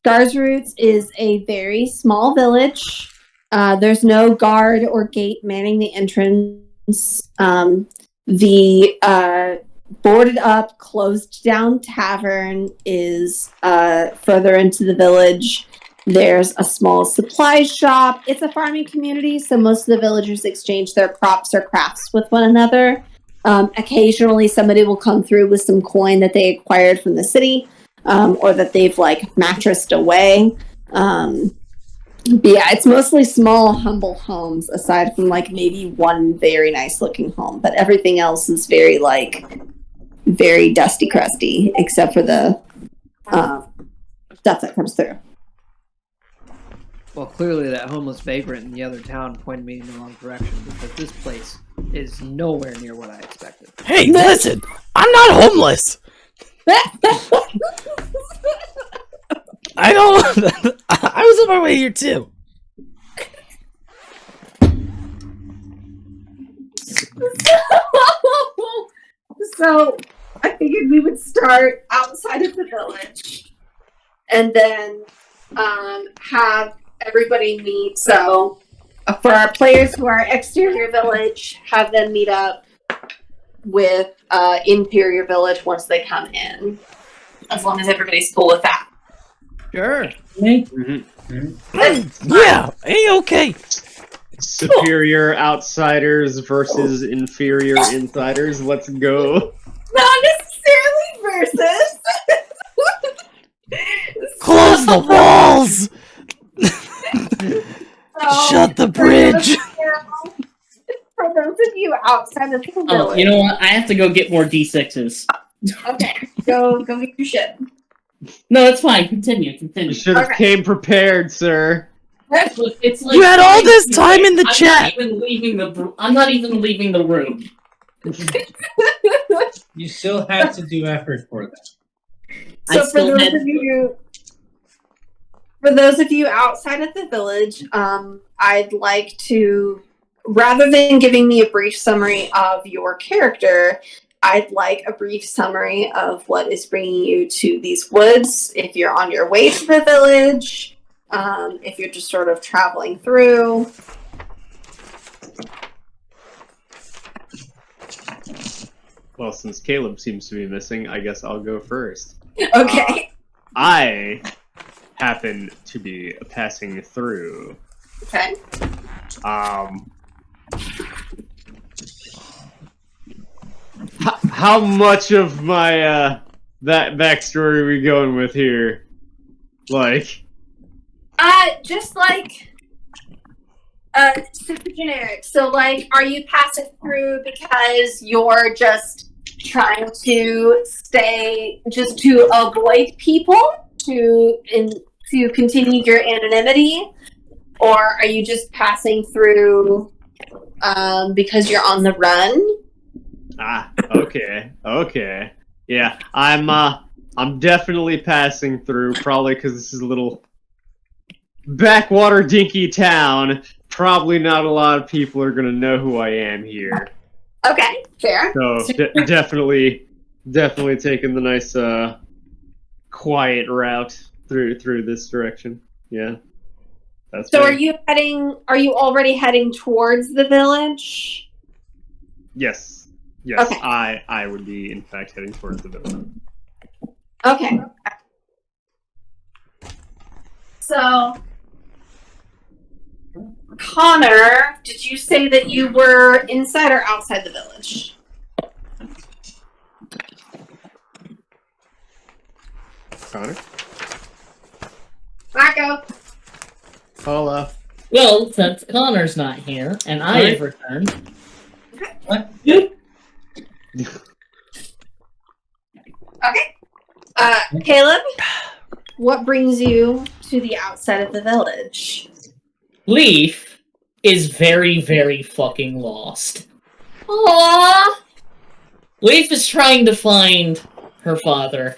Stars Roots is a very small village. There's no guard or gate manning the entrance. The boarded up, closed down tavern is further into the village. There's a small supply shop. It's a farming community, so most of the villagers exchange their crops or crafts with one another. Occasionally, somebody will come through with some coin that they acquired from the city, or that they've, mattressed away. But yeah, it's mostly small, humble homes, aside from, maybe one very nice-looking home. But everything else is very, very dusty, crusty, except for the stuff that comes through. Well, clearly that homeless vagrant in the other town pointed me in the wrong direction, because this place is nowhere near what I expected. Hey, listen! I'm not homeless! I was on my way here, too. So, I figured we would start outside of the village, and then have everybody meet. So, for our players who are exterior village, have them meet up with interior village once they come in, as long as everybody's cool with that. Sure. Yeah, okay. Superior outsiders versus inferior insiders. Let's go. Not necessarily versus. Close the walls! Shut the bridge! For those of you outside of the village. Oh, you know what? I have to go get more D6s. Okay, go get your shit. No, it's fine. Continue. You should have came prepared, sir. Look, it's like You had all this time in the chat! I'm not even leaving the room. You still have to do effort for that. So for those of you outside of the village, I'd like to, rather than giving me a brief summary of your character, I'd like a brief summary of what is bringing you to these woods. If you're on your way to the village, if you're just sort of traveling through. Well, since Caleb seems to be missing, I guess I'll go first. Okay. I happen to be passing through. Okay. How much of my that backstory are we going with here? Just super generic. So, are you passing through because you're just trying to to avoid people, to continue your anonymity, or are you just passing through because you're on the run? Okay. Yeah, I'm definitely passing through, probably because this is a little backwater dinky town. Probably not a lot of people are gonna know who I am here. Okay, fair. So definitely taking the nice quiet route through this direction. Yeah. That's so me. are you already heading towards the village? Yes. Okay. I would be in fact heading towards the village. Okay. So, Connor, did you say that you were inside or outside the village? Connor? Marco? Hola. Well, since Connor's not here, and I have returned... What? Okay. Caleb, what brings you to the outside of the village? Leaf is very, very fucking lost. Aww. Leaf is trying to find her father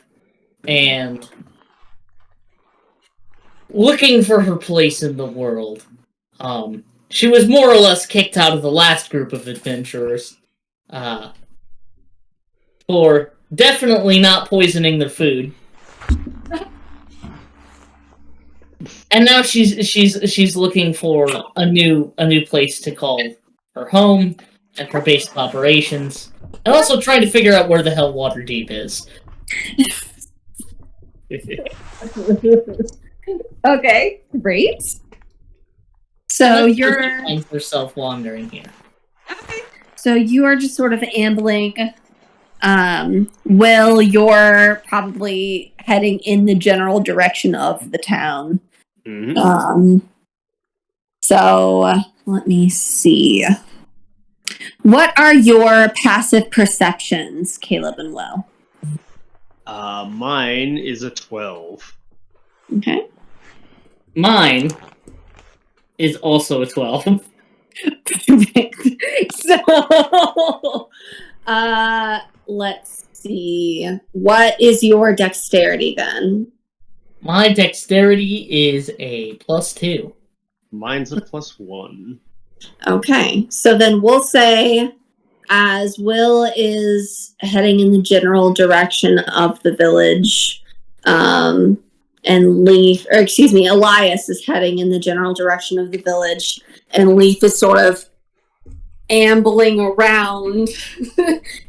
and looking for her place in the world. She was more or less kicked out of the last group of adventurers for definitely not poisoning their food. And now she's looking for a new place to call her home and for base of operations, and also trying to figure out where the hell Waterdeep is. Okay, great. So And you're she finds herself wandering here. so you are just sort of ambling. Will, you're probably heading in the general direction of the town. Mhm. So let me see. What are your passive perceptions, Caleb and Will? Mine is a 12. Okay. Mine is also a 12. So, let's see. What is your dexterity then? My dexterity is a +2. Mine's a +1. Okay, so then we'll say, as Will is heading in the general direction of the village, and Elias is heading in the general direction of the village, and Leaf is sort of ambling around,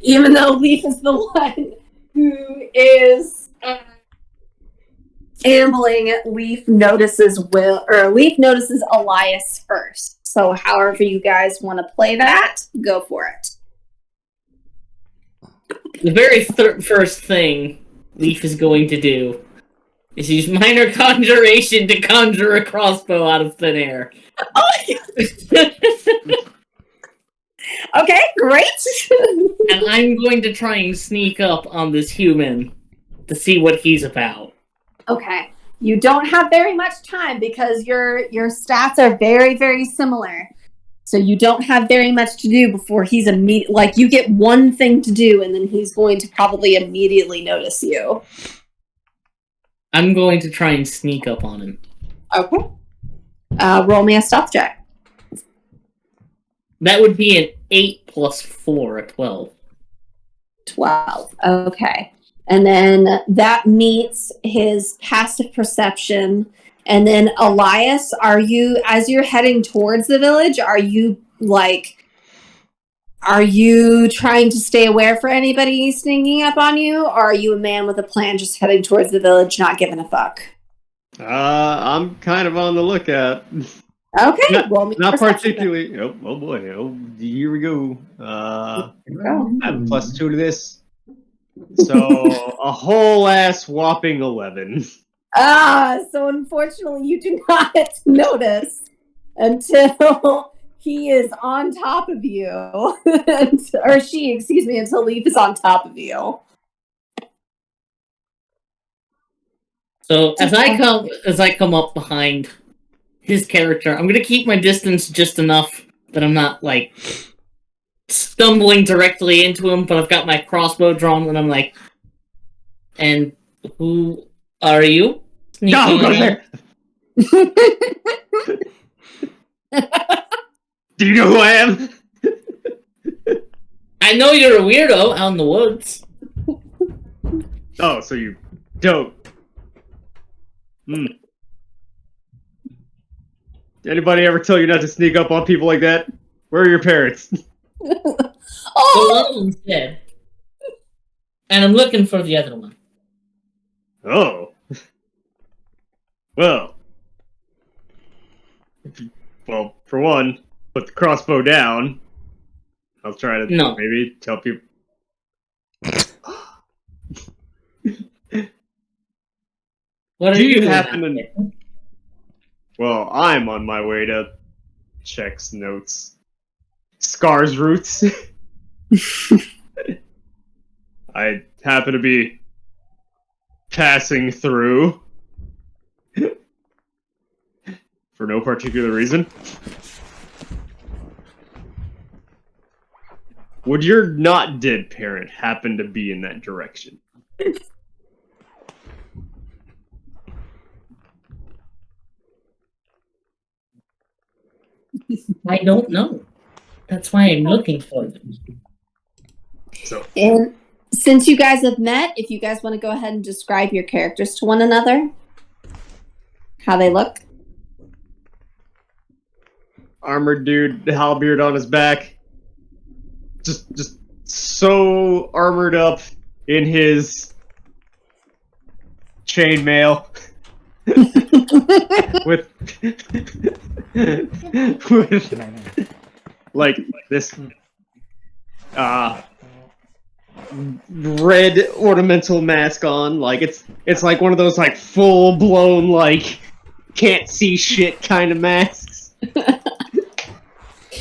even though Leaf is the one who is ambling. Leaf notices Elias first. So, however you guys want to play that, go for it. The very first thing Leaf is going to do is use minor conjuration to conjure a crossbow out of thin air. Okay, great. And I'm going to try and sneak up on this human to see what he's about. Okay. You don't have very much time because your stats are very, very similar. So you don't have very much to do before he's you get one thing to do and then he's going to probably immediately notice you. I'm going to try and sneak up on him. Okay. Roll me a stealth check. That would be an 8 + 4, a 12. 12. Okay. And then that meets his passive perception. And then Elias, as you're heading towards the village, are you trying to stay aware for anybody sneaking up on you? Or are you a man with a plan just heading towards the village, not giving a fuck? I'm kind of on the lookout. Okay. Roll me Not perception. particularly. Oh boy. Oh, here we go. I Oh. have a +2 to this. So a whole ass whopping 11. So unfortunately you do not notice until he is on top of you. Or she, excuse me, until Leaf is on top of you. So as I come up behind his character, I'm gonna keep my distance just enough that I'm not stumbling directly into him, but I've got my crossbow drawn and I'm like, and who are you? No, go there. Do you know who I am? I know you're a weirdo out in the woods. Oh, so you don't. Anybody ever tell you not to sneak up on people like that? Where are your parents? The Oh! one of them's dead. And I'm looking for the other one. Oh. Well, for one, put the crossbow down. I'll try to maybe tell people. What are Do you you doing happen out to? there? Well, I'm on my way to checks notes. Scar's roots. I happen to be passing through for no particular reason. Would your not dead parent happen to be in that direction? I don't know. That's why I'm looking for them. So, And since you guys have met, if you guys want to go ahead and describe your characters to one another. how they look? Armored dude, halberd on his back. Just so armored up in his chainmail. with like this red ornamental mask on. Like it's like one of those like full blown like can't see shit kind of masks.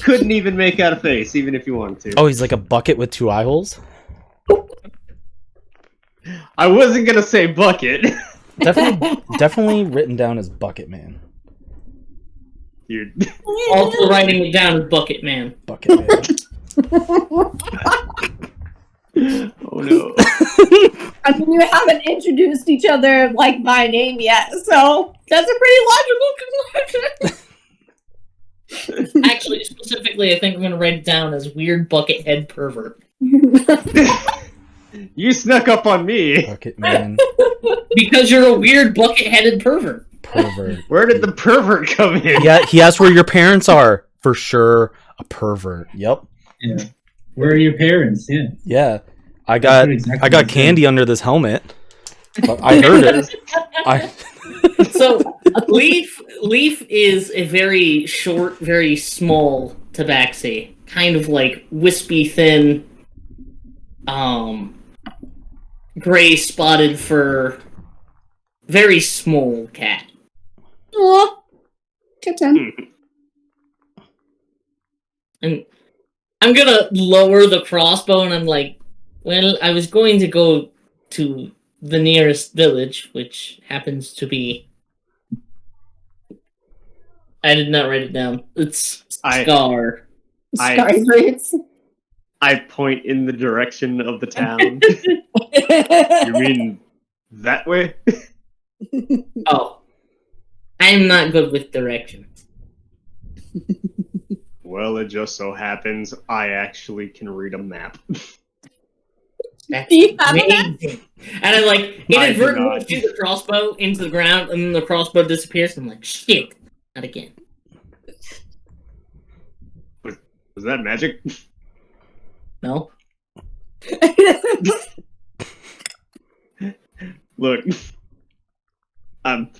Couldn't even make out a face, even if you wanted to. Oh, he's like a bucket with 2 eye holes? I wasn't gonna say bucket. Definitely written down as Bucket Man. Dude. Also writing it down as Bucket Man. Bucket Man. Oh no. I mean, you haven't introduced each other like by name yet, so that's a pretty logical conclusion. Actually, specifically, I think I'm going to write it down as Weird Bucket Head Pervert. You snuck up on me. Bucket Man. Because you're a weird bucket-headed pervert. Pervert. Where did the pervert come in? Yeah, he asked where your parents are. For sure, a pervert. Yep. Yeah. Where are your parents? Yeah. Yeah. I got candy under this helmet. But I heard it. So Leaf is a very short, very small tabaxi. Kind of like wispy thin, gray spotted fur, very small cat. Aw, kitten. And I'm gonna lower the crossbow, and I'm like, well, I was going to go to the nearest village, which happens to be... I did not write it down. It's Scar. Scar's roots. I point in the direction of the town. You mean that way? Oh. I'm not good with directions. Well, it just so happens I actually can read a map. That's Do you have a map? amazing. And I like inadvertently shoot the crossbow into the ground, and then the crossbow disappears. And I'm like, shit, not again. Was that magic? No. Look, I'm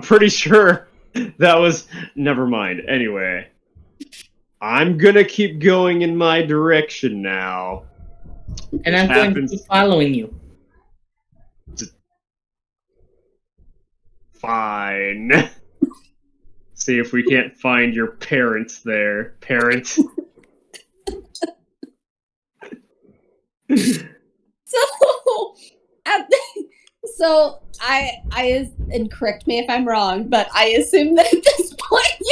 pretty sure that was. Never mind. Anyway, I'm gonna keep going in my direction now. And I'm going to keep following you. Fine. See if we can't find your parents there. Parents. So I and correct me if I'm wrong, but I assume that at this point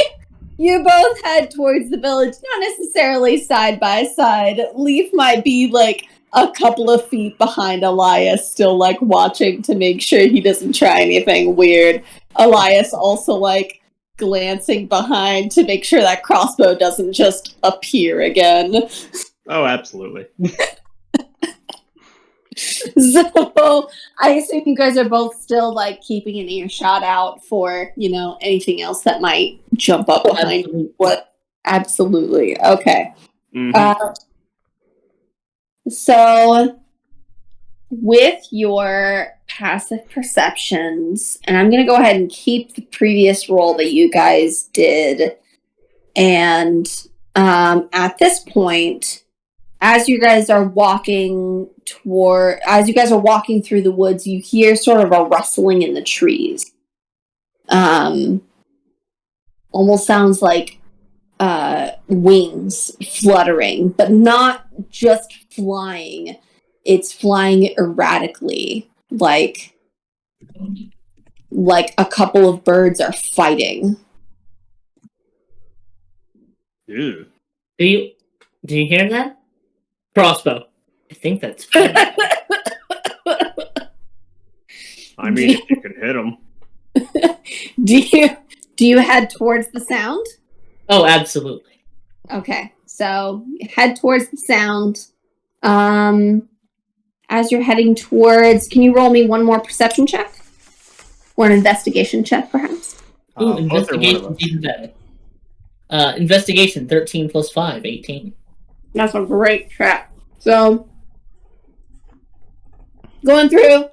you both head towards the village, not necessarily side by side. Leaf might be like a couple of feet behind Elias, still like watching to make sure he doesn't try anything weird. Elias also like glancing behind to make sure that crossbow doesn't just appear again. Oh, absolutely. So I assume you guys are both still like keeping an earshot out for, you know, anything else that might jump up behind you. What? Absolutely. Okay. Mm-hmm. So with your passive perceptions, and I'm going to go ahead and keep the previous roll that you guys did. And at this point, as you guys are walking through the woods, you hear sort of a rustling in the trees. Almost sounds like wings fluttering, but not just flying. It's flying erratically, like a couple of birds are fighting. Ew. Do you hear that? Crossbow. I think that's fine. I mean, if you can hit them. Do you head towards the sound? Oh, absolutely. Okay, so head towards the sound. As you're heading towards, can you roll me one more perception check? Or an investigation check, perhaps. Ooh, Both are one of investigation us. even better. Investigation 13 plus 5, 18. That's a great check. So, going through,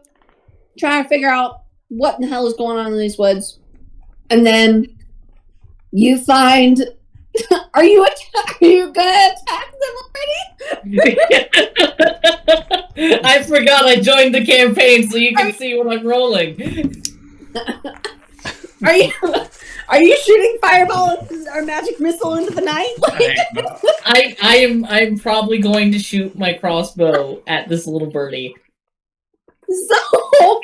trying to figure out what the hell is going on in these woods. And then you find... Are you gonna attack them already? I forgot I joined the campaign so you can see what I'm rolling. Are you shooting fireball or magic missile into the night? I'm probably going to shoot my crossbow at this little birdie. So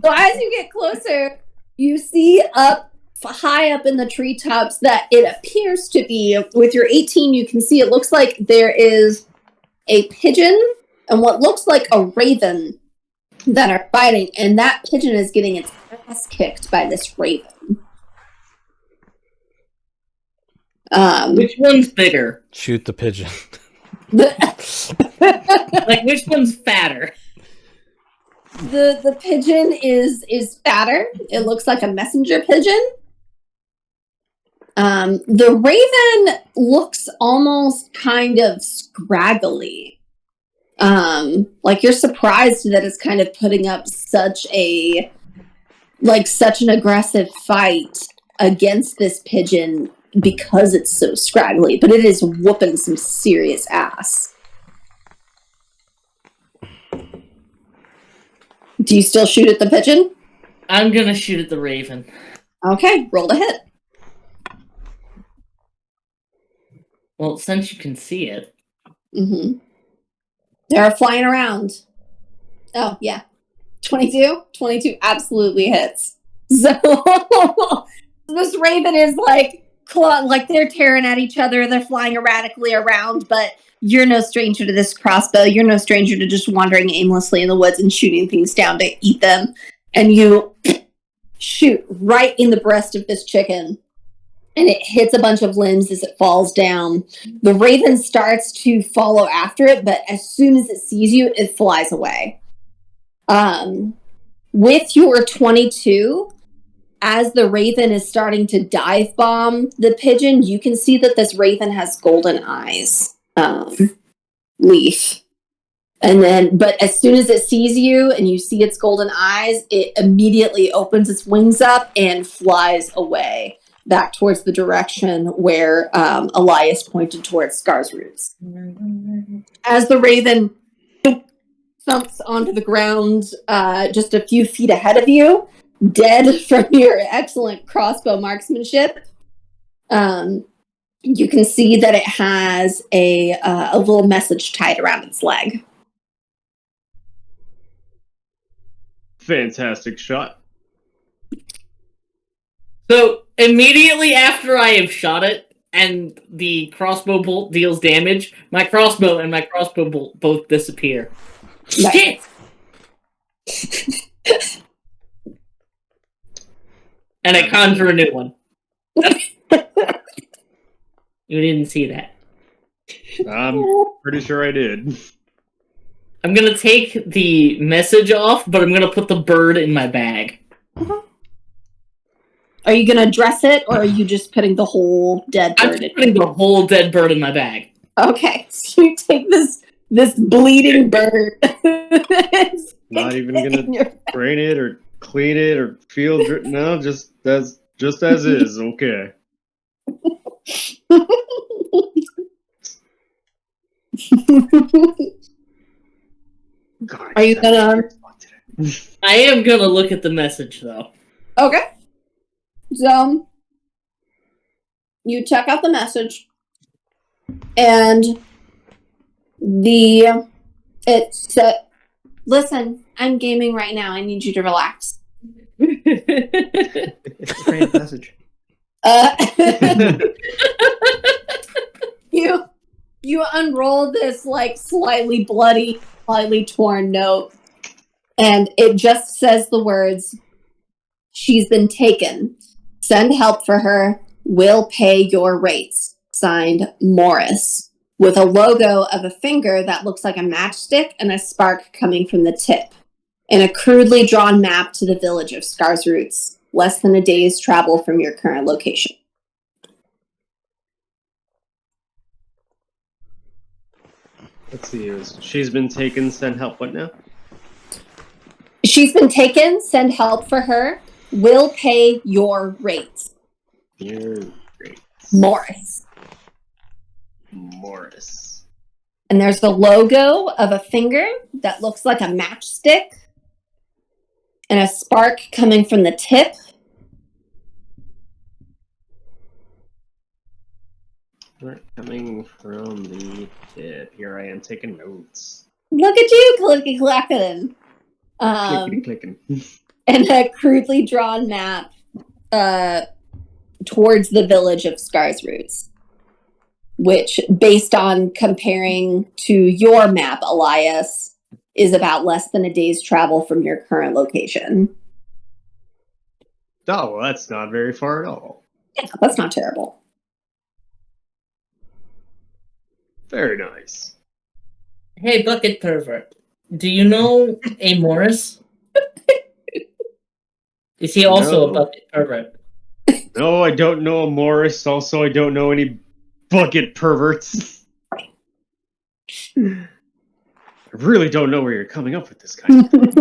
as you get closer, you see high up in the treetops that it appears to be, with your 18, you can see it looks like there is a pigeon and what looks like a raven that are fighting, and that pigeon is getting its ass kicked by this raven. Which one's bigger? Shoot the pigeon. Like, which one's fatter? The pigeon is fatter. It looks like a messenger pigeon. The raven looks almost kind of scraggly. Like you're surprised that it's kind of putting up such an aggressive fight against this pigeon because it's so scraggly, but it is whooping some serious ass. Do you still shoot at the pigeon? I'm gonna shoot at the raven. Okay, roll to hit. Well, since you can see it. Mm-hmm. They're flying around. Oh, yeah. 22? 22 absolutely hits. So, this raven is like they're tearing at each other. They're flying erratically around, but you're no stranger to this crossbow. You're no stranger to just wandering aimlessly in the woods and shooting things down to eat them. And you shoot right in the breast of this chicken. And it hits a bunch of limbs as it falls down. The raven starts to follow after it, but as soon as it sees you, it flies away. With your 22, as the raven is starting to dive bomb the pigeon, you can see that this raven has golden eyes. Leaf. But as soon as it sees you and you see its golden eyes, it immediately opens its wings up and flies away back towards the direction where Elias pointed towards Scar's roots. As the raven thumps onto the ground just a few feet ahead of you, dead from your excellent crossbow marksmanship, you can see that it has a little message tied around its leg. Fantastic shot. So, immediately after I have shot it, and the crossbow bolt deals damage, my crossbow and my crossbow bolt both disappear. Nice. Shit! And I conjure a new one. You didn't see that. I'm pretty sure I did. I'm gonna take the message off, but I'm gonna put the bird in my bag. Are you going to dress it, or are you just putting the whole dead I'm bird just putting the whole dead bird in my bag. Okay, so you take this bleeding bird. Not even gonna drain it or clean it or no, just as is. Okay. God, Are you gonna? I am gonna look at the message, though. Okay. So you check out the message, and it said, "Listen, I'm gaming right now. I need you to relax." It's a great message. You unroll this like slightly bloody, slightly torn note, and it just says the words, "She's been taken. Send help for her. We'll pay your rates." Signed, Morris, with a logo of a finger that looks like a matchstick and a spark coming from the tip. and a crudely drawn map to the village of Scar's Roots, less than a day's travel from your current location. Let's see. She's been taken. Send help. What now? She's been taken. Send help for her. Will pay your rates. Your rates. Morris. And there's the logo of a finger that looks like a matchstick and a spark coming from the tip. Coming from the tip. Here I am taking notes. Look at you, clicky-clacking. Clickety-clicking. And a crudely drawn map towards the village of Scar's Roots, which, based on comparing to your map, Elias, is about less than a day's travel from your current location. Oh, well, that's not very far at all. Yeah, that's not terrible. Very nice. Hey, Bucket Pervert. Do you know a Morris? Is he also a Bucket Pervert? No, I don't know a Morris. Also, I don't know any bucket perverts. I really don't know where you're coming up with this kind of thing.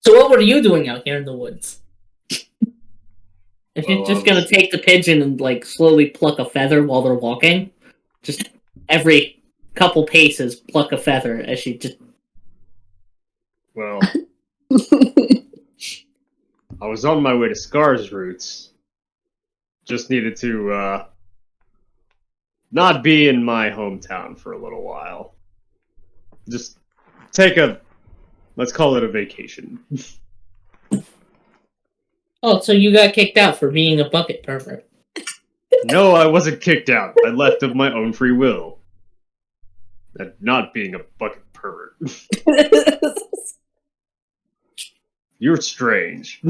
So what were you doing out here in the woods? If you're just gonna take the pigeon and, like, slowly pluck a feather while they're walking, just every couple paces pluck a feather as she just... Well, I was on my way to Scar's Roots. Just needed to, not be in my hometown for a little while. Just take let's call it a vacation. Oh, so you got kicked out for being a bucket pervert. No, I wasn't kicked out. I left of my own free will. And not being a bucket pervert. You're strange.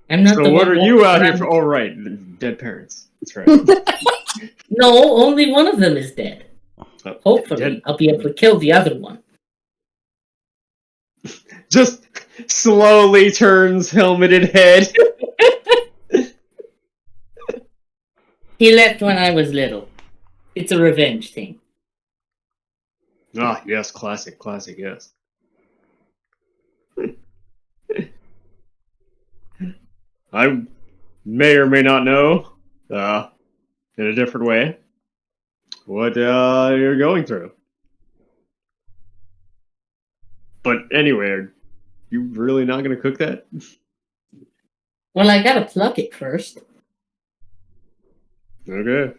I'm not. So what are you out here for? Oh, right. Dead parents. That's right. No, only one of them is dead. Oh, Hopefully, dead. I'll be able to kill the other one. Just slowly turns helmeted head. He left when I was little. It's a revenge thing. Ah, yes, classic, yes. I may or may not know, in a different way, what you're going through. But anyway, are you really not going to cook that? Well, I gotta pluck it first. Okay.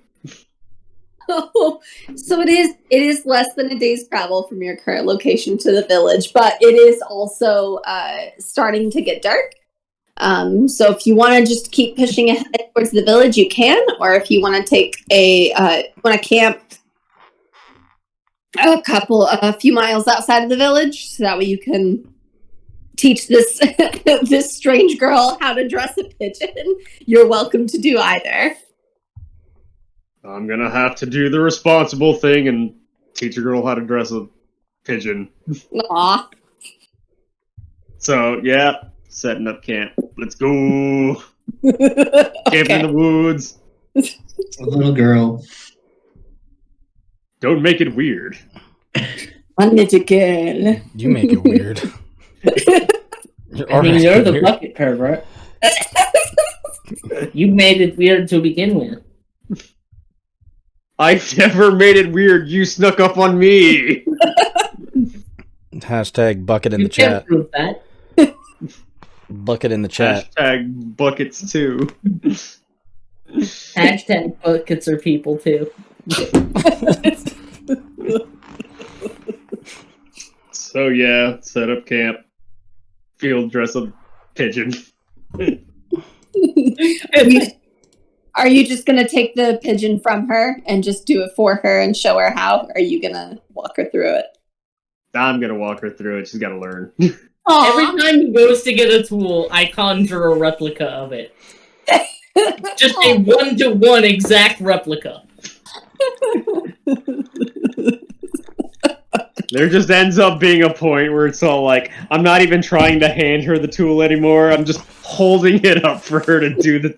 So it is less than a day's travel from your current location to the village, but it is also starting to get dark. So if you want to just keep pushing ahead towards the village, you can, or if you want to take want to camp a few miles outside of the village, so that way you can teach this this strange girl how to dress a pigeon. You're welcome to do either. I'm gonna have to do the responsible thing and teach a girl how to dress a pigeon. Aw. So, yeah, setting up camp. Let's go! Camping in the woods. A little girl. Don't make it weird. One little girl. You make it weird. You're the bucket pervert. You made it weird to begin with. I never made it weird. You snuck up on me. Hashtag bucket in You the chat. can't prove that. Bucket in the chat. Hashtag buckets too. Hashtag buckets are people too. So yeah, set up camp. Field dress a pigeon. Are you just going to take the pigeon from her and just do it for her and show her how? Or are you going to walk her through it? I'm gonna walk her through it. She's gotta learn. Every time he goes to get a tool, I conjure a replica of it. Just a 1-to-1 exact replica. There just ends up being a point where it's all like, I'm not even trying to hand her the tool anymore. I'm just holding it up for her to do the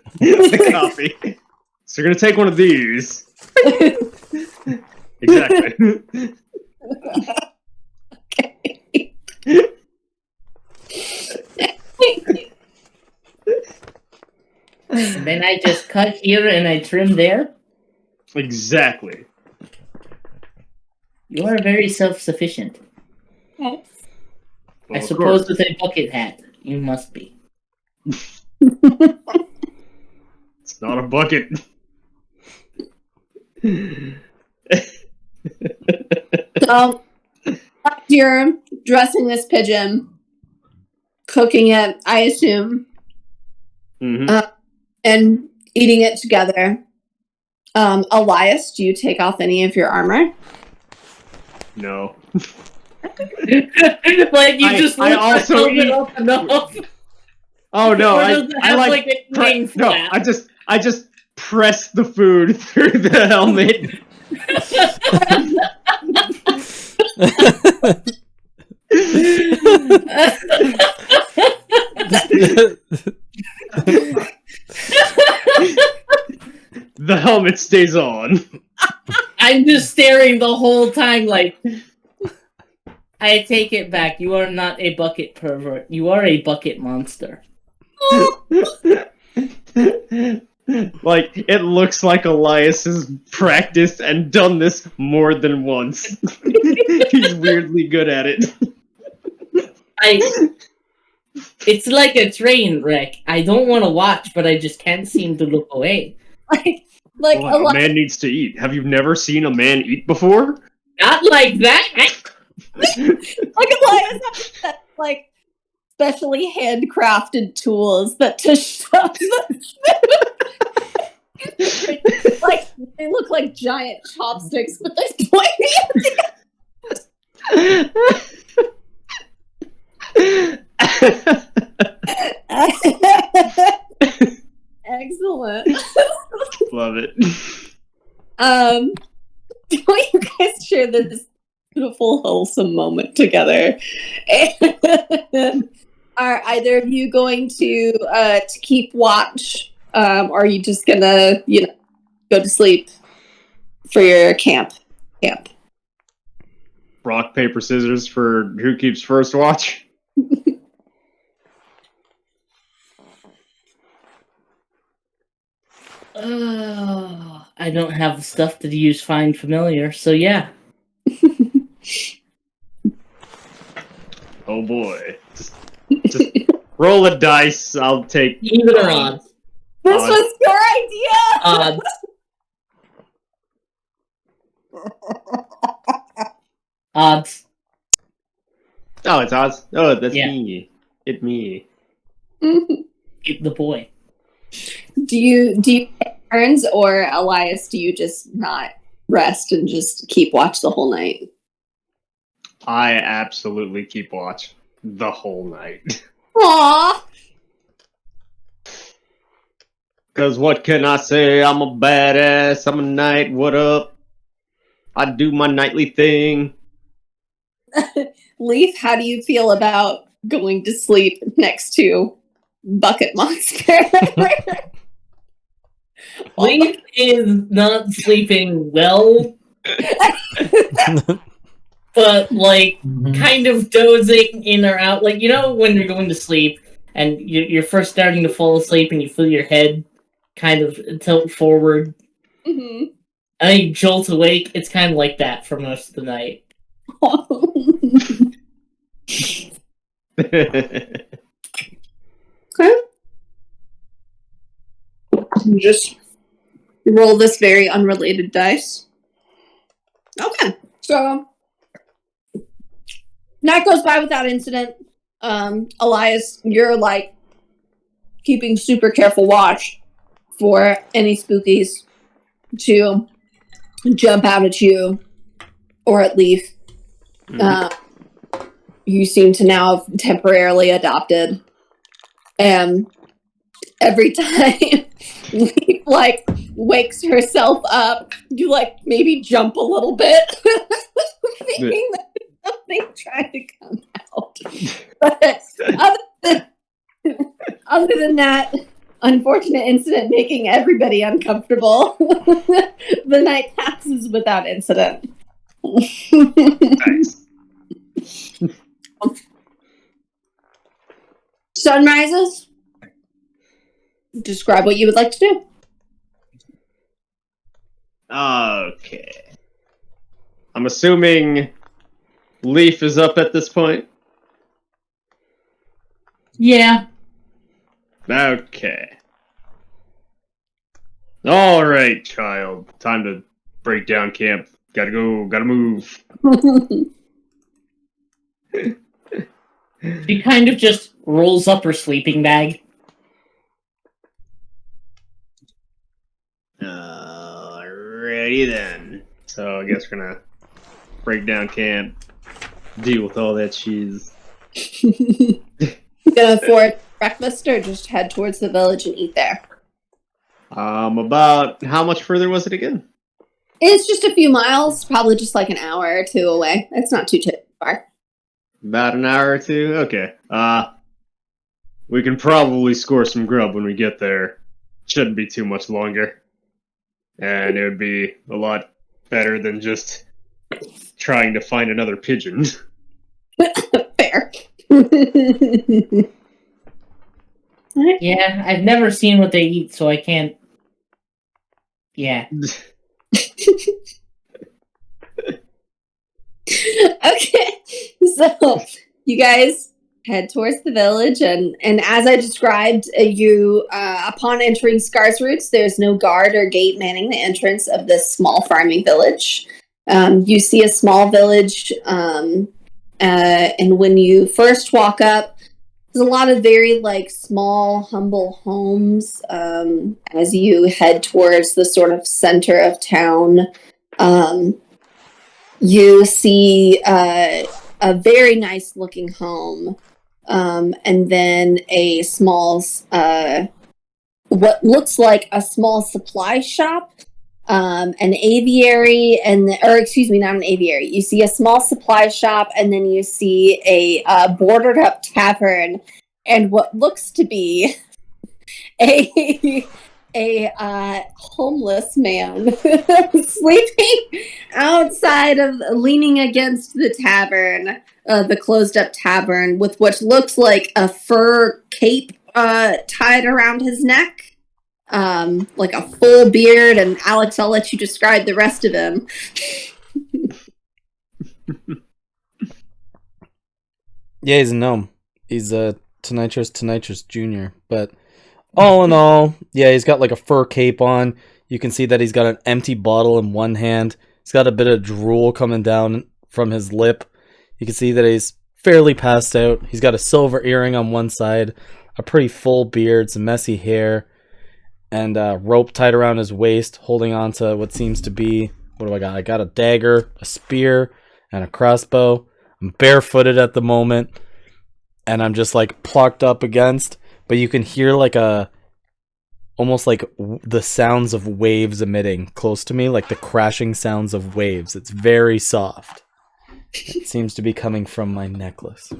copy. So you're gonna take one of these. Exactly. And then I just cut here and I trim there. Exactly. You are very self-sufficient. Okay. Well, I of suppose course. with a bucket hat, you must be. It's not a bucket. So, you're dressing this pigeon, cooking it, I assume, Mhm. and eating it together. Elias, do you take off any of your armor? No. Like you just I lift also the helmet eat- up enough. Oh no! Or does it I have, like a eating no. flap? I just press the food through the helmet. The helmet stays on. I'm just staring the whole time like I take it back. You are not a bucket pervert. You are a bucket monster. Like, it looks like Elias has practiced and done this more than once. He's weirdly good at it. It's like a train wreck. I don't want to watch, but I just can't seem to look away. Like Well, a Elias, man needs to eat. Have you never seen a man eat before? Not like that. Elias has like specially handcrafted tools that to shove like they look like giant chopsticks, but they're pointy. Excellent. Love it. You guys share this beautiful, wholesome moment together. Are either of you going to keep watch? Or are you just gonna, go to sleep for your camp? Rock, paper, scissors for who keeps first watch. I don't have the stuff to use find familiar, so yeah. Oh boy. Just roll a dice. I'll take Even or odds. This was your idea. Odds. Oh, it's odds. Oh, that's Yeah. me. It's me. Keep the boy. Do you take turns, or Elias? Do you just not rest and just keep watch the whole night? I absolutely keep watch the whole night. Aww. Cause what can I say? I'm a badass. I'm a knight. What up? I do my nightly thing. Leaf, how do you feel about going to sleep next to Bucket Monster? Leaf is not sleeping well, but kind of dozing in or out. Like, when you're going to sleep and you're first starting to fall asleep and you feel your head kind of tilt forward. Mm-hmm. And then you jolt awake. It's kind of like that for most of the night. Okay. Just roll this very unrelated dice. Okay, so night goes by without incident. Elias, you're keeping super careful watch for any spookies to jump out at you or at Leaf. You seem to now have temporarily adopted. And every time Leaf, like, wakes herself up. You, like, maybe jump a little bit, thinking that there's something trying to come out. But other than that unfortunate incident making everybody uncomfortable, the night passes without incident. Nice. Sun rises. Describe what you would like to do. Okay. I'm assuming Leaf is up at this point. Yeah. Okay. All right, child. Time to break down camp. Gotta go. Gotta move. She kind of just rolls up her sleeping bag. Alrighty then. So I guess we're gonna break down camp, deal with all that cheese. Gonna afford breakfast or just head towards the village and eat there? About how much further was it again? It's just a few miles, probably just like an hour or two away. It's not too far. About an hour or two? Okay. We can probably score some grub when we get there. Shouldn't be too much longer. And it would be a lot better than just trying to find another pigeon. Fair. Yeah, I've never seen what they eat, so I can't. Yeah. Okay, so you guys head towards the village, and as I described, you upon entering Scar's Roots, there's no guard or gate manning the entrance of this small farming village. You see a small village, and when you first walk up, there's a lot of very like small, humble homes. As you head towards the sort of center of town, you see a very nice looking home, and then a small, what looks like a small supply shop, an aviary, or excuse me, not an aviary. You see a small supply shop, and then you see a boarded up tavern, and what looks to be a homeless man sleeping outside of, leaning against the tavern, the closed up tavern, with what looks like a fur cape tied around his neck, like a full beard. And Alex, I'll let you describe the rest of him. Yeah, he's a gnome. He's a Tonitrus Jr. But all in all, yeah, he's got like a fur cape on. You can see that he's got an empty bottle in one hand. He's got a bit of drool coming down from his lip. You can see that he's fairly passed out. He's got a silver earring on one side, a pretty full beard, some messy hair, and a rope tied around his waist, holding on to what seems to be, what do I got? I got a dagger, a spear, and a crossbow. I'm barefooted at the moment, and I'm just like plucked up against, but you can hear like almost like the sounds of waves emitting close to me, like the crashing sounds of waves. It's very soft. It seems to be coming from my necklace.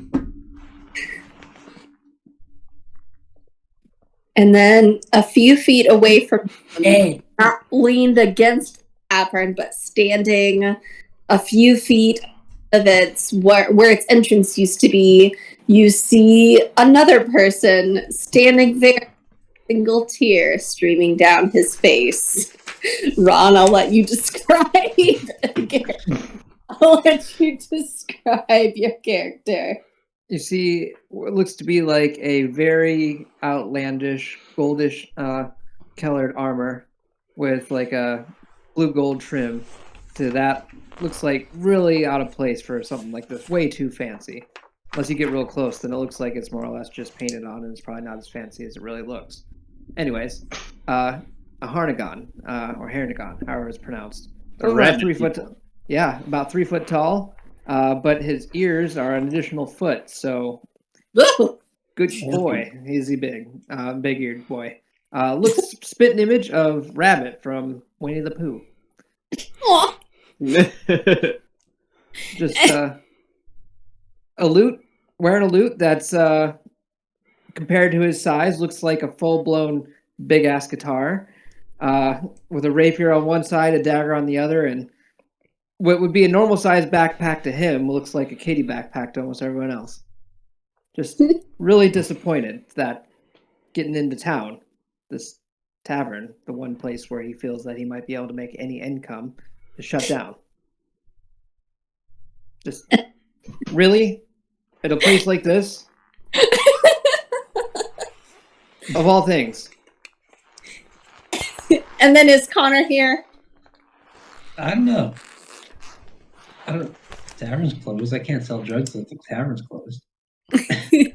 And then a few feet away from him, Hey. not leaned against the tavern, but standing a few feet of its where its entrance used to be, you see another person standing there, single tear streaming down his face. Ron, I'll let you describe. I'll let you describe your character. You see what looks to be like a very outlandish, goldish colored armor with like a blue gold trim to that. Looks like really out of place for something like this. Way too fancy. Unless you get real close, then it looks like it's more or less just painted on, and it's probably not as fancy as it really looks. Anyways, a Harnagon, or Harnagon, however it's pronounced. Around 3 foot. Yeah, about 3 foot tall. But his ears are an additional foot, so good boy. He's a big eared boy. looks spitting image of Rabbit from Winnie the Pooh. Aw. Just a lute, wearing a lute that's compared to his size, looks like a full-blown big-ass guitar, with a rapier on one side, a dagger on the other, and what would be a normal-sized backpack to him looks like a kitty backpack to almost everyone else. Just really disappointed that getting into town, this tavern, the one place where he feels that he might be able to make any income, is shut down. Just really? At a place like this? Of all things. And then is Connor here? I don't know. Tavern's closed. I can't sell drugs if the tavern's closed. Okay.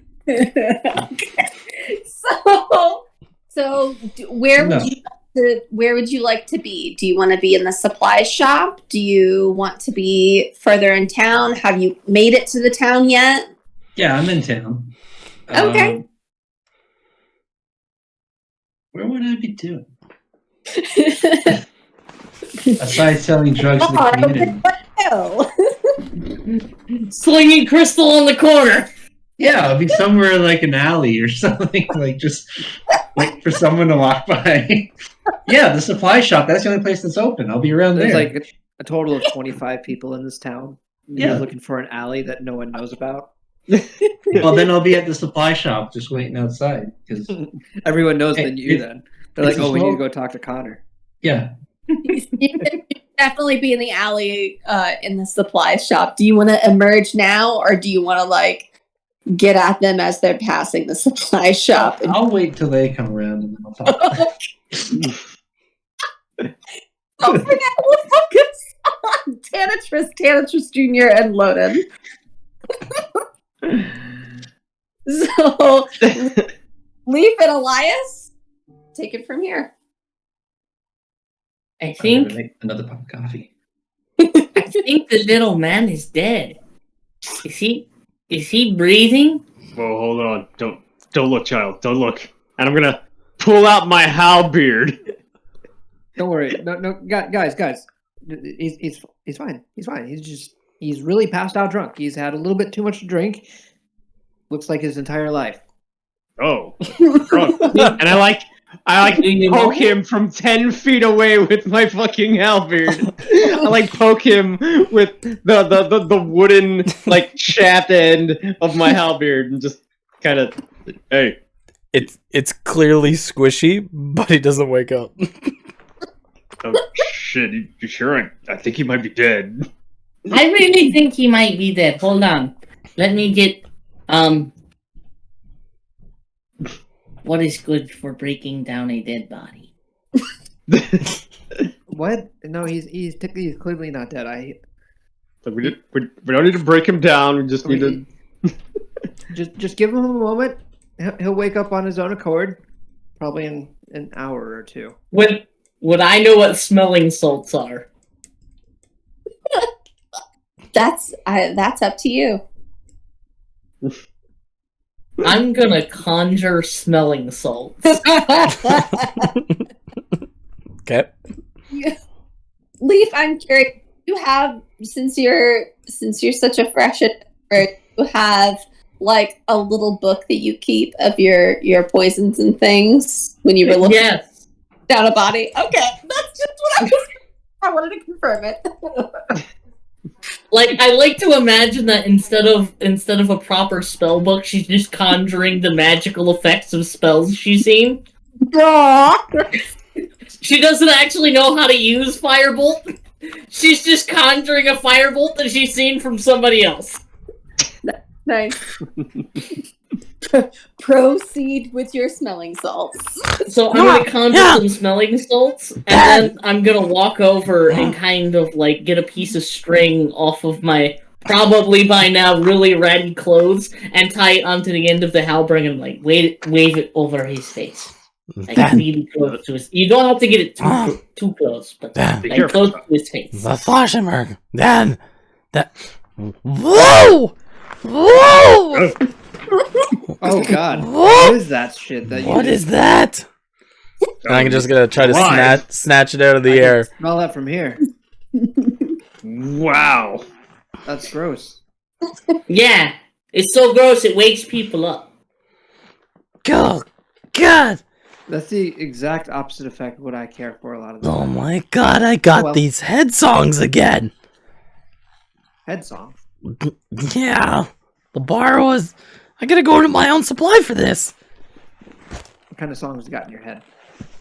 So where would you like to be? Do you want to be in the supply shop? Do you want to be further in town? Have you made it to the town yet? Yeah, I'm in town. Okay. Where would I be doing? Aside selling drugs to the community. Oh. Slinging crystal on the corner. Yeah, I'll be somewhere like an alley or something, like just wait for someone to walk by. Yeah, the supply shop, that's the only place that's open. I'll be around There's there. like a total of 25 people in this town. Yeah. You're looking for an alley that no one knows about. Well, then I'll be at the supply shop just waiting outside. Because Everyone knows Hey, than you then. They're like, it's a oh, we need to small- go talk to Connor. yeah, You can definitely be in the alley in the supply shop. Do you want to emerge now, or do you want to like get at them as they're passing the supply shop? I'll wait till they come around and then I'll talk. Oh, for now, we'll focus on Tanatrus Jr. and Loden. So, Leaf and Elias, take it from here. I I'm gonna think make another cup of coffee. the little man is dead. Is he breathing? Whoa, hold on. Don't look, child. Don't look. And I'm gonna pull out my halberd. Don't worry. No, guys. He's fine. He's fine. He's really passed out drunk. He's had a little bit too much to drink. Looks like his entire life. Oh, drunk. And I like Do you poke know? him from 10 feet away with my fucking halberd. I like poke him with the wooden like shaft end of my halberd and just kind of, hey. It's clearly squishy, but he doesn't wake up. Oh shit! You sure? I think he might be dead. I really think he might be dead. Hold on. Let me get what is good for breaking down a dead body? What? No, he's clearly not dead. So we don't need to break him down. We just need to. Just give him a moment. He'll wake up on his own accord, probably in an hour or two. Would I know what smelling salts are? That's up to you. I'm gonna conjure smelling salts. Okay. Leaf, I'm curious. You have since you're such a fresh expert, you have like a little book that you keep of your poisons and things when you were looking Yes. down a body. Okay, that's just what I wanted to confirm it. Like I like to imagine that instead of a proper spell book, she's just conjuring the magical effects of spells she's seen. She doesn't actually know how to use Firebolt. She's just conjuring a Firebolt that she's seen from somebody else. Nice. Proceed with your smelling salts. So I'm gonna conjure some smelling salts, and then I'm gonna walk over and kind of like get a piece of string off of my probably by now really ratty clothes and tie it onto the end of the halberd and like wave it over his face. Like really close to his. You don't have to get it too close, but like close to his face. The Flashenberg. Then that. Whoa! Whoa! Oh God! What? What is that shit? What is that? And I'm just gonna try to Alive. snatch it out of the I can air. smell that from here. Wow. That's gross. Yeah, it's so gross it wakes people up. Oh, God! That's the exact opposite effect of what I care for a lot of the Oh time. my God! I got Well. these head songs again. Head song. Yeah, the bar was. I gotta go to my own supply for this. What kind of songs you got in your head?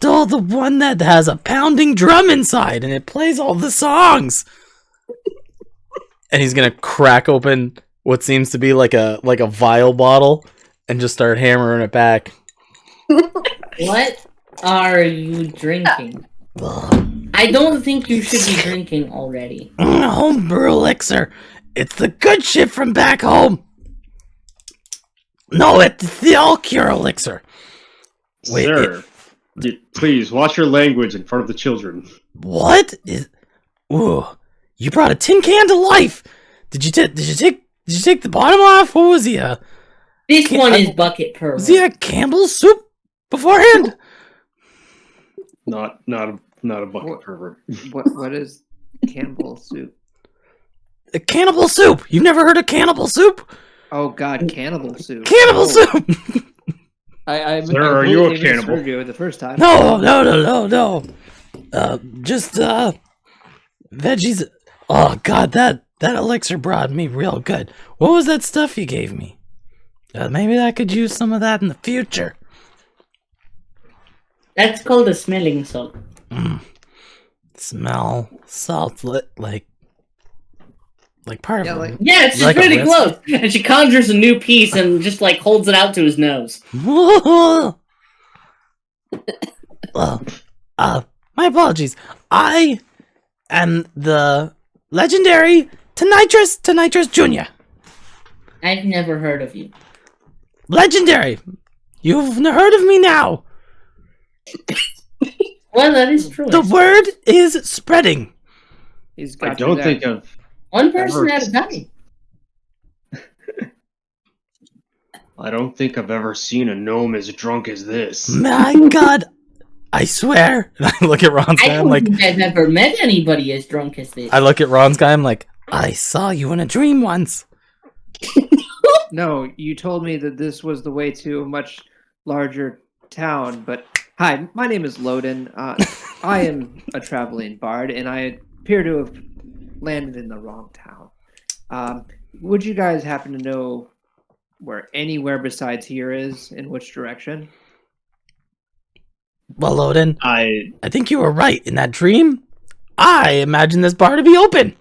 Oh, the one that has a pounding drum inside and it plays all the songs. And he's gonna crack open what seems to be like a vial bottle and just start hammering it back. What are you drinking? I don't think you should be drinking already. Homebrew elixir. It's the good shit from back home. No, it's the all cure elixir. Wait, Sir, please watch your language in front of the children. What is? Ooh, you brought a tin can to life. Did you take the bottom off? What was he? This one is bucket per. Was he a Campbell's soup beforehand? Not a bucket pervert. What is Campbell soup? A cannibal soup. You've never heard of cannibal soup? Oh God, cannibal soup. Cannibal Oh. soup. Sir, are you a cannibal? Heard you the first time. No. Just veggies. Oh God, that elixir brought me real good. What was that stuff you gave me? Maybe I could use some of that in the future. That's called a smelling salt. Smell salt like part Yeah, of like- it. Yeah, it's just Like a really whisk. close. And she conjures a new piece and just like holds it out to his nose. My apologies. I am the legendary Tonitrus Jr. I've never heard of you. Legendary. You've heard of me now. Well, that is true. The word is spreading. He's I got you don't there. think I've One person at a time. I don't think I've ever seen a gnome as drunk as this. My God, I swear. And I look at Ron's I guy. I'm don't like, think I've ever met anybody as drunk as this. I look at Ron's guy. I'm like, I saw you in a dream once. No, you told me that this was the way to a much larger town, but hi, my name is Loden. I am a traveling bard, and I appear to have landed in the wrong town. Would you guys happen to know where anywhere besides here is, in which direction? Well, Odin, I I think you were right. In that dream, I imagined this bar to be open.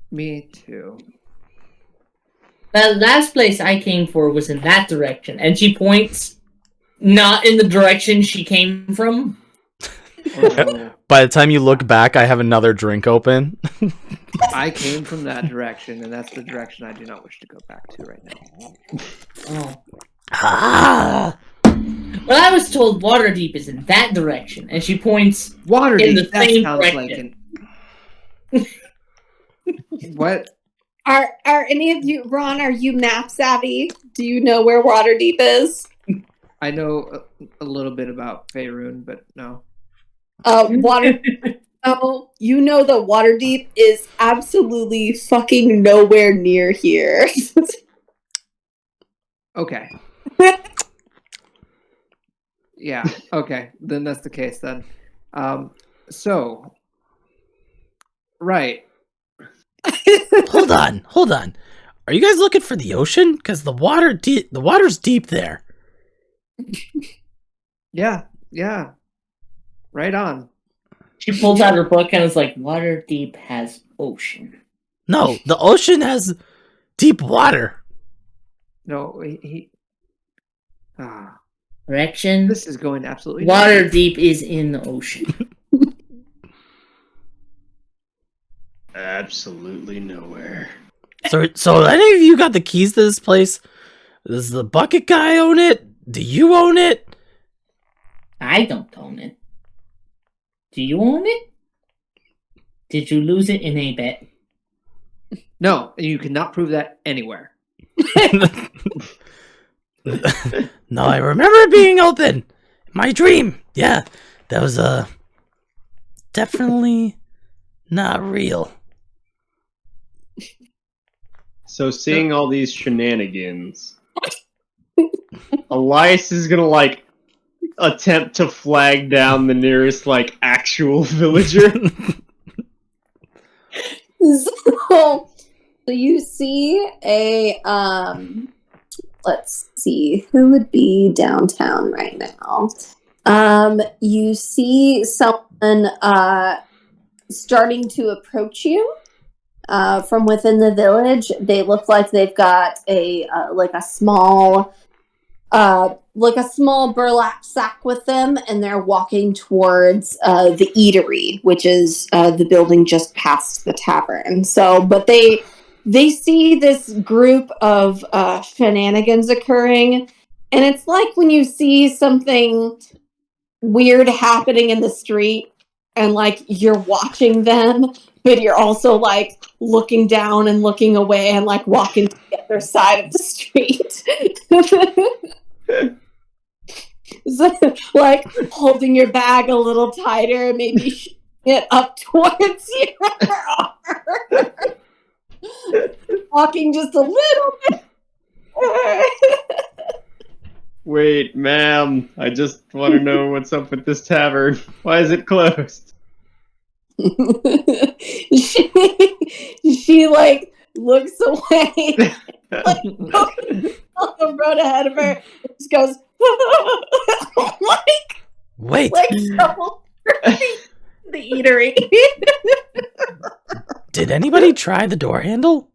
Me too. The last place I came for was in that direction, and she points not in the direction she came from. Oh, By the time you look back, I have another drink open. I came from that direction, and that's the direction I do not wish to go back to right now. Oh. Ah! Well, I was told Waterdeep is in that direction, and she points. Waterdeep. In the That same sounds direction. like an. What? Are any of you, Ron? Are you map savvy? Do you know where Waterdeep is? I know a little bit about Faerun, but no. Water. Oh, you know that Waterdeep is absolutely fucking nowhere near here. Okay. Yeah. Okay. Then that's the case. Then. So. Right. Hold on. Are you guys looking for the ocean? Because the water's deep there. Yeah. Yeah. Right on. She pulls out her book and is like, Waterdeep has ocean. No, the ocean has deep water. No. He. Ah. Correction. This is going absolutely. nowhere. Waterdeep is in the ocean. absolutely nowhere. So any of you got the keys to this place? Does the bucket guy own it? Do you own it? I don't own it. Do you own it? Did you lose it in a bet? No, you cannot prove that anywhere. No, I remember it being open. My dream! Yeah, that was, definitely not real. So seeing all these shenanigans, Elias is gonna like attempt to flag down the nearest like actual villager. So you see a let's see who would be downtown right now. You see someone starting to approach you from within the village. They look like they've got a small burlap sack with them, and they're walking towards the eatery, which is the building just past the tavern. So, but they see this group of shenanigans occurring, and it's like when you see something weird happening in the street, and like you're watching them, but you're also like looking down and looking away and like walking to the other side of the street. So, like holding your bag a little tighter, maybe shooting it up towards your arm. Walking just a little bit. Wait, ma'am, I just want to know what's up with this tavern. Why is it closed? she like looks away, like on the road ahead of her, and just goes Wait, like shuffle the eatery. did anybody try the door handle?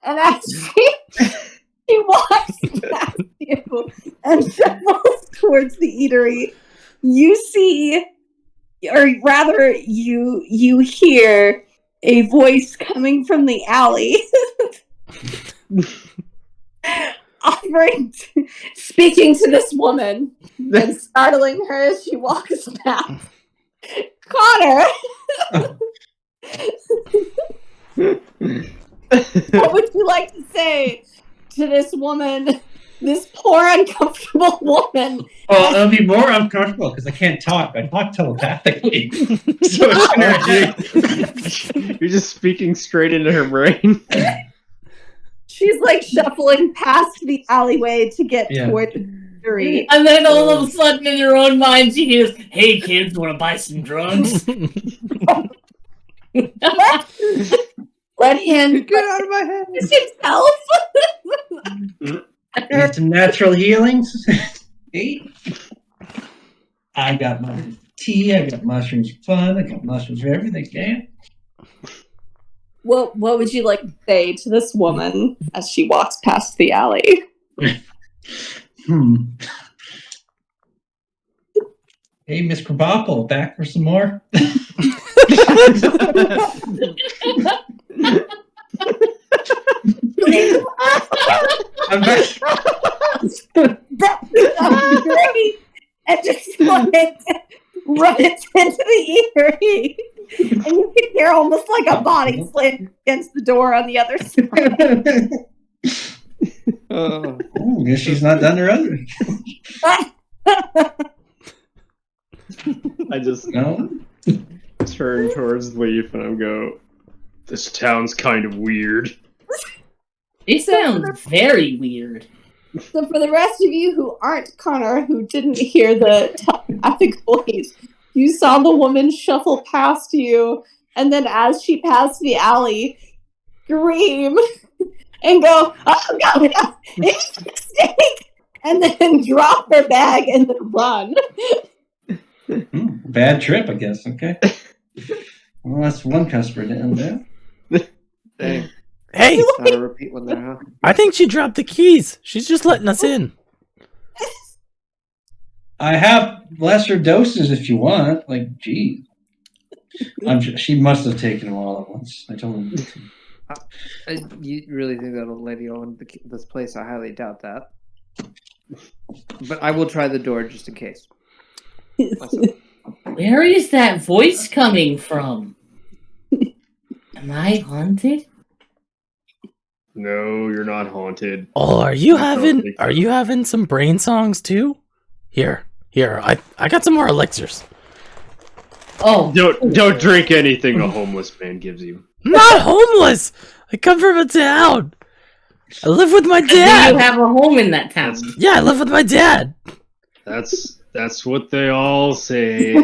And as she walks past you and shuffles towards the eatery, you see, or rather, you hear a voice coming from the alley, speaking to this woman and startling her as she walks past. Connor, what would you like to say to this woman, this poor, uncomfortable woman? Well, it'll be more uncomfortable because I can't talk. I talk telepathically. So it's gonna You're just speaking straight into her brain. She's like shuffling past the alleyway to get Yeah. toward the street. And then all of a sudden, in your own mind, she hears, "Hey kids, want to buy some drugs?" Let him Get out of my head! himself. need some natural healings. Hey. I got my tea. I got mushrooms for fun. I got mushrooms for everything. Yeah. What would you like to say to this woman as she walks past the alley? Hey, Miss Krabappel, back for some more? I'm back. That's great. And just like runs into the eatery. And you can hear almost like a body slam against the door on the other side. Oh. Ooh, guess she's not done her other. I just No? turn towards Leaf and I go, "This town's kind of weird." It sounds very weird. So for the rest of you who aren't Connor, who didn't hear the telepathic voice, you saw the woman shuffle past you, and then as she passed the alley, scream and go, "Oh God, it's a mistake!" and then drop her bag and then run. Bad trip, I guess. Okay. Well, that's one customer down there. Dang. Hey, Not a repeat one there, huh? I think she dropped the keys. She's just letting us in. I have lesser doses if you want. Like, geez. She must have taken them all at once. I told her. You really think that'll lady own this place? I highly doubt that. But I will try the door just in case. Where is that voice coming from? Am I haunted? No, you're not haunted. Oh, are you I don't having think so. are you having some brain songs too? Here. I got some more elixirs. Oh, Don't drink anything a homeless man gives you. I'm not homeless. I come from a town. I live with my do you dad. have a home in that town? Yeah, I live with my dad. That's what they all say.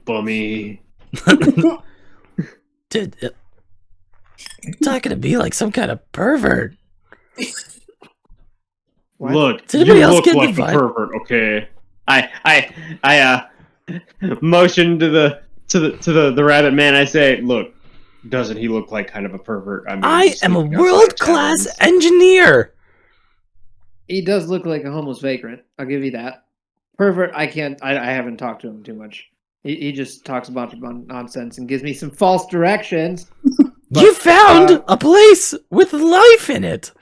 Bummy. Dude, you're talking to me like some kind of pervert. What? Look, Does anybody you else look get the like a vibe? pervert, okay? I motion to the rabbit man. I say, look, doesn't he look like kind of a pervert? I mean, I he's am a sleeping outside world-class taverns. engineer. He does look like a homeless vagrant. I'll give you that. Pervert, I can't. I haven't talked to him too much. He just talks a bunch of nonsense and gives me some false directions. You found a place with life in it.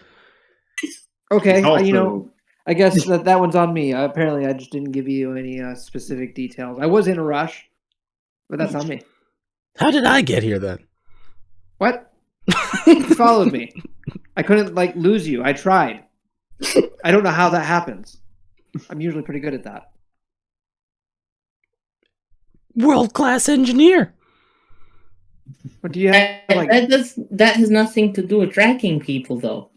Okay, He's also- you know, I guess that one's on me. Apparently, I just didn't give you any specific details. I was in a rush, but that's on me. How did I get here then? What? You followed me. I couldn't lose you. I tried. I don't know how that happens. I'm usually pretty good at that. World-class engineer. But do you have That has nothing to do with tracking people, though.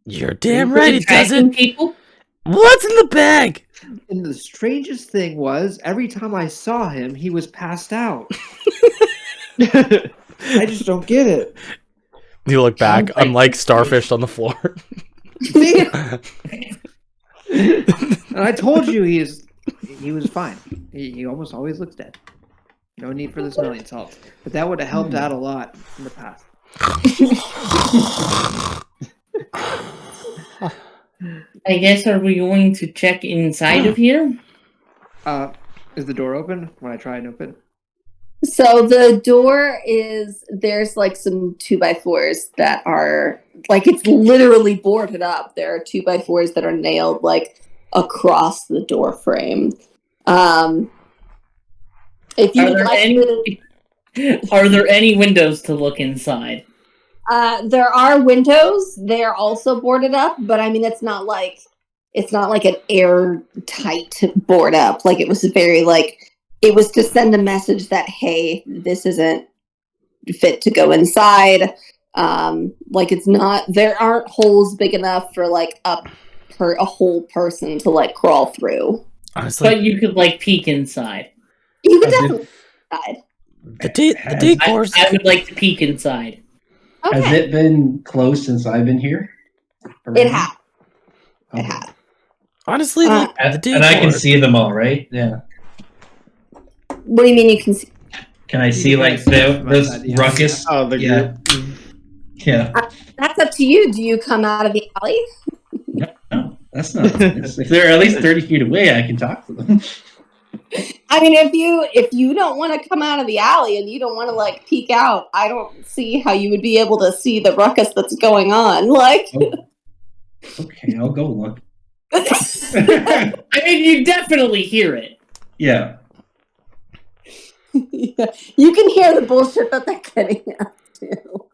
You're damn right it Tracking doesn't. people? What's in the bag? And the strangest thing was, every time I saw him, he was passed out. I just don't get it. You look back. Sounds like- I'm like starfish on the floor. See? And I told you he was fine. He almost always looks dead. No need for the smelling salts. But that would have helped out a lot in the past. I guess, are we going to check inside of here? Is the door open when I try and open? So the door there's some 2x4s that are it's literally boarded up. There are 2x4s that are nailed across the door frame. If you Are would there like any- to, Are there any windows to look inside? there are windows. They're also boarded up, but I mean it's not like an airtight board up. It was very it was to send a message that, hey, this isn't fit to go inside. It's not, there aren't holes big enough for a whole person to crawl through. Honestly, But you could peek inside. You could Has it- definitely inside. the decor's. I would like to peek inside. Okay. Has it been closed since I've been here? It has. It Okay. has. Honestly, Uh, the decor. And I can see them all, right? Yeah. What do you mean you can see? Can I You see can see them those outside, yeah. ruckus? Oh, the Yeah. Yeah. That's up to you. Do you come out of the alley? No, that's not. If they're at least 30 feet away, I can talk to them. I mean, if you don't want to come out of the alley and you don't want to peek out, I don't see how you would be able to see the ruckus that's going on. Okay, I'll go look. I mean, you definitely hear it. Yeah. Yeah, you can hear the bullshit that they're getting at too.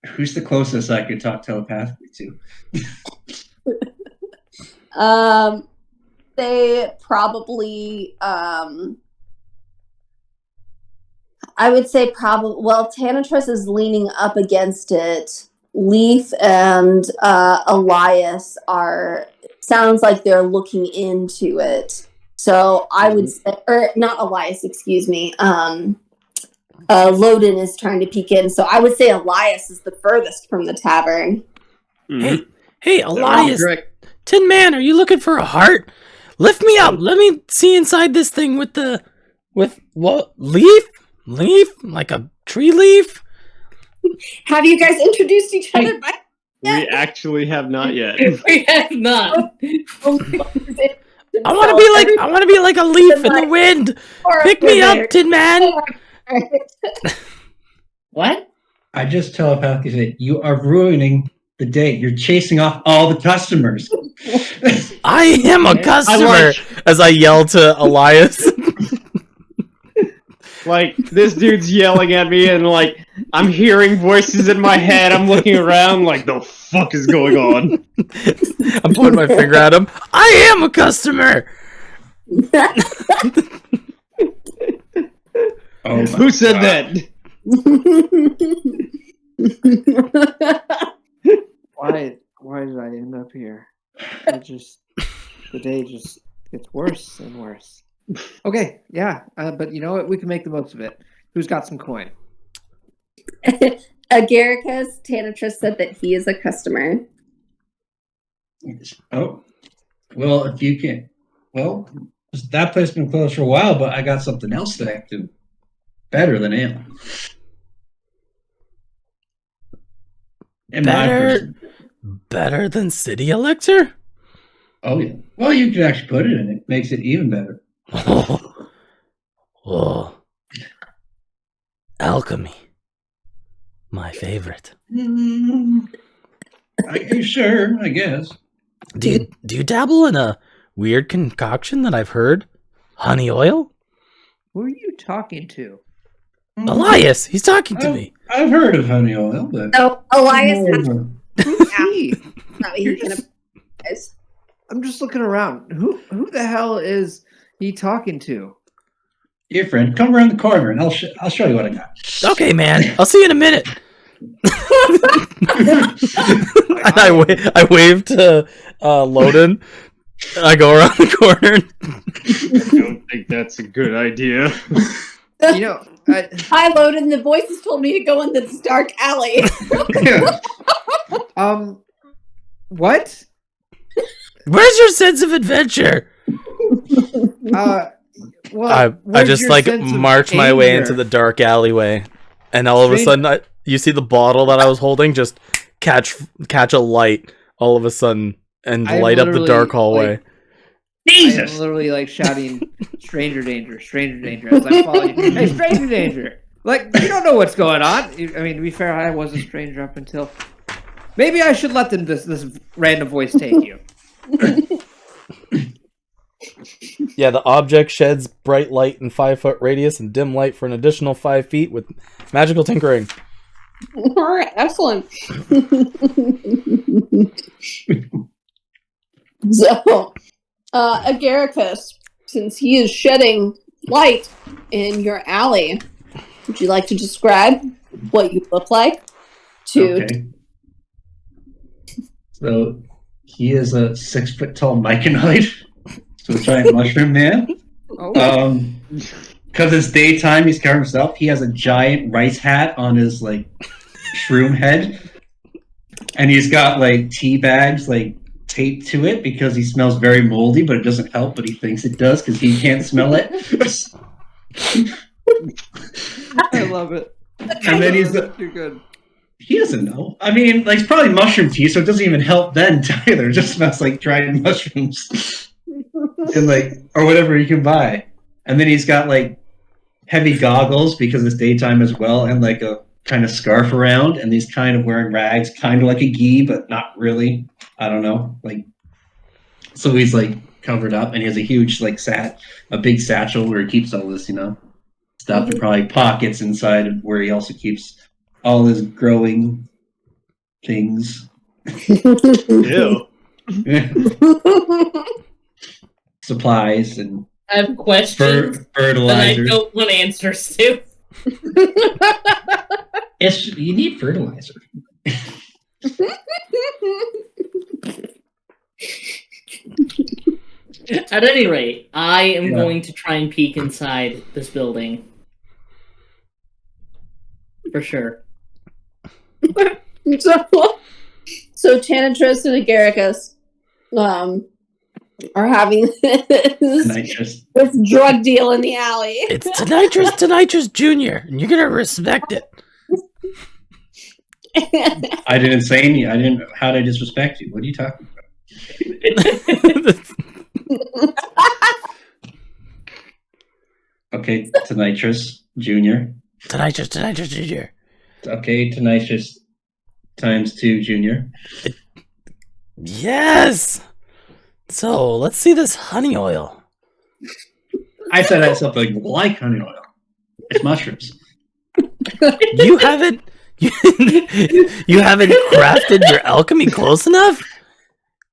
Who's the closest I could talk telepathically to? They probably, I would say probably, well, Tanatrus is leaning up against it. Leaf and Elias sounds like they're looking into it. So I would say, or not Elias, excuse me. Loden is trying to peek in. So I would say Elias is the furthest from the tavern. Mhm. Hey, Elias, Correct. Tin Man, are you looking for a heart? Lift me up. Let me see inside this thing with what leaf? Leaf? Like a tree leaf? Have you guys introduced each other by We actually have not yet. We have not. I want to be like a leaf in the wind. Pick me up, Tin Man. What? I just telepathically say, you are ruining the day. You're chasing off all the customers. I am a customer. As I yell to Elias. This dude's yelling at me and I'm hearing voices in my head. I'm looking around like, the fuck is going on? I'm pointing my finger at him. I am a customer. Oh, Who said that? Why did I end up here? The day just gets worse and worse. Okay, yeah, but you know what? We can make the most of it. Who's got some coin? Agaricus, Tanatrus said that he is a customer. Oh, well, if you can, well, that place has been closed for a while, but I got something else that I can do better than ale. In my person. Better than city elixir? Oh yeah. Well, you can actually put it in it. Makes it even better. Oh. Alchemy. My favorite. Sure, I guess. Do you dabble in a weird concoction that I've heard? Honey oil? Who are you talking to? Elias, he's talking to me. I've heard of honey oil, but So Elias has Who's he? no, he's gonna. I'm just looking around. Who the hell is he talking to? your friend, come around the corner and I'll show you what I got. Okay, man. I'll see you in a minute. And I wave to Loden. I go around the corner. I don't think that's a good idea. You know, Hi, Loden. The voices told me to go in this dark alley. what? Where's your sense of adventure? Well, I just like march my way into the dark alleyway, and all of a sudden, you see the bottle that I was holding just catch a light all of a sudden and light up the dark hallway. Jesus! I'm literally like shouting, "Stranger danger! Stranger danger!" As I'm following you. Hey, stranger danger! Like you don't know what's going on. I mean, to be fair, I was a stranger up until. Maybe I should let this random voice take you. Yeah, the object sheds bright light in 5-foot radius and dim light for an additional 5 feet with magical tinkering. All right, excellent. So, Agaricus, since he is shedding light in your alley, would you like to describe what you look like? Okay. So he is a 6-foot-tall myconid. So a giant mushroom man. Oh. Because it's daytime, he's covering himself. He has a giant rice hat on his like shroom head, and he's got like tea bags like taped to it because he smells very moldy, but it doesn't help. But he thinks it does because he can't smell it. I love it. And then You're good. He doesn't know. I mean, like it's probably mushroom tea, so it doesn't even help then either. It just smells like dried mushrooms. And like, or whatever you can buy. And then he's got like heavy goggles because it's daytime as well, and like a kind of scarf around, and he's kind of wearing rags, kind of like a gi, but not really. I don't know. Like, so he's like covered up, and he has a huge like a big satchel where he keeps all this, stuff, and probably pockets inside of where he also keeps all his growing things. Ew. Supplies and I have questions that I fertilizer. don't want answers to. You need fertilizer. At any rate, I am going to try and peek inside this building. For sure. So Tanatrus and Agaricus are having this drug deal in the alley. It's Tonitrus Jr., and you're gonna respect it. I didn't say any. How did I disrespect you? What are you talking about? Okay, Tonitrus Jr. Tonitrus Jr. Okay, Tonitrus times 2 Jr. Yes! So, let's see this honey oil. I said I had something like honey oil. It's mushrooms. You haven't you haven't crafted your alchemy close enough?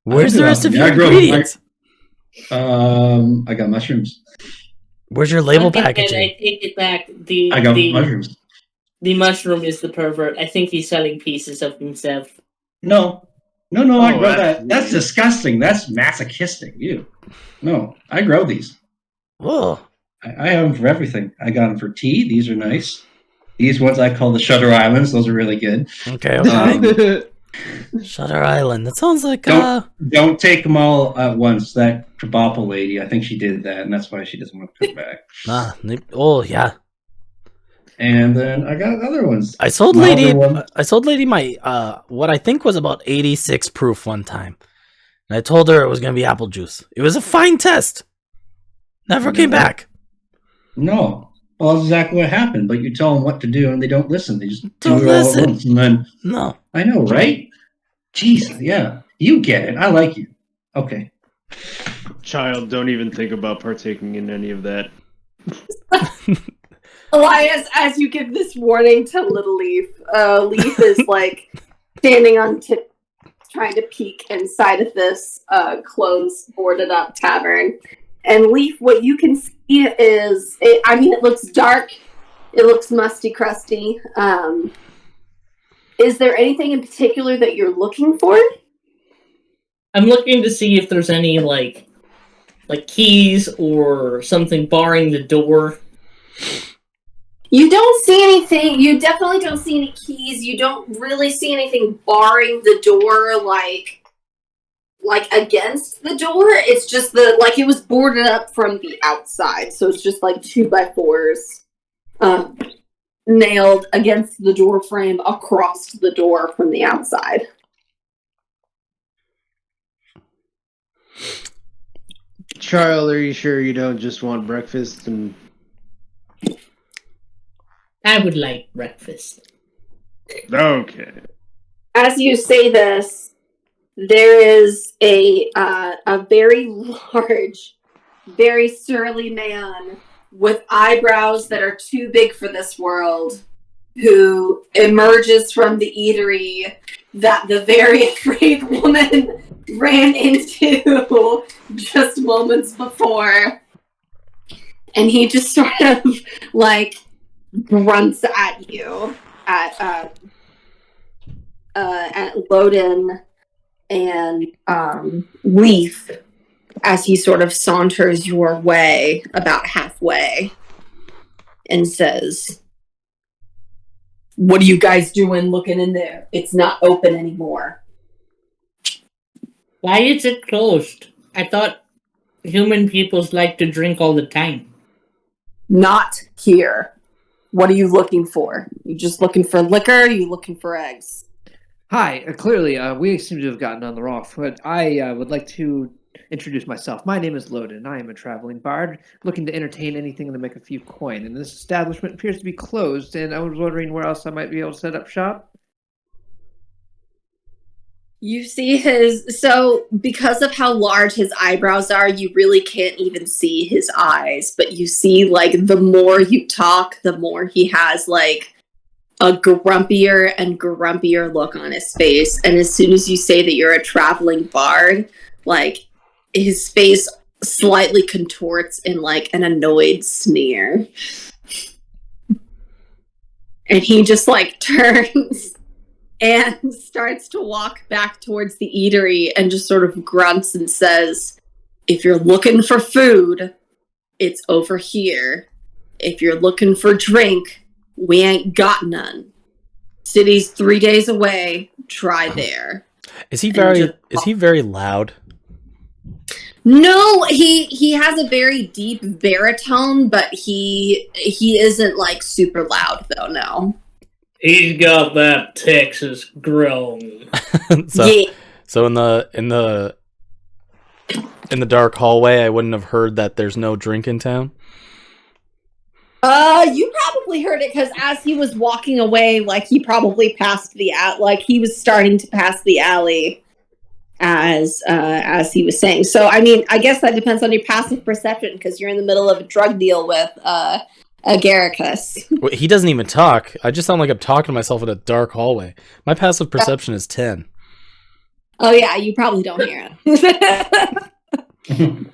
Where's the rest of your ingredients? I got mushrooms. Where's your label Once again, packaging? I take it back. I got mushrooms. The mushroom is the pervert. I think he's selling pieces of himself. No, I Oh, grow that. That's absolutely. disgusting. That's masochistic. You. No, I grow these. Whoa. I have them for everything. I got them for tea. These are nice. These ones I call the Shutter Islands. Those are really good. Okay. Shutter Island. That sounds like Don't take them all at once. That Kabappa lady, I think she did that, and that's why she doesn't want to come back. Oh yeah. And then I got other ones. I sold My lady other one- my what I think was about 86 proof one time. And I told her it was gonna be apple juice. It was a fine test. Never came back. No. Well, that's exactly what happened. But you tell them what to do, and they don't listen. They just Don't do it all listen. at once. And then No. I know, right? Jeez, yeah. You get it. I like you. Okay. Child, don't even think about partaking in any of that. Elias, as you give this warning to Little Leaf, Leaf is like standing on tip, trying to peek inside of this closed, boarded up tavern. And Leaf, what you can see is, it looks dark, it looks musty, crusty. Is there anything in particular that you're looking for? I'm looking to see if there's any like keys or something barring the door. You don't see anything. You definitely don't see any keys. You don't really see anything barring the door, like against the door. It's just it was boarded up from the outside, so it's just like 2x4s nailed against the door frame across the door from the outside. Child, are you sure you don't just want breakfast? And I would like breakfast. okay. As you say this, there is a very large, very surly man with eyebrows that are too big for this world, who emerges from the eatery that the very afraid woman ran into just moments before. And he just sort of like grunts at you, at Loden and Leaf, as he sort of saunters your way about halfway and says, "What are you guys doing looking in there? It's not open anymore." Why is it closed? I thought human peoples like to drink all the time. Not here. What are you looking for? You just looking for liquor? Are you looking for eggs? Hi, clearly we seem to have gotten on the wrong foot. I would like to introduce myself. My name is Loden. I am a traveling bard looking to entertain anything to make a few coin. And this establishment appears to be closed, and I was wondering where else I might be able to set up shop. You see so because of how large his eyebrows are, you really can't even see his eyes, but you see, like, the more you talk, the more he has, like, a grumpier and grumpier look on his face. And as soon as you say that you're a traveling bard, like, his face slightly contorts in, like, an annoyed sneer. And he just, like, turns and starts to walk back towards the eatery and just sort of grunts and says, "If you're looking for food, it's over here. If you're looking for drink, we ain't got none. City's 3 days away. Try there." Is he very loud? No, he has a very deep baritone, but he isn't like super loud though. No. He's got that Texas groan. So in the dark hallway, I wouldn't have heard that there's no drink in town. You probably heard it because as he was walking away, like he probably passed he was starting to pass the alley as he was saying. So I mean, I guess that depends on your passive perception because you're in the middle of a drug deal with Agaricus. Wait, he doesn't even talk. I just sound like I'm talking to myself in a dark hallway. My passive perception is 10. Oh yeah, you probably don't hear it.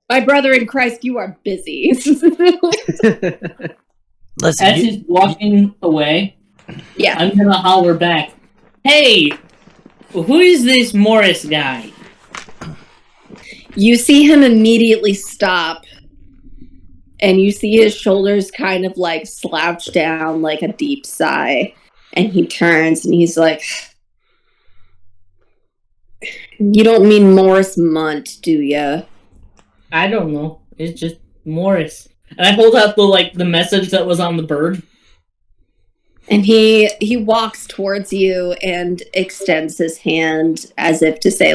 My brother in Christ, you are busy. Listen, As he's walking away, Yeah. I'm gonna holler back. Hey, who is this Morris guy? You see him immediately stop, and you see his shoulders kind of like slouch down like a deep sigh, and he turns and he's like, "You don't mean Morris Munt, do ya?" I don't know. It's just Morris. And I hold out the message that was on the bird. And he walks towards you and extends his hand as if to say,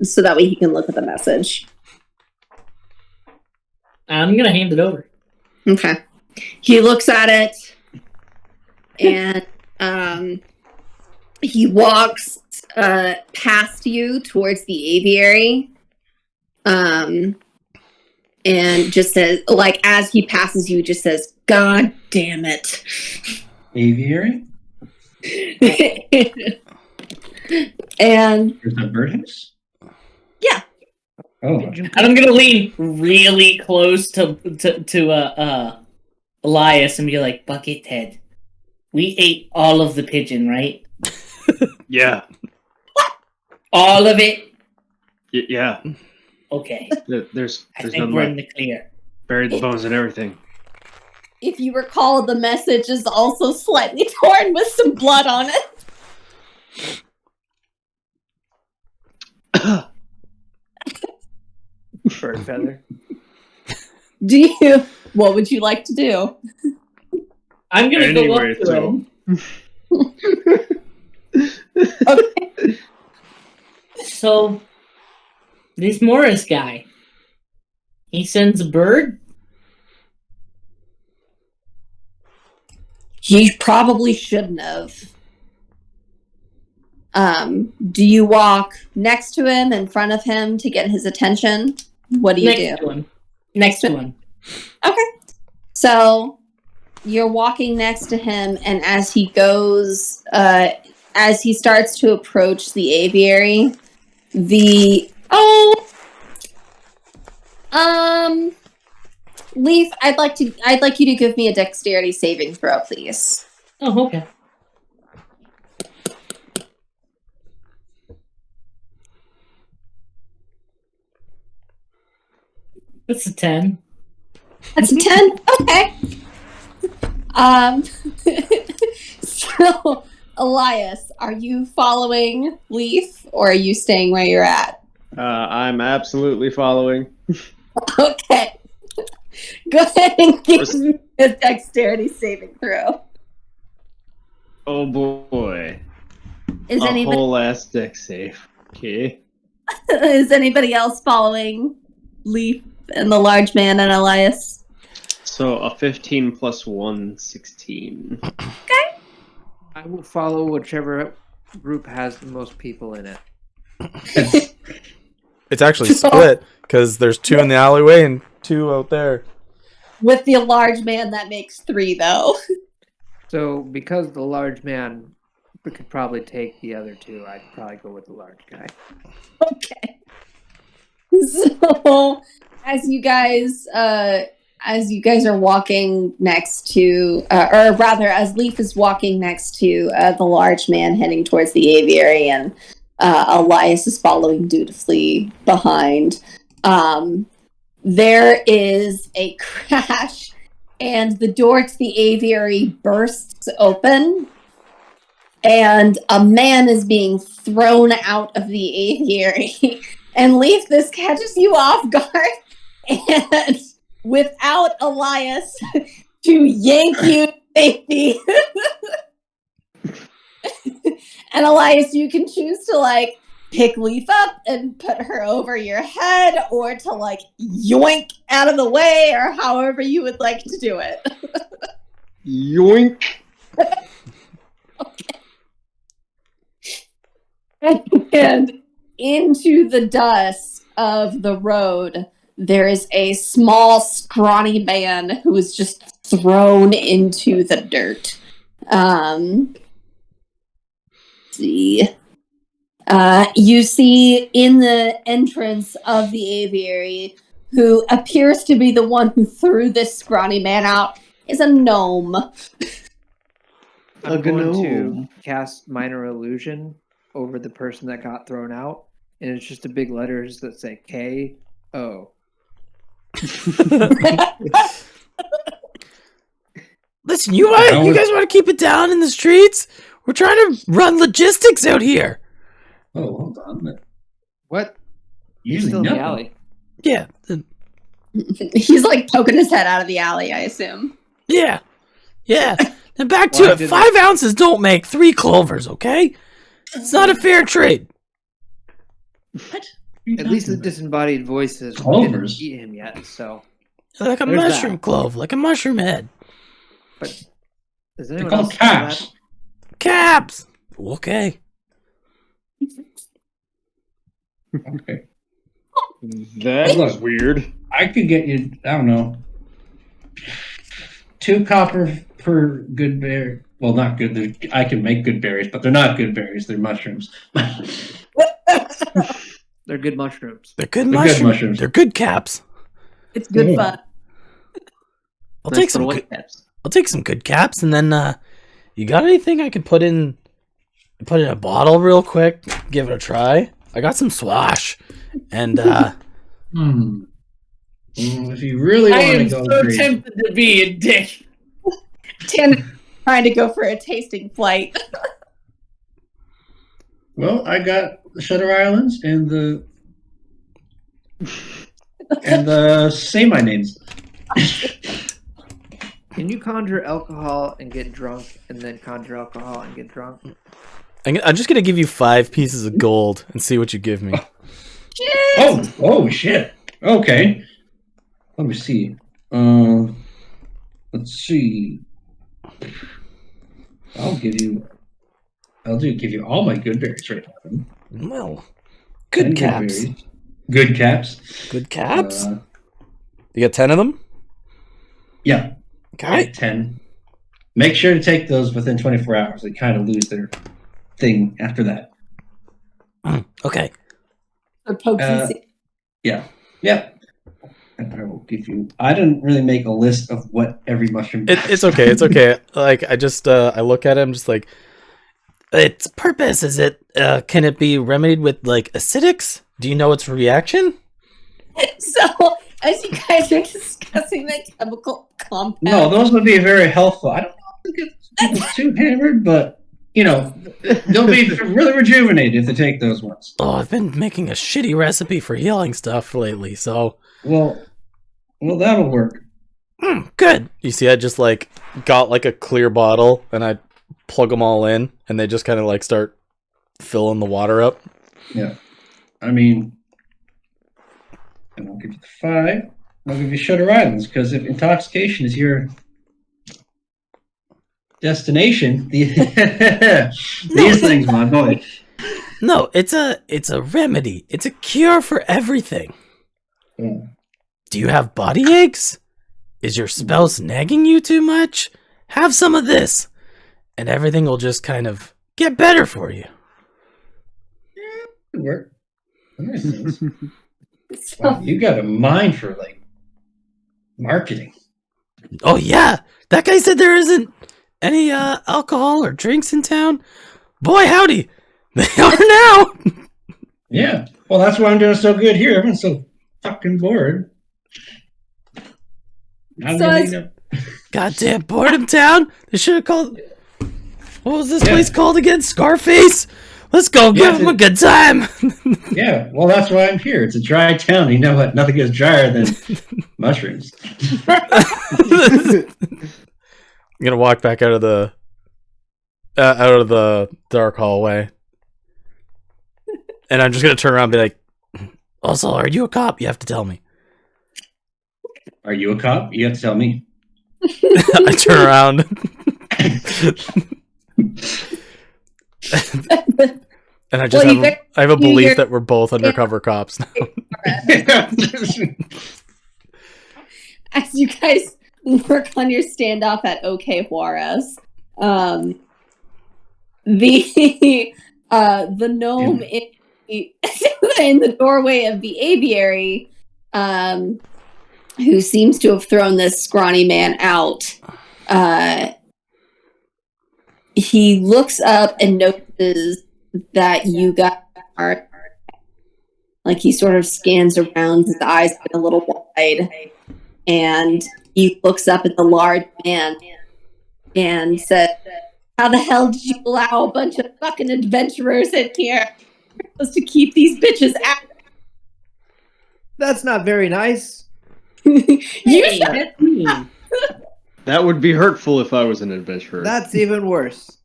so that way he can look at the message. I'm gonna hand it over. Okay. He looks at it and he walks past you towards the aviary. And just says, like, as he passes you, just says, "God damn it." Aviary? And There's a birdhouse? yeah. Oh. And I'm gonna lean really close to Elias and be like, Buckethead, we ate all of the pigeon, right? Yeah. All of it? Yeah. Okay. There's I think none we're in left. the clear. Buried the bones and everything. If you recall, the message is also slightly torn with some blood on it. Bird feather. What would you like to do? I'm gonna go Anyway, up to so- him. Okay. So, this Morris guy, he sends a bird? He probably shouldn't have. Do you walk next to him, in front of him to get his attention? What do you do? To him. Next to him. Okay. So you're walking next to him, and as he goes, as he starts to approach the aviary, Leaf, I'd like you to give me a dexterity saving throw, please. Oh, okay. That's a 10. That's a 10? Okay. So, Elias, are you following Leaf, or are you staying where you're at? I'm absolutely following. Okay. Go ahead and give me a dexterity saving throw. Oh boy. Is A whole ass deck save. Okay. is anybody else following Leaf and the large man and Elias? So a 15 plus 1, 16. I will follow whichever group has the most people in it. It's actually split because there's 2 in the alleyway and 2 out there. With the large man, that makes 3, though. So, because the large man could probably take the other 2, I'd probably go with the large guy. Okay. So, as you guys are walking next to, or rather, as Leaf is walking next to the large man heading towards the aviary, and Elias is following dutifully behind, there is a crash, and the door to the aviary bursts open, and a man is being thrown out of the aviary. And Leaf, this catches you off guard, and without Elias to yank you to safety. And Elias, you can choose to pick Leaf up and put her over your head, or to yoink out of the way, or however you would like to do it. Yoink! And into the dust of the road, there is a small, scrawny man who is just thrown into the dirt. Let's see. You see in the entrance of the aviary, who appears to be the one who threw this scrawny man out, is a gnome. I'm going to cast Minor Illusion over the person that got thrown out, and it's just the big letters that say K-O. Listen, you guys want to keep it down in the streets? We're trying to run logistics out here. Oh, hold on. What? You're Usually still in no. the alley. Yeah. He's like poking his head out of the alley, I assume. Yeah. And back to Why it. did 5 ounces don't make 3 clovers, okay? It's not a fair trade. What? At least the disembodied voices didn't Clovers. eat him yet, so. Like a There's mushroom that. clove, like a mushroom head. But does They're anyone called else know that? caps. Caps! Okay. Okay. That was weird. I could get you, I don't know, 2 copper per good berry. Well, not good. I can make good berries, but they're not good berries. They're mushrooms. They're good mushrooms. They're good They're good mushrooms. mushrooms. They're good caps. It's good Yeah. fun. I'll Nice take some little good, white caps. I'll take some good caps, and then you got anything I can put in a bottle real quick? Give it a try. I got some swash, and If you really I want to am go so crazy, tempted to be a dick. Tan trying to go for a tasting flight. well, I got the Shutter Islands and the say my names. Can you conjure alcohol and get drunk, and then conjure alcohol and get drunk? I'm just gonna give you 5 pieces of gold and see what you give me. Oh shit. Okay. Let me see. Let's see. I'll give you all my good berries right now. Well, good And caps. berries. Good caps. Good caps. Uh, You got 10 of them. yeah. Okay. 10. Make sure to take those within 24 hours. They kind of lose their thing after that. Okay. For potency. Yeah. And I will give you. I didn't really make a list of what every mushroom does. It's okay. It's okay. Like I just I look at it, I'm just like, its purpose is it? Can it be remedied with like acidics? Do you know its reaction? So, as you guys are discussing the chemical compound, No, those would be very helpful. I don't know if it gets people too hammered, but they'll be really rejuvenated if they take those ones. Oh, I've been making a shitty recipe for healing stuff lately, so Well, that'll work. good. You see, I just like got like a clear bottle and I plug them all in, and they just kind of like start filling the water up. Yeah. I mean, and I'll give you the 5. I'll give you Shutter Islands, because if intoxication is your destination, these things, my boy. No, it's a remedy. It's a cure for everything. Yeah. Do you have body aches? Is your spouse nagging you too much? Have some of this, and everything will just kind of get better for you. Good work. That makes sense. so, Wow, you got a mind for like marketing. Oh yeah, that guy said there isn't any alcohol or drinks in town. Boy, howdy, they are now. Yeah. Well, that's why I'm doing so good here. Everyone's so fucking bored. How So do they as- know? Goddamn Boredom Town. They should have called. What was this Yeah. place called again? Scarface. Let's go give Yeah, them a good time. Yeah. Well, that's why I'm here. It's a dry town. You know what? Nothing gets drier than mushrooms. I'm gonna walk back out of the dark hallway, and I'm just gonna turn around and be like, "Also, are you a cop? You have to tell me." Are you a cop? You have to tell me. I turn around. And I just Well, you I have a you belief hear- that we're both undercover cops now. As you guys work on your standoff at OK Juarez, the gnome in the doorway of the aviary, who seems to have thrown this scrawny man out, he looks up and notices that you guys are, like, he sort of scans around, his eyes get a little wide, and he looks up at the large man and says, "How the hell did you allow a bunch of fucking adventurers in here? You're supposed to keep these bitches out." That's not very nice. Hey, that's mean. That would be hurtful if I was an adventurer. That's even worse.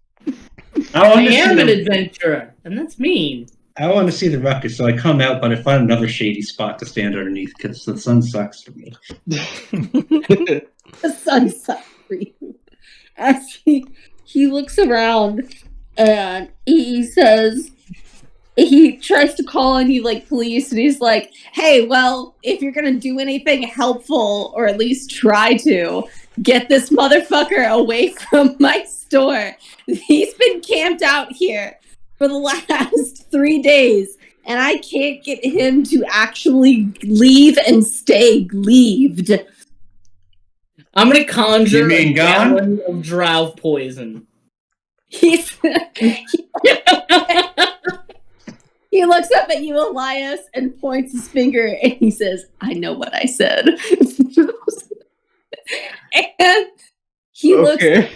I am an adventurer, and that's mean. I want to see the ruckus, so I come out, but I find another shady spot to stand underneath because the sun sucks for me. The sun sucks for you. As he looks around and he says, he tries to call on you like police, and he's like, "Hey, well, if you're gonna do anything helpful, or at least try to, get this motherfucker away from my store. He's been camped out here for the last 3 days, and I can't get him to actually leave and stay leaved." I'm gonna conjure You mean a gallon of drow poison. He looks up at you, Elias, and points his finger, and he says, "I know what I said." And he looks. Okay.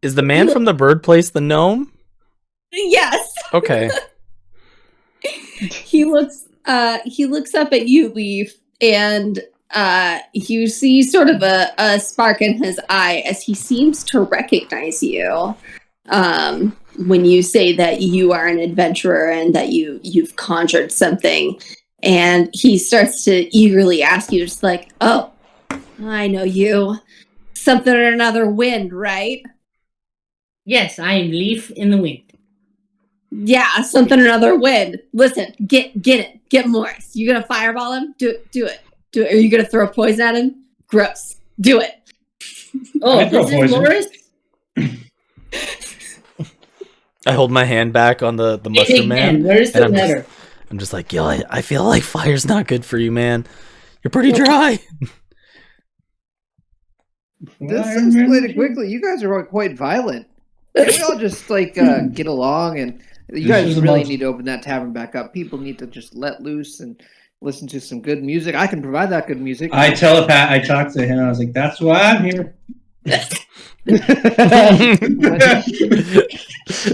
Is the man from the bird place the gnome? Yes. Okay. He looks up at you, Leaf, and you see sort of a spark in his eye as he seems to recognize you. When you say that you are an adventurer and that you've conjured something, and he starts to eagerly ask you, just like, "Oh, I know you. Something or another wind, right?" Yes, I am Leaf in the wind. "Yeah, something or another wind. Listen, get it. Get Morris. You gonna fireball him? Do it. Are you gonna throw poison at him? Gross. Do it." Oh, I throw this is poison. Morris? I hold my hand back on the mushroom man. Where's and the I'm letter? I'm just like, yo, I feel like fire's not good for you, man. You're pretty dry. This escalated quickly. You guys are quite violent. Can we all just get along? And you guys is really about- need to open that tavern back up. People need to just let loose and listen to some good music. I can provide that good music. I talked to him. I was like, "That's why I'm here."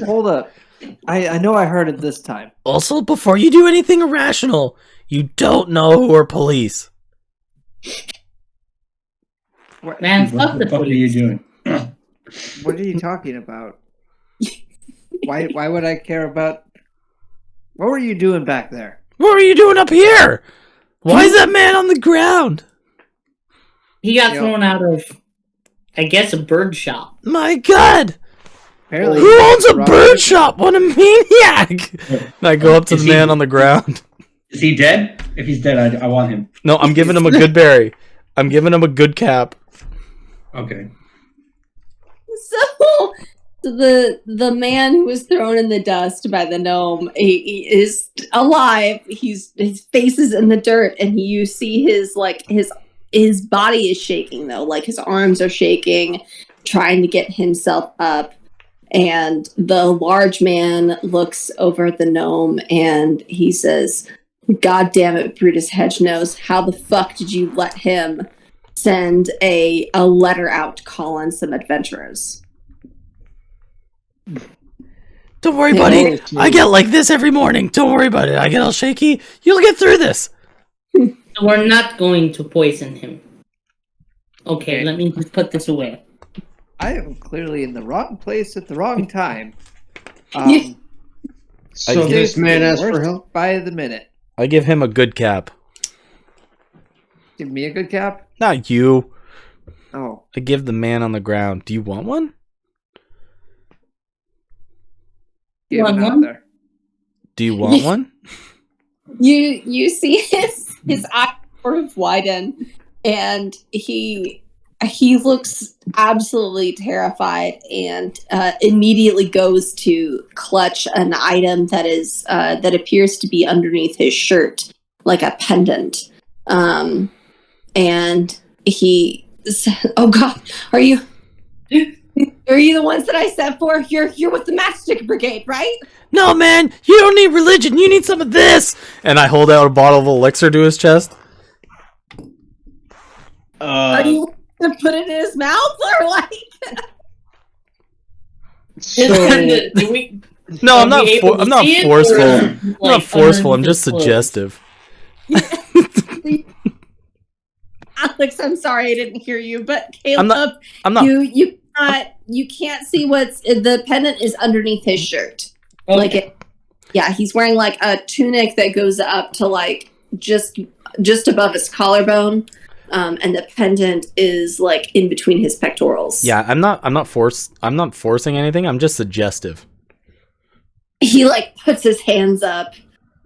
Hold up. I know I heard it this time. Also, before you do anything irrational, you don't know who are police. Man, What fuck the the fuck are you police. doing? What are you talking about? Why would I care about? What were you doing back there? What are you doing up here? Why is that man on the ground? He got Yep. thrown out of, I guess, a bird shop. My God! Apparently, Who owns a Rob- bird shop? What a maniac! And I go up to the Is he- man on the ground. Is he dead? If he's dead, I want him. No, I'm giving him a good berry. I'm giving him a good cap. Okay. So the man who was thrown in the dust by the gnome, he is alive. His face is in the dirt, and you see his body is shaking though, like his arms are shaking, trying to get himself up. And the large man looks over at the gnome and he says, "God damn it, Brutus Hedgenose, how the fuck did you let him send a letter out to call on some adventurers?" Don't worry, buddy. I get like this every morning. Don't worry about it. I get all shaky. You'll get through this. We're not going to poison him. Okay, let me just put this away. I am clearly in the wrong place at the wrong time. So this man asked for Worse help? by the minute. I give him a good cap. Give me a good cap. Not you. Oh, I give the man on the ground. Do you want one? give Want him out one? there. Do you want one? You see his his eyes sort of widen, and he looks absolutely terrified, and immediately goes to clutch an item that appears to be underneath his shirt, like a pendant. And he said, "Oh God, are you the ones that I sent for? You're with the Matchstick Brigade, right?" No, man, you don't need religion. You need some of this. And I hold out a bottle of elixir to his chest. Are you going to put it in his mouth, or like? So, No, I'm not. I'm not forceful. I'm not forceful. I'm just clothes? suggestive. Alex, I'm sorry I didn't hear you, but Caleb, I'm not. you can't see the pendant is underneath his shirt. Okay. Like it, yeah, he's wearing like a tunic that goes up to like just above his collarbone, and the pendant is like in between his pectorals. Yeah, I'm not forcing anything. I'm just suggestive. He like puts his hands up,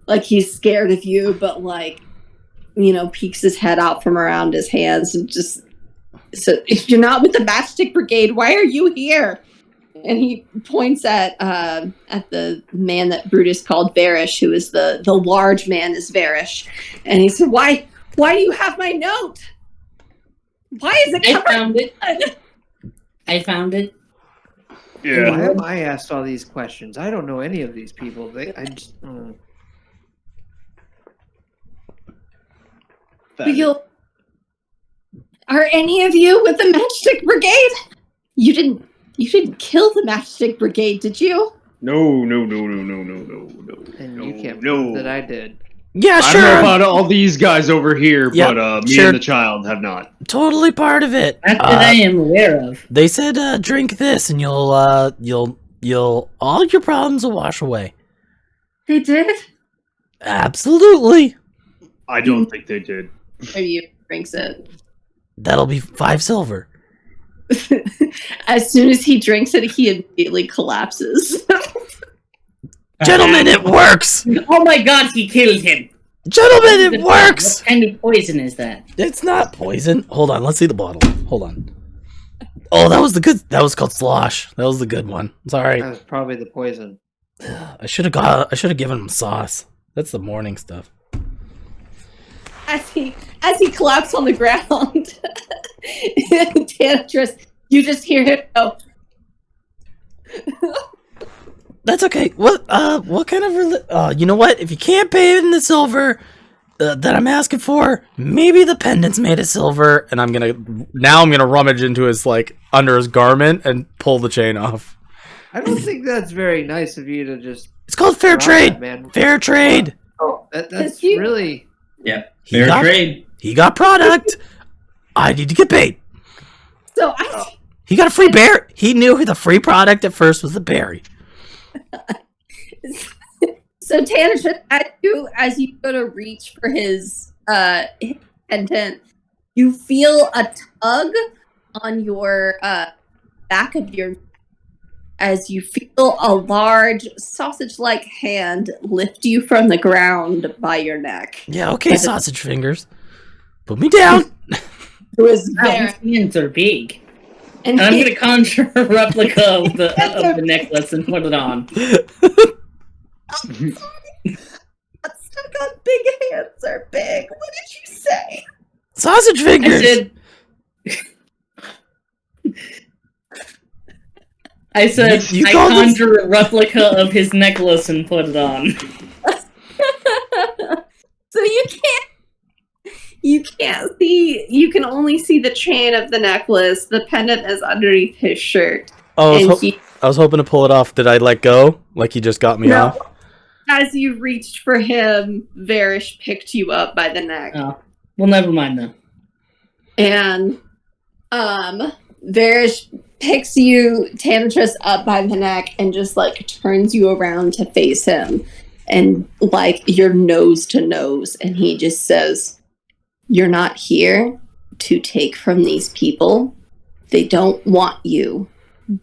like he's scared of you, but like, peeks his head out from around his hands and just. So if you're not with the Matchstick Brigade, why are you here? And he points at the man that Brutus called Varish, who is the large man is Varish. And he said, Why do you have my note? Why is it I covered? I found it. yeah. Why am I asked all these questions? I don't know any of these people. Are any of you with the Matchstick Brigade? You didn't kill the Matchstick Brigade, did you? No. And you can't prove that I did. Yeah, I sure. don't know about all these guys over here, Yeah, but me sure. and the child have not. Totally part of it. That I am aware of. They said, drink this, and you'll all your problems will wash away. They did? Absolutely. I don't think they did. You drinks it. That'll be 5 silver. As soon as he drinks it, he immediately collapses. Gentlemen, it works! Oh my God, he killed him. Gentlemen, it works! What kind of poison is that? It's not poison. Hold on, let's see the bottle. Hold on. Oh, that was called slosh. That was the good one. Sorry. That was probably the poison. I should have given him sauce. That's the morning stuff. As he collapsed on the ground, Tantris, you just hear him go. That's okay. What kind of you know what? If you can't pay it in the silver that I'm asking for, maybe the pendant's made of silver, and I'm gonna rummage into his under his garment and pull the chain off. I don't think that's very nice of you to just. It's called fair rob trade. that man. Fair trade. Oh, that's you- really. Yep. Fair trade. He got product. I need to get paid. So He got a free berry. He knew the free product at first was the berry. So Tantris, as you go to reach for his pendant, you feel a tug on your back of your as you feel a large sausage-like hand lift you from the ground by your neck. Yeah, okay, sausage fingers. Put me down. It was Wow, very, his hands are big. and And I'm he- gonna conjure a replica of the necklace and put it on. stuck on big hands are big. What did you say? Sausage I fingers. said, You I call this- conjure a replica of his necklace and put it on. So you can't see. You can only see the chain of the necklace. The pendant is underneath his shirt, Oh, and I was hoping to pull it off. Did I let go? Like he just got me No. off? as you reached for him, Varish picked you up by the neck. Oh, well, never mind then. And Varish picks you, Tantris, up by the neck and just turns you around to face him, and you're nose to nose, and he just says, "You're not here to take from these people. They don't want you.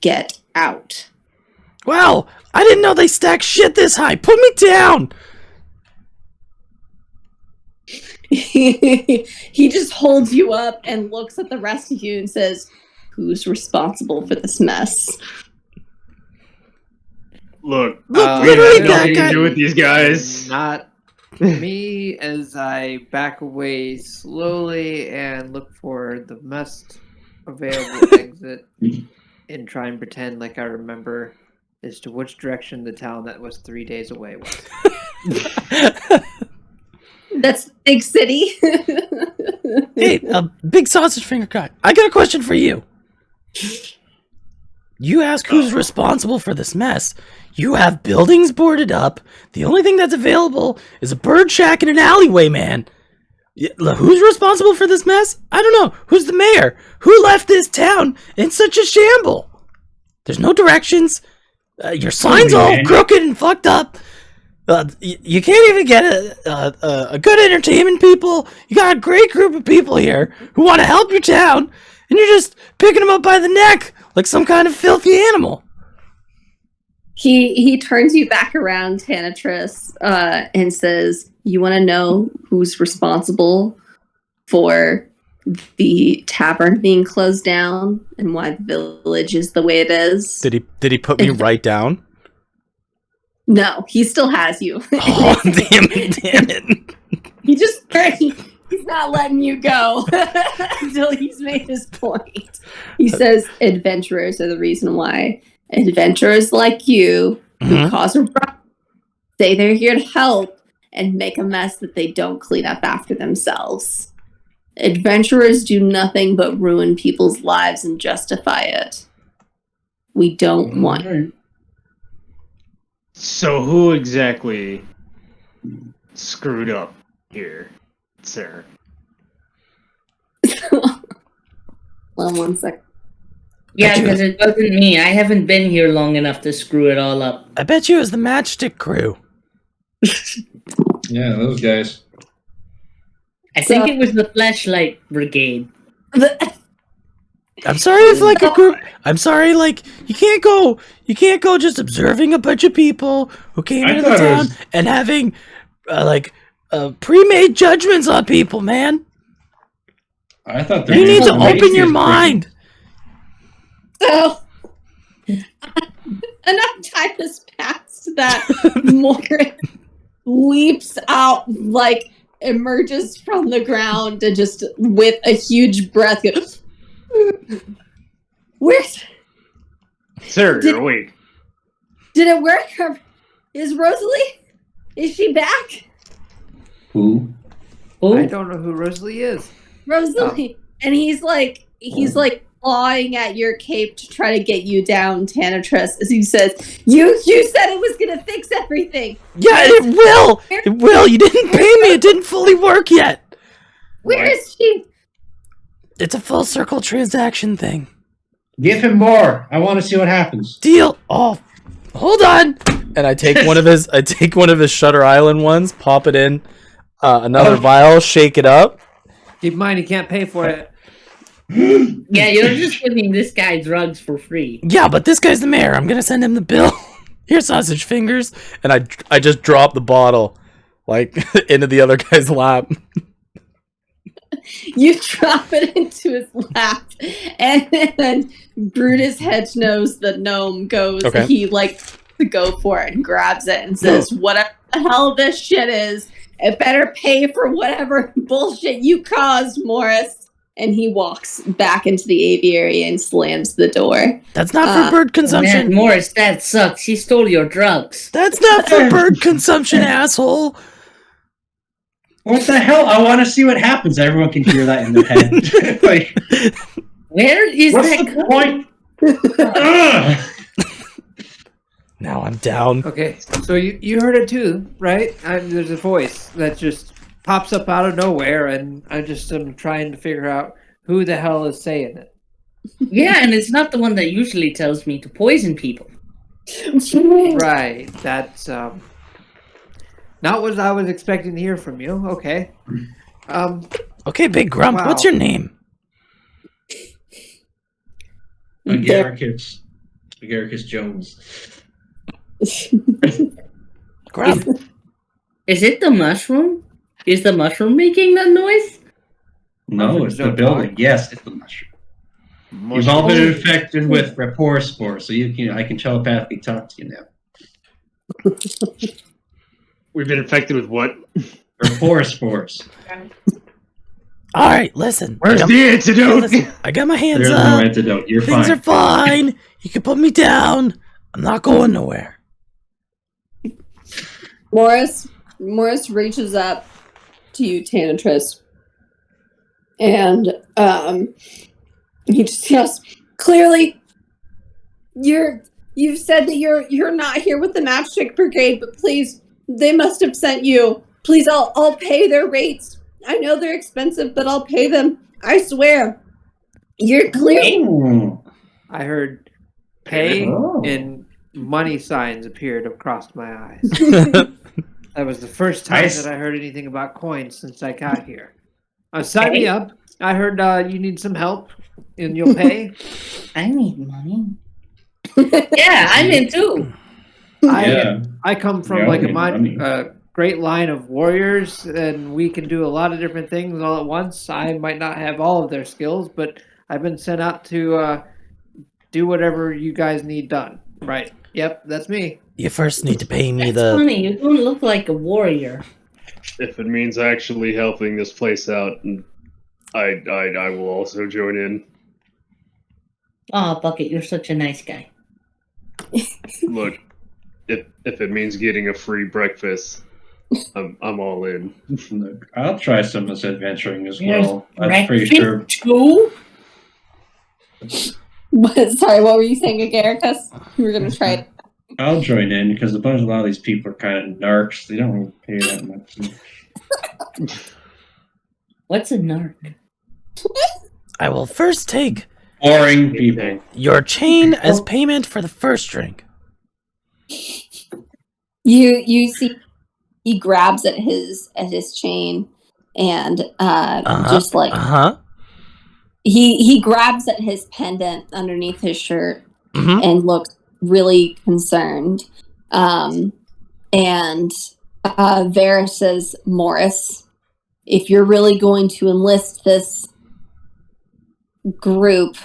Get out." Wow, I didn't know they stacked shit this high. Put me down. He just holds you up and looks at the rest of you and says, "Who's responsible for this mess?" Look, literally nothing that to guy. do with these guys. Not me as I back away slowly and look for the best available exit and try and pretend like I remember as to which direction the town that was 3 days away was. That's the big city. Hey, big sausage finger guy. I got a question for you. You ask who's responsible for this mess. You have buildings boarded up. The only thing that's available is a bird shack and an alleyway, man. Who's responsible for this mess? I don't know. Who's the mayor? Who left this town in such a shamble? There's no directions. Your sign's all crooked and fucked up. You can't even get a good entertainment people. You got a great group of people here who want to help your town, and you're just picking them up by the neck like some kind of filthy animal. He turns you back around, Tanatrus, and says, "You want to know who's responsible for the tavern being closed down and why the village is the way it is?" Did he put me right down? No, he still has you. Oh, damn it. He's not letting you go until he's made his point. He says adventurers are the reason why. Adventurers like you who cause a ruckus say they're here to help and make a mess that they don't clean up after themselves. Adventurers do nothing but ruin people's lives and justify it. We don't want you. So who exactly screwed up here, sir? Hold on 1 second. Yeah, because it wasn't me. I haven't been here long enough to screw it all up. I bet you it was the Matchstick crew. Yeah, those guys. I think it was the Flashlight Brigade. I'm sorry if like a group. I'm sorry, like you can't go just observing a bunch of people who came into the town and having pre-made judgments on people, man. I thought You need to open your mind. So, enough time has passed that Morgan leaps out, like, emerges from the ground and just with a huge breath goes, "Where's... Sir, you're awake. Did it work? Is Rosalie? Is she back? Who? I don't know who Rosalie is. Rosalie." And he's like clawing at your cape to try to get you down, Tanatrus, as he says, You said it was gonna fix everything. Yeah, it will. It will. You didn't pay me. It didn't fully work yet. Where is she? It's a full circle transaction thing. Give him more. I want to see what happens. Deal. Oh, hold on. And I take one of his Shutter Island ones, pop it in another vial, shake it up. Keep in mind, he can't pay for it. Yeah, you're just giving this guy drugs for free. Yeah, but this guy's the mayor. I'm gonna send him the bill. Here, sausage fingers. And I just drop the bottle, like, into the other guy's lap. You drop it into his lap, and then Brutus Hedgenose, the gnome, goes. Okay. He to go for it and grabs it and says, "Whatever the hell this shit is, it better pay for whatever bullshit you caused, Morris." And he walks back into the aviary and slams the door. That's not for bird consumption. Man, Morris, that sucks. He stole your drugs. That's not for bird consumption, asshole. What the hell? I want to see what happens. Everyone can hear that in their head. Like, where is what's that the point? Now I'm down. Okay, so you heard it too, right? There's a voice that just pops up out of nowhere, and I just am trying to figure out who the hell is saying it. Yeah, and it's not the one that usually tells me to poison people. Right, that's not what I was expecting to hear from you. Okay. Okay, Big Grump, Wow. what's your name? Agaricus Jones. Grump. Is it the mushroom? Is the mushroom making that noise? No, Mushrooms it's the don't building. talk. Yes, it's the mushroom. You've all been infected with rapport spores, so I can telepathically talk to you now. We've been infected with what? Rapport spores. All right, listen. Where's I got, the antidote? listen, I got my hands There's no up. antidote. You're Things fine. are fine. You can put me down. I'm not going nowhere. Morris reaches up to you, Tanatress, and he just yells, "Clearly, you've said that you're not here with the Matchstick Brigade, but please, they must have sent you. Please, I'll pay their rates. I know they're expensive, but I'll pay them. I swear. You're clear." Oh. I heard pay Oh. and money signs appeared across my eyes. That was the first time Nice. that I heard anything about coins since I got here. Sign me up. I heard you need some help and you'll pay. I need money. Yeah, I'm in too. I come from Yeah, like I mean, a great line of warriors, and we can do a lot of different things all at once. I might not have all of their skills, but I've been sent out to do whatever you guys need done. Right? Yep, that's me. You first need to pay me That's funny. You don't look like a warrior. If it means actually helping this place out, I will also join in. Oh, Bucket, you're such a nice guy. Look, if it means getting a free breakfast, I'm all in. Look, I'll try some of this adventuring as There's well. I'm pretty sure. Too? Sorry, what were you saying, Agaricus? You were going to try it. I'll join in because a lot of these people are kind of narcs. They don't really pay that much. What's a narc? I will first take Boring people. your chain as payment for the first drink. You see, he grabs at his chain and just like he grabs at his pendant underneath his shirt and looks really concerned. And Varys says, "Morris, if you're really going to enlist this group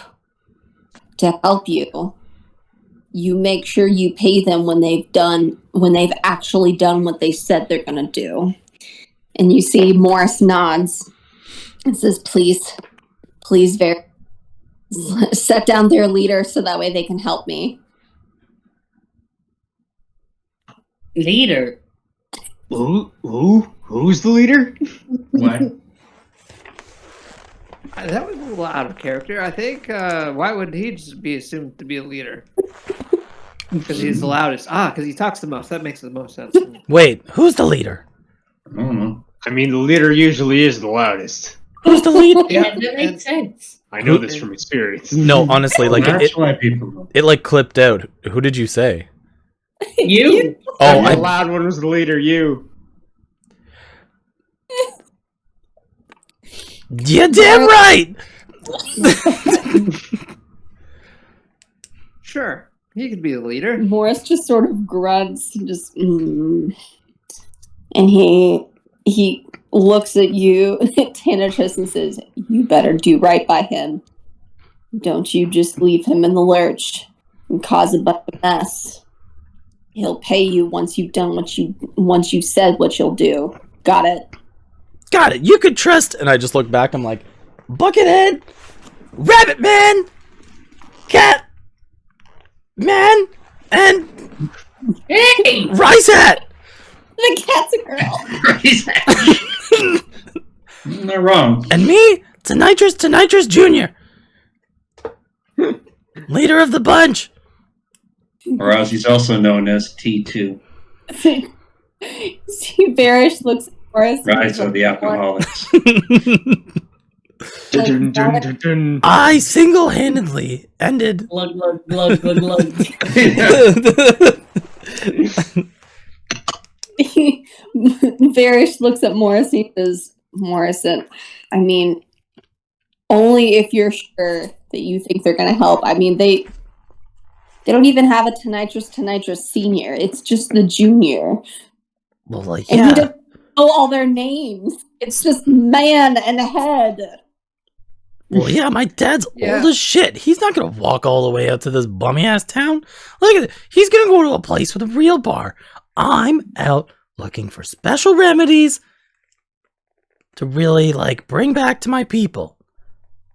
to help you, you make sure you pay them when they've actually done what they said they're going to do." And you see Morris nods and says, please, Varys, set down their leader so that way they can help me. Leader? Who's the leader? What? That was a little out of character, I think. Why would he just be assumed to be a leader? Because he's the loudest. Because he talks the most. That makes the most sense. Wait, who's the leader? I don't know. I mean, the leader usually is the loudest. Who's the leader? Yeah, that makes sense. I know this from experience. No, honestly, like That's why people. it like clipped out. Who did you say? You? Oh, The loud one was the leader. You. Yeah, damn right. Sure, he could be the leader. Morris just sort of grunts, just and he looks at you, Tanatus, and says, "You better do right by him. Don't you just leave him in the lurch and cause a bunch of mess. He'll pay you once you've said what you'll do. Got it?" Got it. You could trust. And I just look back. I'm like, Buckethead, Rabbit Man, Cat Man, and Hey! Rice Hat. The cat's a girl. They're wrong. And me, Tonitrus Jr., leader of the bunch. Or as he's also known as T2. See, Varys looks at Morris. Rise of the Alcoholics. Dun, dun, dun, dun. I single-handedly ended. Glug, glug, glug, glug, glug. Varys looks at Morris and he says, "Morrison, I mean, only if you're sure that you think they're going to help. I mean, they don't even have a Tonitrus Senior. It's just the junior. Well, like, And he yeah. doesn't know all their names. It's just man and head. Well, yeah, my dad's Yeah. old as shit. He's not gonna walk all the way out to this bummy ass town. Look at it. He's gonna go to a place with a real bar. I'm out looking for special remedies to really like bring back to my people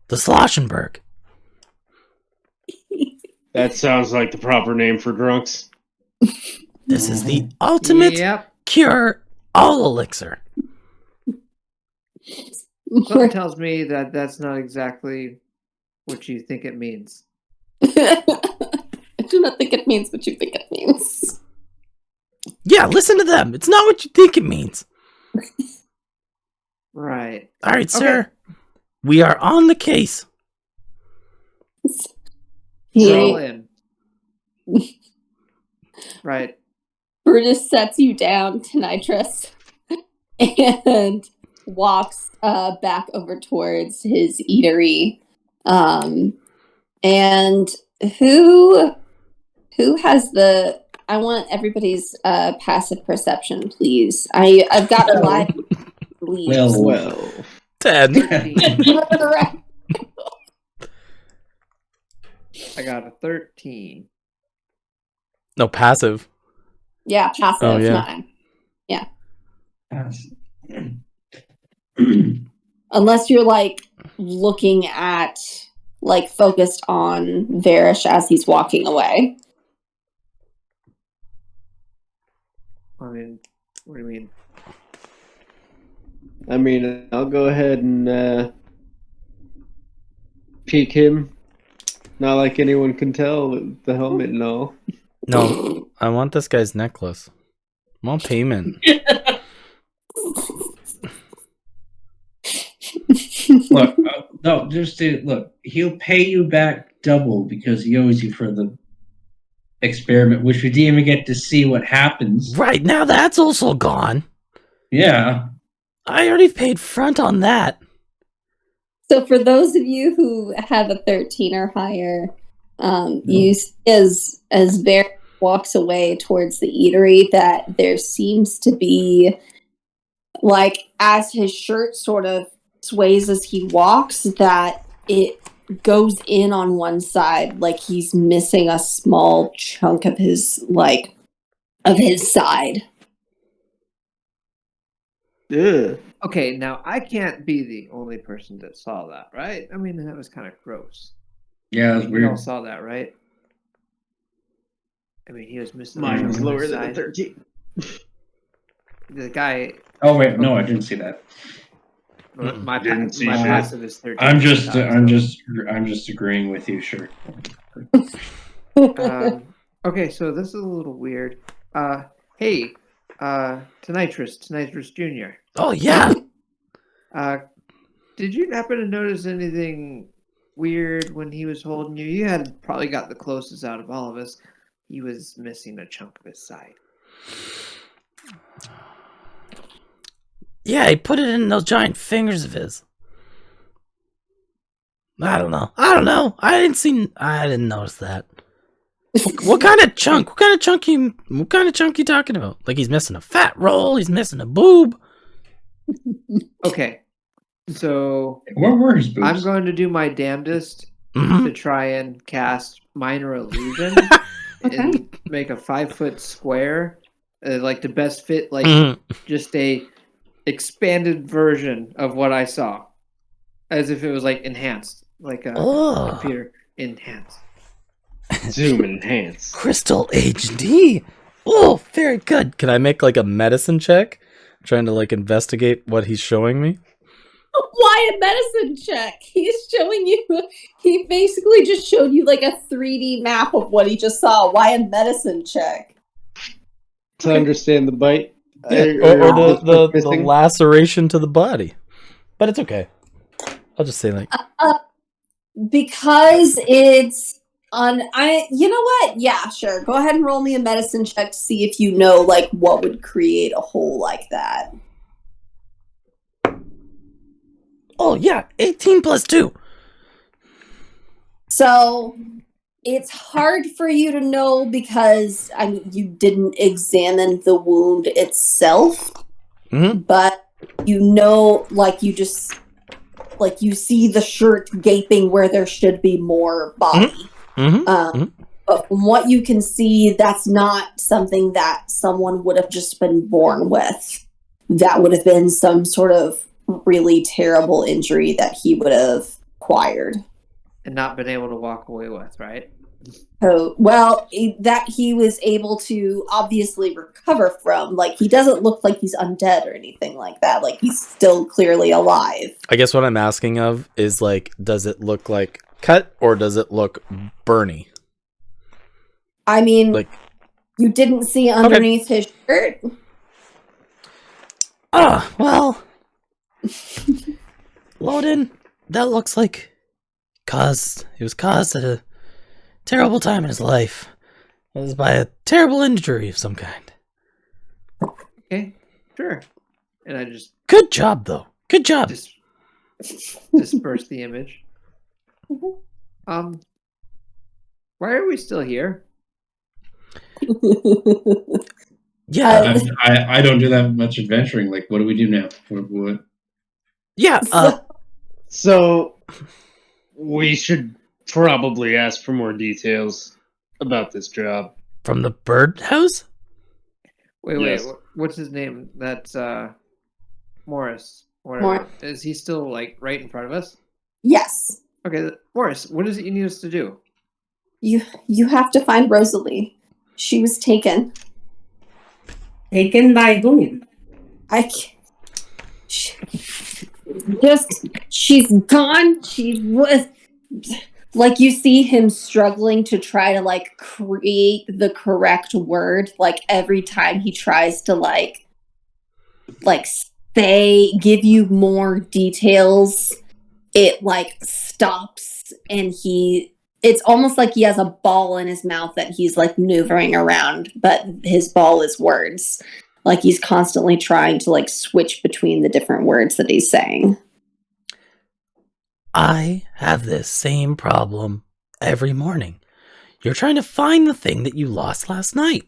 the Sloshenberg. That sounds like the proper name for drunks. This is the ultimate Yep. cure all elixir. Something tells me that that's not exactly what you think it means. I do not think it means what you think it means. Yeah, listen to them. It's not what you think it means. Right. All right, sir. We are on the case. We're all in. Right. Brutus sets you down to Nitrous and walks back over towards his eatery. And who has the? I want everybody's passive perception, please. I've got a live leads. Well, 10. I got a 13. No, passive. Yeah, passive. Oh, yeah. Mine. Unless you're like looking at, like focused on Varish as he's walking away. I mean, what do you mean? I mean, I'll go ahead and peek him. Not like anyone can tell with the helmet and all. No, I want this guy's necklace. I'm on payment. look, no, just look. He'll pay you back double because he owes you for the experiment, which we didn't even get to see what happens. Right, now that's also gone. Yeah. I already paid front on that. So for those of you who have a 13 or higher, you see as Varish walks away towards the eatery that there seems to be, like, as his shirt sort of sways as he walks, that it goes in on one side, like he's missing a small chunk of his side. Yeah. Okay, now I can't be the only person that saw that, right? I mean, that was kind of gross. Yeah, it was We all weird. saw that, right? I mean, he was missing. Mine was the lower than a side. 13. The guy. Oh wait, no, I didn't see that. My Didn't see shit. passive is 13. I'm just agreeing with you. Sure. Okay, so this is a little weird. Hey, Tonitrus Jr. Oh, yeah. Did you happen to notice anything weird when he was holding you? You had probably got the closest out of all of us. He was missing a chunk of his side. Yeah, he put it in those giant fingers of his. I don't know. I didn't notice that. What kind of chunk? What kind of chunk you talking about? Like he's missing a fat roll, he's missing a boob. Okay, so Where were his boobs? I'm going to do my damnedest Mhm. to try and cast minor illusion and make a 5-foot square, like the best fit, like Mhm. just a expanded version of what I saw, as if it was like enhanced, like a Oh. computer enhanced. Zoom and enhance. Crystal HD. Oh, very good. Can I make like a medicine check? Trying to like investigate what he's showing me? Why a medicine check? He's showing you. He basically just showed you like a 3D map of what he just saw. Why a medicine check? To understand the bite. Or the laceration to the body. But it's okay. I'll just say like Because it's on. You know what? Yeah, sure. Go ahead and roll me a medicine check to see if you know like what would create a hole like that. oh yeah, 18 plus 2. So it's hard for you to know because you didn't examine the wound itself. but you know, like you see the shirt gaping where there should be more body. But from what you can see, that's not something that someone would have just been born with. That would have been some sort of really terrible injury that he would have acquired. And not been able to walk away with, right? So, well, that he was able to obviously recover from. Like, he doesn't look like he's undead or anything like that. Like, he's still clearly alive. I guess what I'm asking of is, like, does it look like cut or does it look burny? I mean, Like, you didn't see underneath his shirt. Well, Loden, that looks like it was caused at a terrible time in his life. It was by a terrible injury of some kind. Okay, sure. And I just Good job, though. Good job. disperse the image. Why are we still here? Yeah, I don't do that much adventuring. Like, what do we do now? What? yeah. So we should probably ask for more details about this job. From the birdhouse? Wait, Yes. what's his name? That's Morris. Whatever. Is he still like right in front of us? Yes. Okay, Morris, what is it you need us to do? You have to find Rosalie. She was taken. Taken by whom? She's gone. She was like, you see him struggling to try to like create the correct word. Like every time he tries to like give you more details, it like stops, and it's almost like he has a ball in his mouth that he's like maneuvering around, but his ball is words. Like he's constantly trying to like switch between the different words that he's saying. I have this same problem every morning. You're trying to find the thing that you lost last night.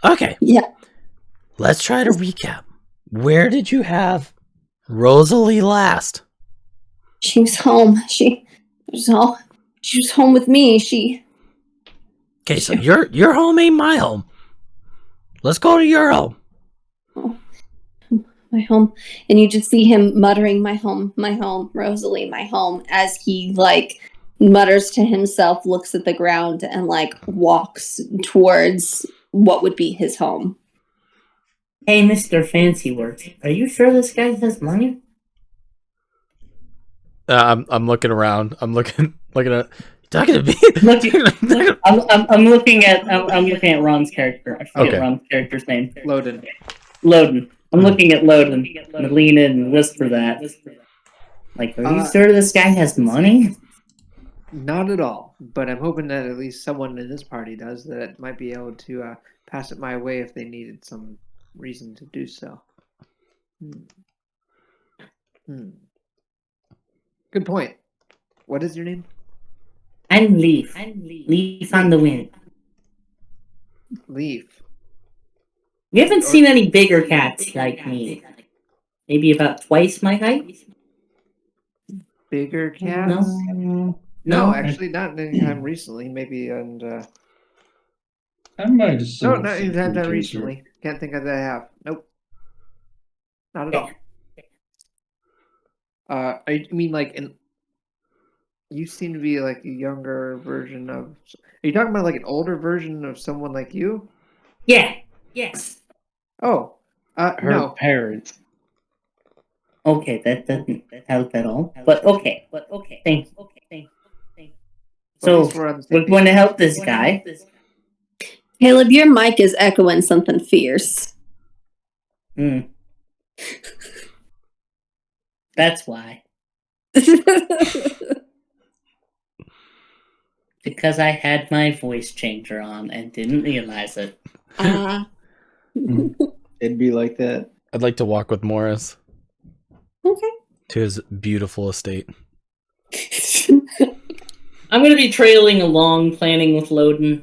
Okay. Yeah. Let's try to recap. Where did you have Rosalie last? She was home. She was home with me. Okay, so your home ain't my home. Let's go to your home. My home. And you just see him muttering, my home, Rosalie, my home, as he like mutters to himself, looks at the ground, and like walks towards what would be his home. Hey, Mr. Fancy Words, are you sure this guy has money? I'm looking around. I'm looking at. Talking to me. I'm looking at Ron's character. I forget Ron's character's name. Loden. I'm looking at Loden. I'm gonna lean in and whisper that. Like, are you sure this guy has money? Not at all, but I'm hoping that at least someone in this party does, that might be able to pass it my way if they needed some reason to do so. Good point. What is your name? I'm Leaf. Leaf on the wind. Leaf. We haven't seen any bigger cats like me. Maybe about twice my height? Bigger cats? No, actually, not anytime recently. Maybe, and I might have no, not anytime recently. Can't think of that I have. Nope, not at all. I mean, like, you seem to be like a younger version of. Are you talking about like an older version of someone like you? Yeah. Yes. Oh, Her no. parents. Okay, that doesn't help at all. But okay. Thank you. So we're going to help this guy. Caleb, your mic is echoing something fierce. That's why. Because I had my voice changer on and didn't realize it. It'd be like that. I'd like to walk with Morris. Okay. To his beautiful estate. I'm going to be trailing along, planning with Loden.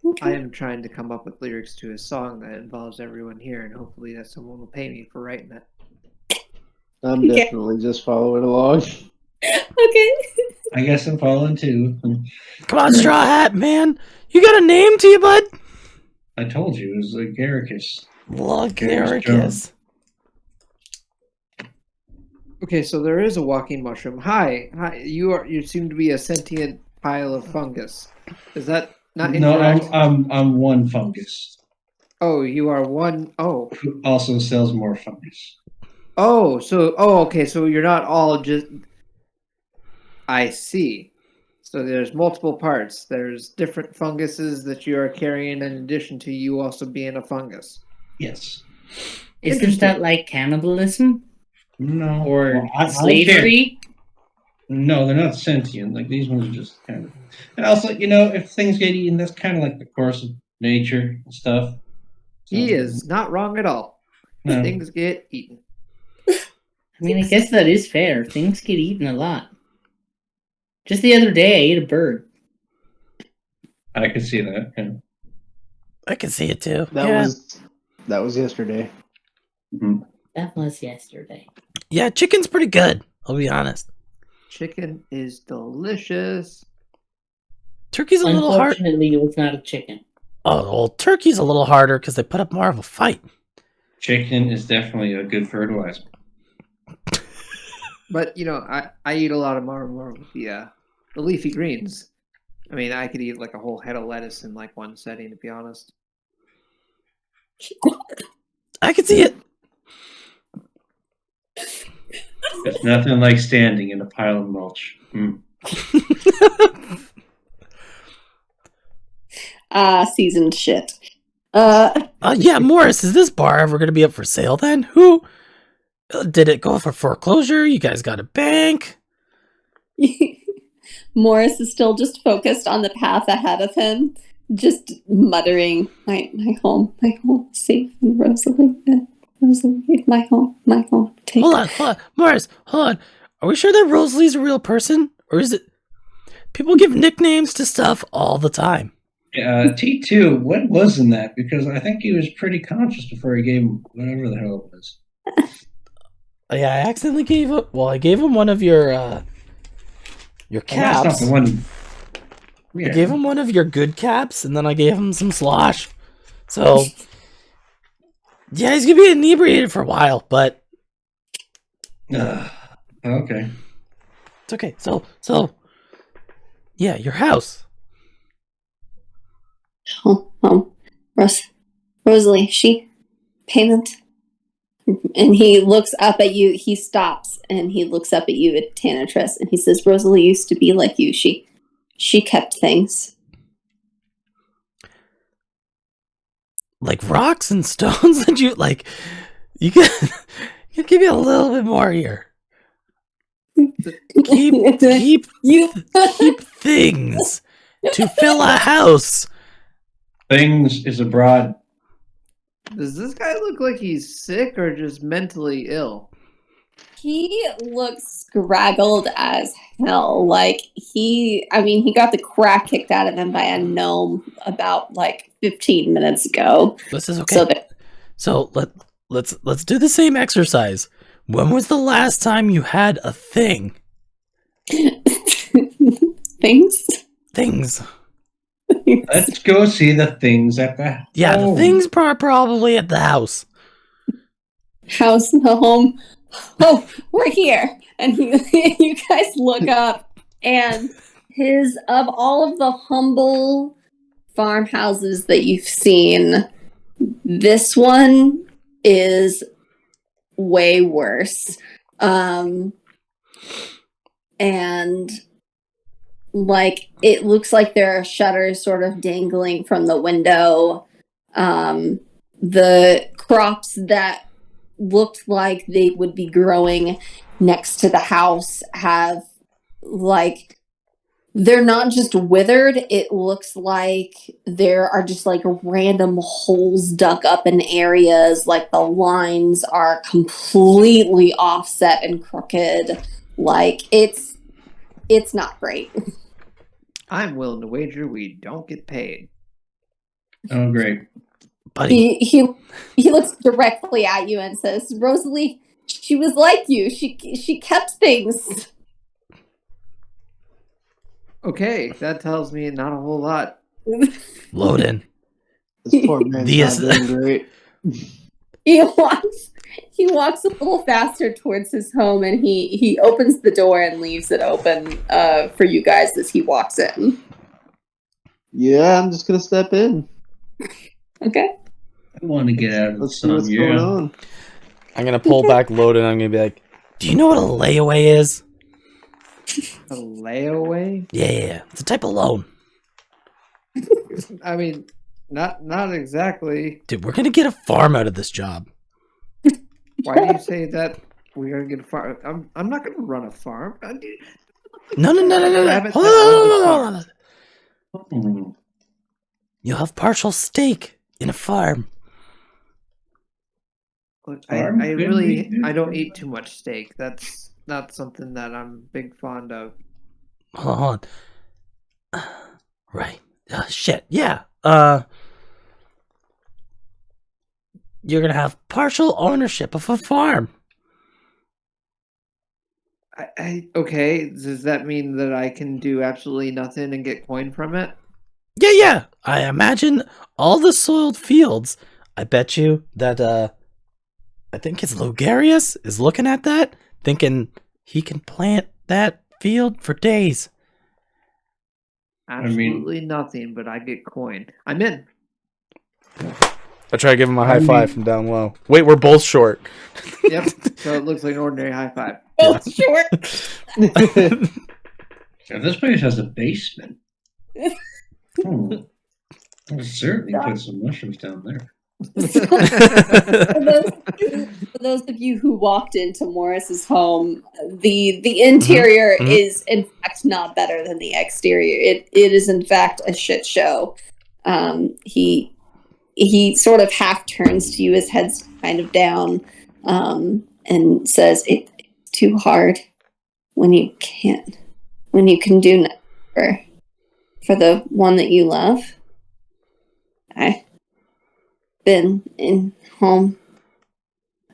Okay. I am trying to come up with lyrics to a song that involves everyone here, and hopefully that someone will pay me for writing it. I'm Okay. definitely just following along. Okay. I guess I'm following too. Come on, Straw Hat, man. You got a name to you, bud? I told you it was like Garricus. Lagaricus. Okay, so there is a walking mushroom. Hi. You seem to be a sentient pile of fungus. Is that not No, incorrect? I'm one fungus Oh, you are one. Oh, who also sells more fungus. okay. So you're not all just. I see. So there's multiple parts. There's different funguses that you are carrying in addition to you also being a fungus. Yes. Isn't Interesting. that like cannibalism No. or Well, I don't care. slavery? No, they're not sentient. Like these ones are just kind of. And also, if things get eaten, that's kind of like the course of nature and stuff. He is not wrong at all. No. Things get eaten. I mean, I guess that is fair. Things get eaten a lot. Just the other day, I ate a bird. I can see that. Yeah. I can see it too. That was yesterday. Mhm. That was yesterday. Yeah, chicken's pretty good. I'll be honest. Chicken is delicious. Turkey's a little hard. Unfortunately, it was not a chicken. Oh, well, turkey's a little harder because they put up more of a fight. Chicken is definitely a good fertilizer. But I eat a lot of more of the leafy greens. I mean, I could eat like a whole head of lettuce in like one setting, to be honest. I can see it. There's nothing like standing in a pile of mulch. Seasoned shit. Yeah, Morris, is this bar ever going to be up for sale then? Who did it go for foreclosure? You guys got a bank? Morris is still just focused on the path ahead of him, just muttering, my home, safe and Rosalie, my home. Take. Hold on. Morris, hold on. Are we sure that Rosalie's a real person? Or is it... People give nicknames to stuff all the time. T2, what was in that? Because I think he was pretty conscious before he gave him whatever the hell it was. Yeah, I accidentally gave him... Well, I gave him one of your caps. That's not the one. Yeah. I gave him one of your good caps, and then I gave him some slosh. So... Yeah, he's gonna be inebriated for a while, but... Okay. It's okay. So... Yeah, your house. Rosalie, she payment. And he looks up at you. He stops and he looks up at you at Tanatress and he says, Rosalie used to be like you. She kept things. Like rocks and stones that you like. You can give me a little bit more here. Keep things to fill a house. Things is abroad. Does this guy look like he's sick or just mentally ill? He looks scraggled as hell. Like he got the crap kicked out of him by a gnome about like 15 minutes ago. This is okay. So let's do the same exercise. When was the last time you had a thing? Things. Let's go see the things at the house. Yeah, the things are probably at the house. House, the home. Oh, we're here. And you guys look up, and of all of the humble farmhouses that you've seen, this one is way worse. And like it looks like there are shutters sort of dangling from the window. The crops that looked like they would be growing next to the house have like they're not just withered. It looks like there are just like random holes dug up in areas. Like the lines are completely offset and crooked. Like it's not great. I'm willing to wager we don't get paid. Oh, great. Buddy. He looks directly at you and says, "Rosalie, she was like you. She kept things." Okay, that tells me not a whole lot. Loden. This poor man's Yes. not doing great. He walks a little faster towards his home, and he opens the door and leaves it open for you guys as he walks in. Yeah, I'm just gonna step in. Okay. I want to get out of the Let's see what's sun. going Yeah. on. I'm gonna pull back Loden. I'm gonna be like, "Do you know what a layaway is?" A layaway? Yeah. It's a type of loan. I mean, not exactly. Dude, we're gonna get a farm out of this job. Why do you say that we're gonna get a farm? I'm not gonna run a farm. No. Rabbit Hold that on. owns Hmm. You'll have partial stake in a farm. Look, Farm I could really be- I don't eat too much steak. That's not something that I'm big fond of. Hold on. Right. Shit. Yeah. You're gonna have partial ownership of a farm. Okay. Does that mean that I can do absolutely nothing and get coin from it? Yeah. I imagine all the soiled fields. I bet you that I think it's Logarius is looking at that, thinking he can plant that field for days. Absolutely nothing, but I get coin. I'm in. I try to give him a I high mean- five from down low. Wait, we're both short. Yep. So it looks like an ordinary high five. Both short. Yeah, this place has a basement. I'll certainly put some mushrooms down there. For those of you who walked into Morris's home, the interior Mhm. is in fact not better than the exterior. It is in fact a shit show. He sort of half turns to you, his head's kind of down, and says, "It's too hard when you can do nothing for the one that you love." I've been in home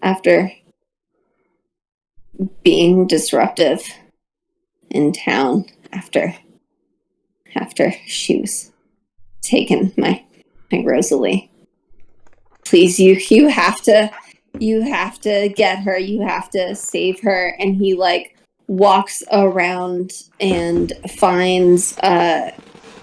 after being disruptive in town after she was taken, my Rosalie. Please, you have to get her, you have to save her. And he like walks around and finds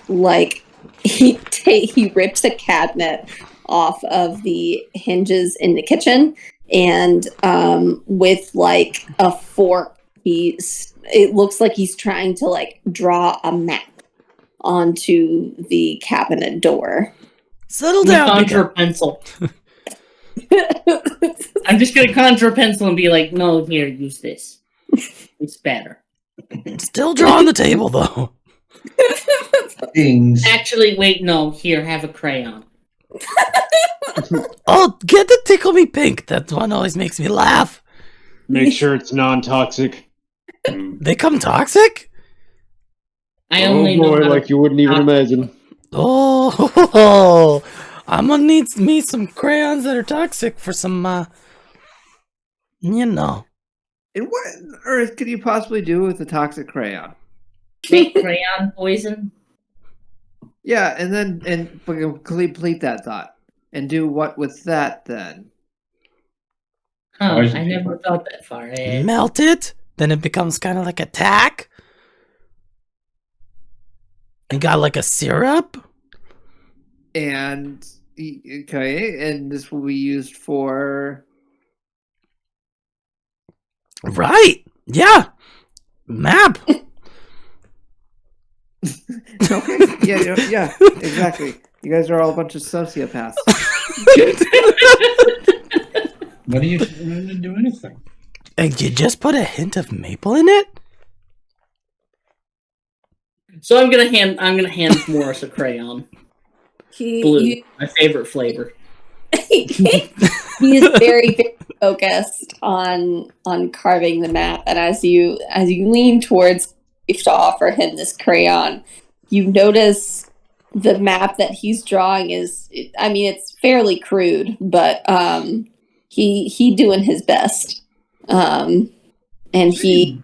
like he rips a cabinet off of the hinges in the kitchen, and with like a fork, it looks like he's trying to like draw a map onto the cabinet door. Settle I'm gonna down. conjure a pencil. I'm just gonna conjure a pencil and be like, "No, here, use this. It's better." Still drawing the table though. Things. Actually, wait, no. Here, have a crayon. Oh, get the tickle me pink. That one always makes me laugh. Make sure it's non-toxic. They come toxic? I Oh only boy, know how like you wouldn't even imagine. Oh, I'm gonna need me some crayons that are toxic for some, you know. And what on earth could you possibly do with a toxic crayon? make crayon poison. Yeah, and then complete that thought. And do what with that then? Huh, Poison I people. never thought that far ahead. Melt it, then it becomes kind of like a tack. And got like a syrup. And okay, and this will be used for Right. Yeah. Map. okay. Yeah, exactly. You guys are all a bunch of sociopaths. What do you do anything? And you just put a hint of maple in it? So I'm gonna hand Morris a crayon. Blue, my favorite flavor. He is very, very focused on carving the map, and as you lean towards to offer him this crayon, you notice map that he's drawing is, I mean, it's fairly crude, but he doing his best. And he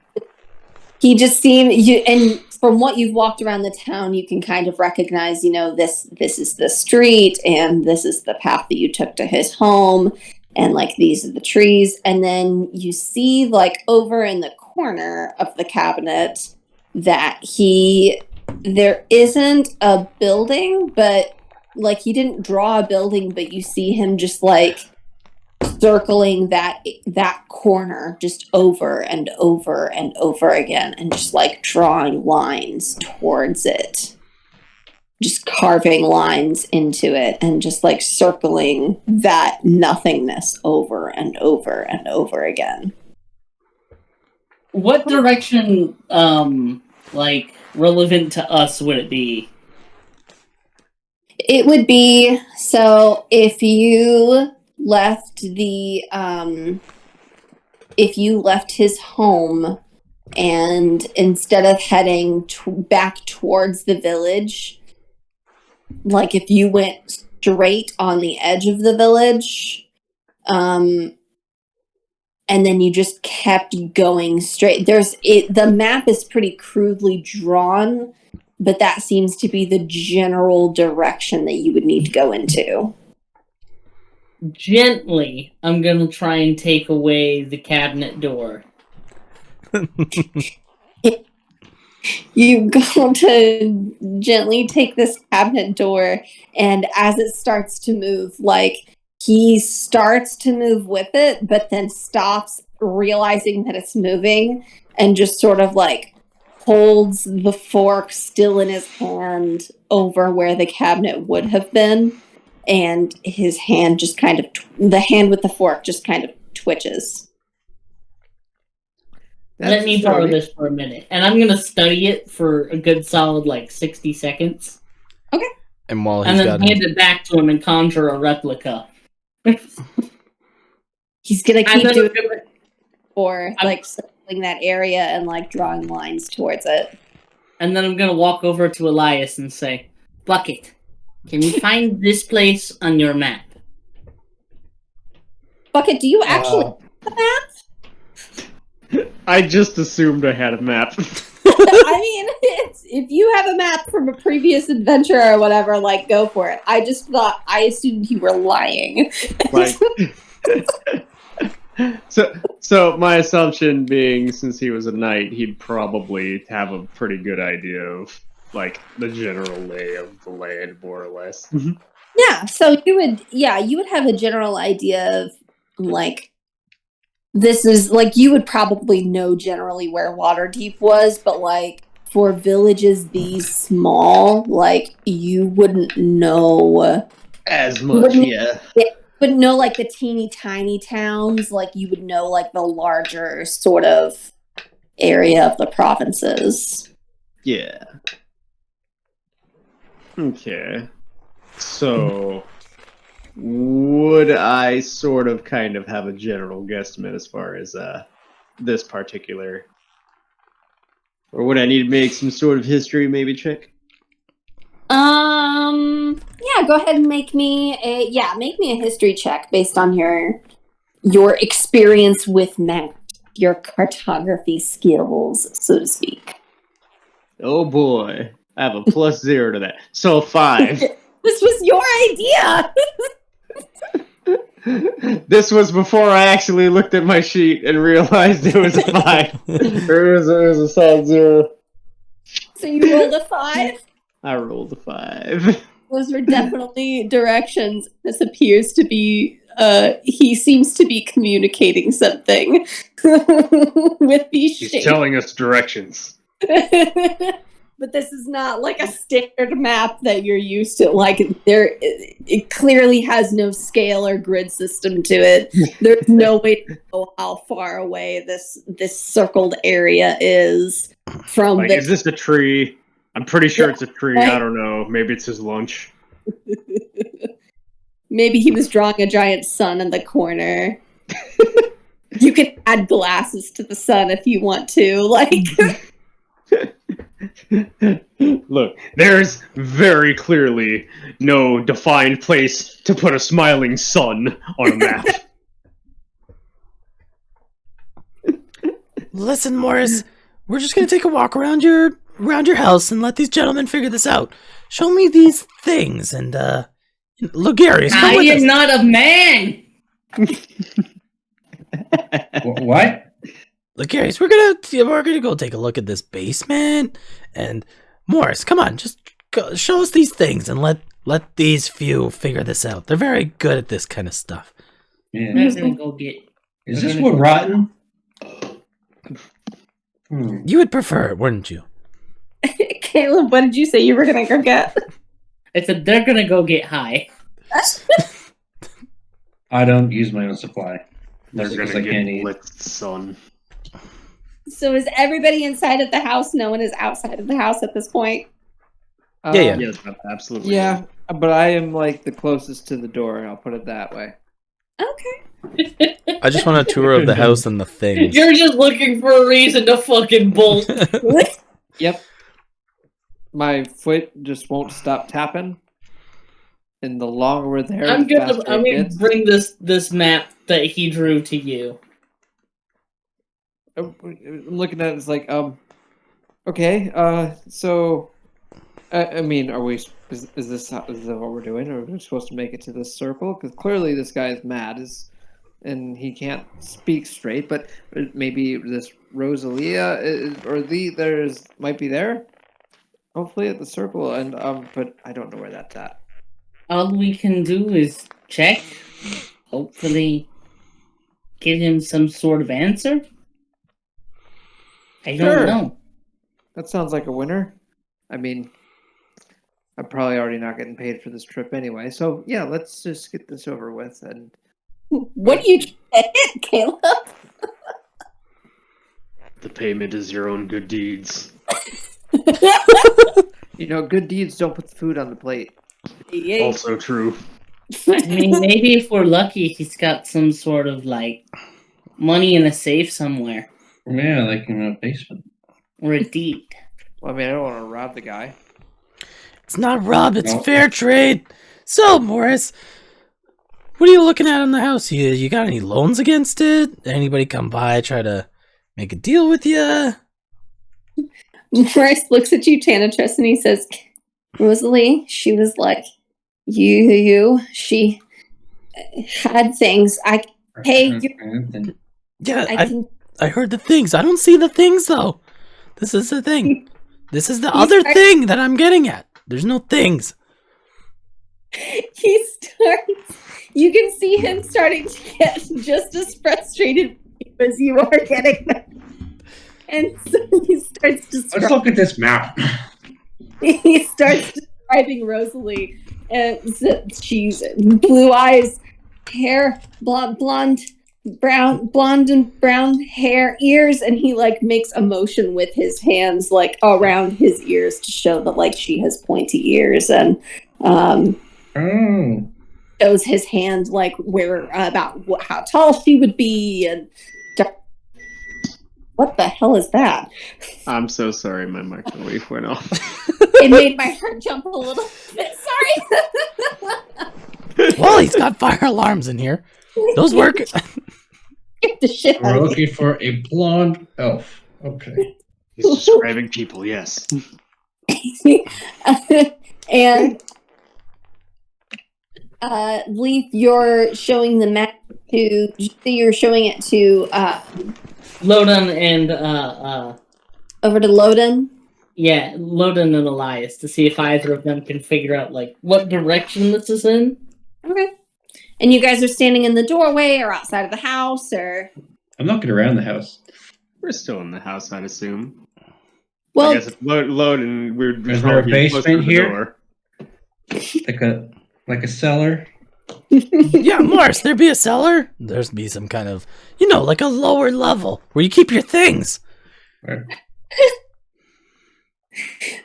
just seemed and from what you've walked around the town, you can kind of recognize, this is the street, and this is the path that you took to his home, and like these are the trees. And then you see like over in the corner of the cabinet that there isn't a building, but like he didn't draw a building, but you see him just like circling that corner just over and over and over again, and just like drawing lines towards it, just carving lines into it, and just like circling that nothingness over and over and over again. What direction, like, relevant to us would it be? It would be, so if you left his home, and instead of heading back towards the village, like if you went straight on the edge of the village, and then you just kept going straight, the map is pretty crudely drawn, but that seems to be the general direction that you would need to go into. Gently, I'm gonna try and take away the cabinet door. You go to gently take this cabinet door, and as it starts to move, like he starts to move with it, but then stops, realizing that it's moving, and just sort of like holds the fork still in his hand over where the cabinet would have been. And his hand just kind of, the hand with the fork just kind of twitches. Let me borrow this for a minute, and I'm gonna study it for a good solid, 60 seconds. Okay. And while and then hand it back to him and conjure a replica. He's gonna keep doing it for, circling that area and, drawing lines towards it. And then I'm gonna walk over to Elias and say, Bucket, can you find this place on your map? Bucket, do you actually have a map? I just assumed I had a map. I mean, if you have a map from a previous adventure or whatever, go for it. I assumed you were lying. So my assumption being, since he was a knight, he'd probably have a pretty good idea of the general lay of the land, more or less. Yeah, so you would have a general idea of this is you would probably know generally where Waterdeep was, but for villages these small, you wouldn't know as much. Yeah. Wouldn't know the teeny tiny towns, you would know the larger sort of area of the provinces. Yeah. Okay. So would I sort of kind of have a general guesstimate as far as this particular, or would I need to make some sort of history maybe check? Yeah, go ahead and make me a history check based on your experience with math, your cartography skills, so to speak. Oh boy, I have a +0 to that, so 5. This was your idea. This was before I actually looked at my sheet and realized it was a 5. It was a solid 0. So you rolled a 5? I rolled a 5. Those were definitely directions. This appears to be, he seems to be communicating something with these shapes. He's telling us directions. But this is not a standard map that you're used to. It clearly has no scale or grid system to it. There's no way to know how far away this circled area is from. Is this a tree? I'm pretty sure it's a tree. I don't know. Maybe it's his lunch. Maybe he was drawing a giant sun in the corner. You can add glasses to the sun if you want to. Look, there's very clearly no defined place to put a smiling sun on a map. Listen, Morris, we're just gonna take a walk around your house and let these gentlemen figure this out. Show me these things and Lugarius, come I with am us. not a man. What? Lugarius, we're gonna go take a look at this basement. And Morris, come on, just show us these things and let these few figure this out. They're very good at this kind of stuff. Yeah. I'm gonna go get. Is this wood rotten? You would prefer it, wouldn't you? Caleb, what did you say you were gonna go get? I said they're gonna go get high. I don't use my own supply. They're Because gonna I can't get eat. blitzed, son. So is everybody inside of the house? No one is outside of the house at this point. Yeah. Yes, absolutely. Yeah, but I am like the closest to the door. I'll put it that way. Okay. I just want a tour of the house and the things. You're just looking for a reason to fucking bolt. Yep. My foot just won't stop tapping. And the longer we're there, I'm the faster gonna it gets. bring this map that he drew to you. I'm looking at it, it's like, okay, so, I mean, are we, is this what we're doing? Are we supposed to make it to this circle? Because clearly this guy is mad, and he can't speak straight, but maybe this Rosalia, might be there? Hopefully at the circle, and, but I don't know where that's at. All we can do is check. Hopefully, give him some sort of answer. I don't Sure. know. That sounds like a winner. I mean, I'm probably already not getting paid for this trip anyway, so yeah, let's just get this over with. And What do you get, Caleb? The payment is your own good deeds. you know, good deeds don't put the food on the plate. Yay. Also true. I mean, maybe if we're lucky, he's got some sort of like money in a safe somewhere Yeah, like in a basement. or a deed. Well, I mean, I don't want to rob the guy. It's not rob, it's No. fair trade. So, Morris, what are you looking at in the house? You got any loans against it? Anybody come by, try to make a deal with you? Morris looks at you, Tanatress, and he says, Rosalie, she was like, she had things. Hey, you, Yeah, I can. I heard the things. I don't see the things, though. This is the thing. This is the He's other like- thing that I'm getting at. There's no things. He starts. You can see him starting to get just as frustrated as you are getting. And so he starts Let's look at this map. he starts describing Rosalie, and she's blue eyes, hair, blonde and brown hair, ears, and he like makes a motion with his hands like around his ears to show that like she has pointy ears, and Oh. shows his hand like where about how tall she would be, and what the hell is that? I'm so sorry, my microwave went off. It made my heart jump a little bit. Sorry. Well, he's got fire alarms in here. Those work. Get the shit We're out of looking for a blonde elf. Okay. He's describing people, yes. me. And Leaf, you're showing the map to. You're showing it to Loden and over to Loden. yeah, Loden and Elias to see if either of them can figure out like what direction this is in. Okay. And you guys are standing in the doorway or outside of the house, or I'm looking around the house. We're still in the house, I'd assume. I well, guess it's load and we're Is there a probably closer basement to the here? door. Like a cellar. Yeah, Morris, there be a cellar. There's be some kind of, like a lower level where you keep your things.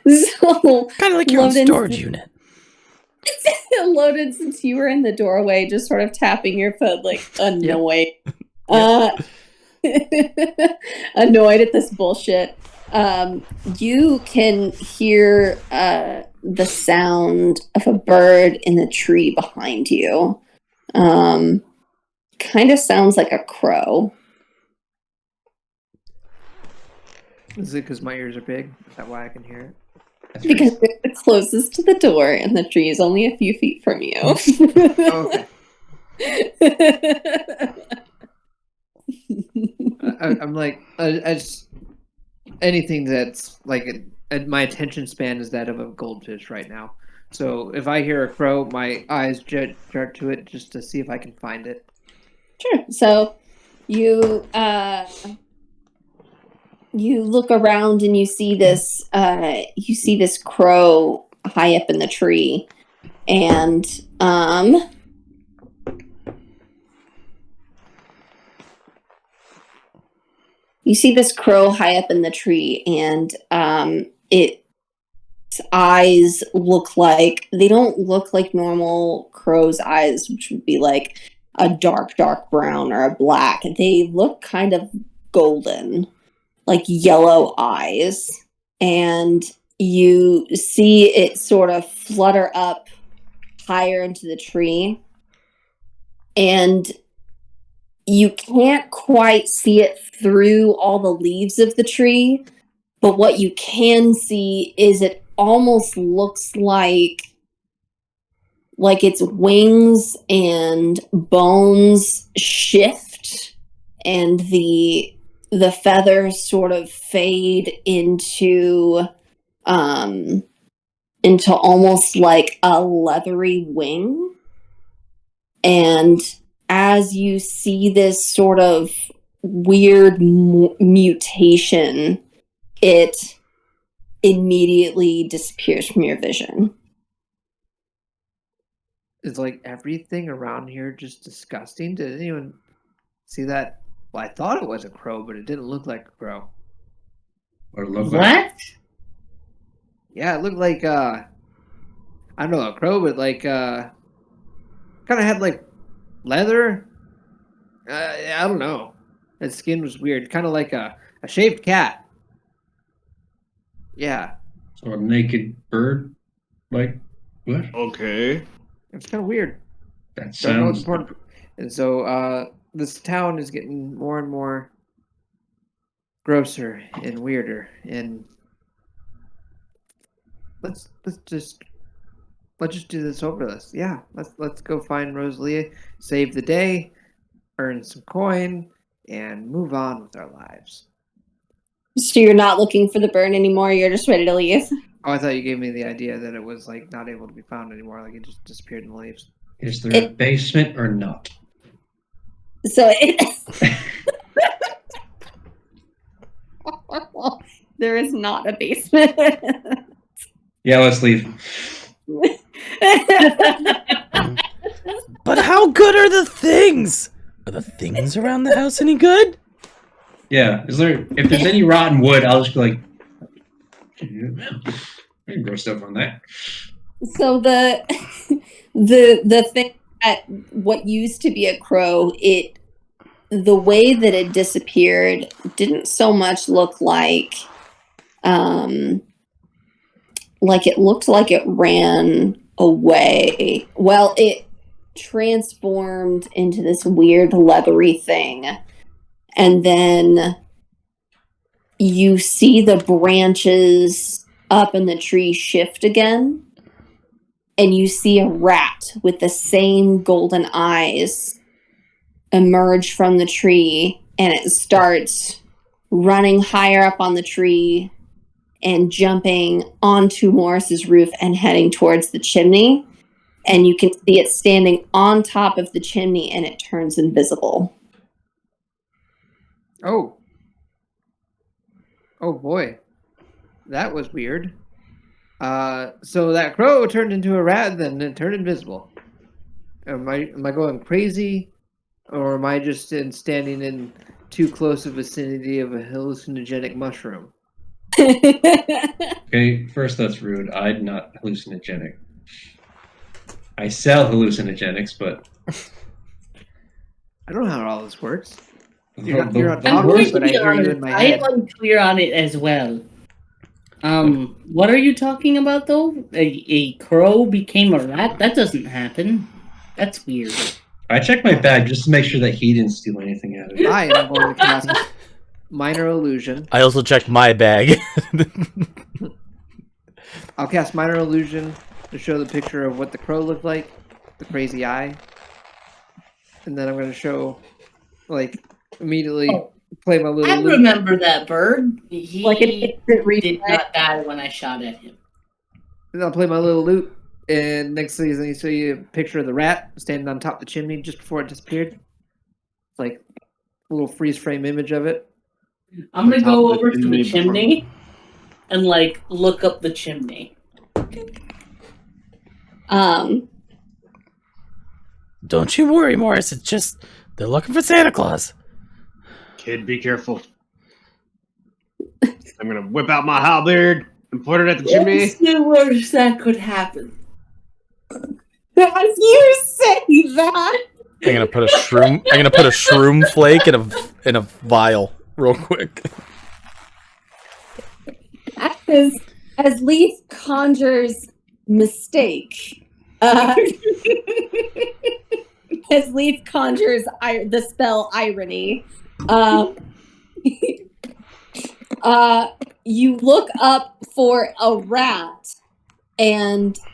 so Kind of like your own Loden's- storage unit. Loden, since you were in the doorway, just sort of tapping your foot, like annoyed, annoyed at this bullshit. You can hear the sound of a bird in the tree behind you. Kind of sounds like a crow. Is it because my ears are big? Is that why I can hear it? That's Because right. it's closest to the door and the tree is only a few feet from you. Oh, okay. I'm like, I just anything that's like my attention span is that of a goldfish right now. So if I hear a crow, my eyes dart to it just to see if I can find it. Sure. So you you look around and you see this crow high up in the tree, and you see this crow high up in the tree, and its eyes they don't look like normal crow's eyes, which would be like a dark brown or a black. They look kind of golden, like yellow eyes, and you see it sort of flutter up higher into the tree, and you can't quite see it through all the leaves of the tree, but what you can see is it almost looks like its wings and bones shift, and the feathers sort of fade into almost like a leathery wing. And as you see this sort of weird mutation, it immediately disappears from your vision. Is like everything around here just disgusting? Did anyone see that? Well, I thought it was a crow, but it didn't look like a crow. Or look like. What? Yeah, it looked like I don't know, a crow, but like kind of had like leather. I don't know. Its skin was weird, kind of like a shaved cat. Yeah, Or a naked bird. Like, what? Okay. it's kind of weird. That Don't know what's sounds. important. And so this town is getting more and more grosser and weirder. And let's just do this over this. Yeah, let's go find Rosalia, save the day, earn some coin, and move on with our lives. So you're not looking for the bird anymore, you're just ready to leave. Oh, I thought you gave me the idea that it was like not able to be found anymore, like it just disappeared in the leaves. Is there a basement or not? So there is not a basement. Yeah, let's leave. But how good are the things? Are the things around the house any good? Yeah, if there's any rotten wood, I'll just be like, I can grow stuff on that. So the thing that what used to be a crow, the way that it disappeared didn't so much look like it looked like it ran away. Well, it transformed into this weird leathery thing, and then you see the branches up in the tree shift again, and you see a rat with the same golden eyes emerge from the tree, and it starts running higher up on the tree and jumping onto Morris's roof and heading towards the chimney. And you can see it standing on top of the chimney, and it turns invisible. Oh boy, that was weird. So that crow turned into a rat, then it turned invisible. Am I going crazy, or am I just standing in too close a vicinity of a hallucinogenic mushroom? Okay, first that's rude. I'm not hallucinogenic. I sell hallucinogenics, but I don't know how all this works. You're on I'm top, going to but I be hear you in honest, my I head. am unclear on it as well. What are you talking about though? A crow became a rat? That doesn't happen. That's weird. I checked my bag just to make sure that he didn't steal anything out of it. I am going to cast Minor Illusion. I also checked my bag. I'll cast Minor Illusion to show the picture of what the crow looked like, the crazy eye. And then I'm going to show, like, immediately play my little I loop. remember that bird. He Like an instant replay. did not die when I shot at him. And I'll play my little loop. And next season, you see a picture of the rat standing on top of the chimney just before it disappeared. It's like a little freeze frame image of it. I'm gonna On top go of the over to the chimney chimney and like look up the chimney. Don't you worry, Morris. It's just they're looking for Santa Claus. Kid, be careful. I'm gonna whip out my halberd and point it at the chimney. What's the worst that could happen? As you say that, I'm gonna put a shroom flake in a vial real quick. as Leaf conjures mistake, as Leaf conjures the spell irony, you look up for a rat,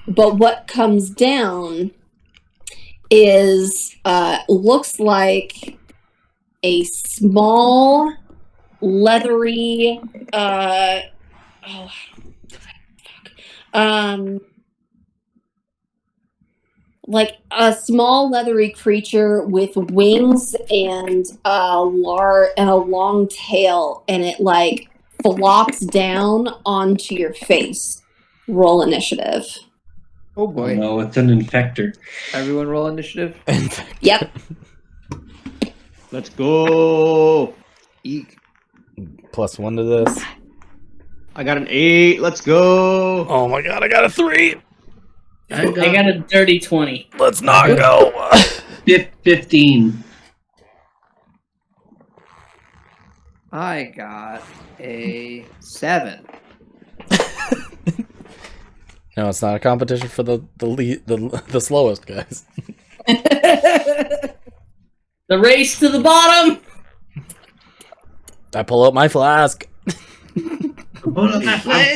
but what comes down is looks like a small leathery like a small leathery creature with wings and a long tail, and it like flops down onto your face. Roll initiative. Oh Oh boy. no, it's an infector. Everyone roll initiative. Yep. Let's go. Eek. +1 to this. I got an 8. Let's go. Oh my god, I got a 3. I got a dirty 20. Let's not go. 15. I got a 7. No, it's not a competition for the slowest guys. The race to the bottom. I pull out my flask. I'm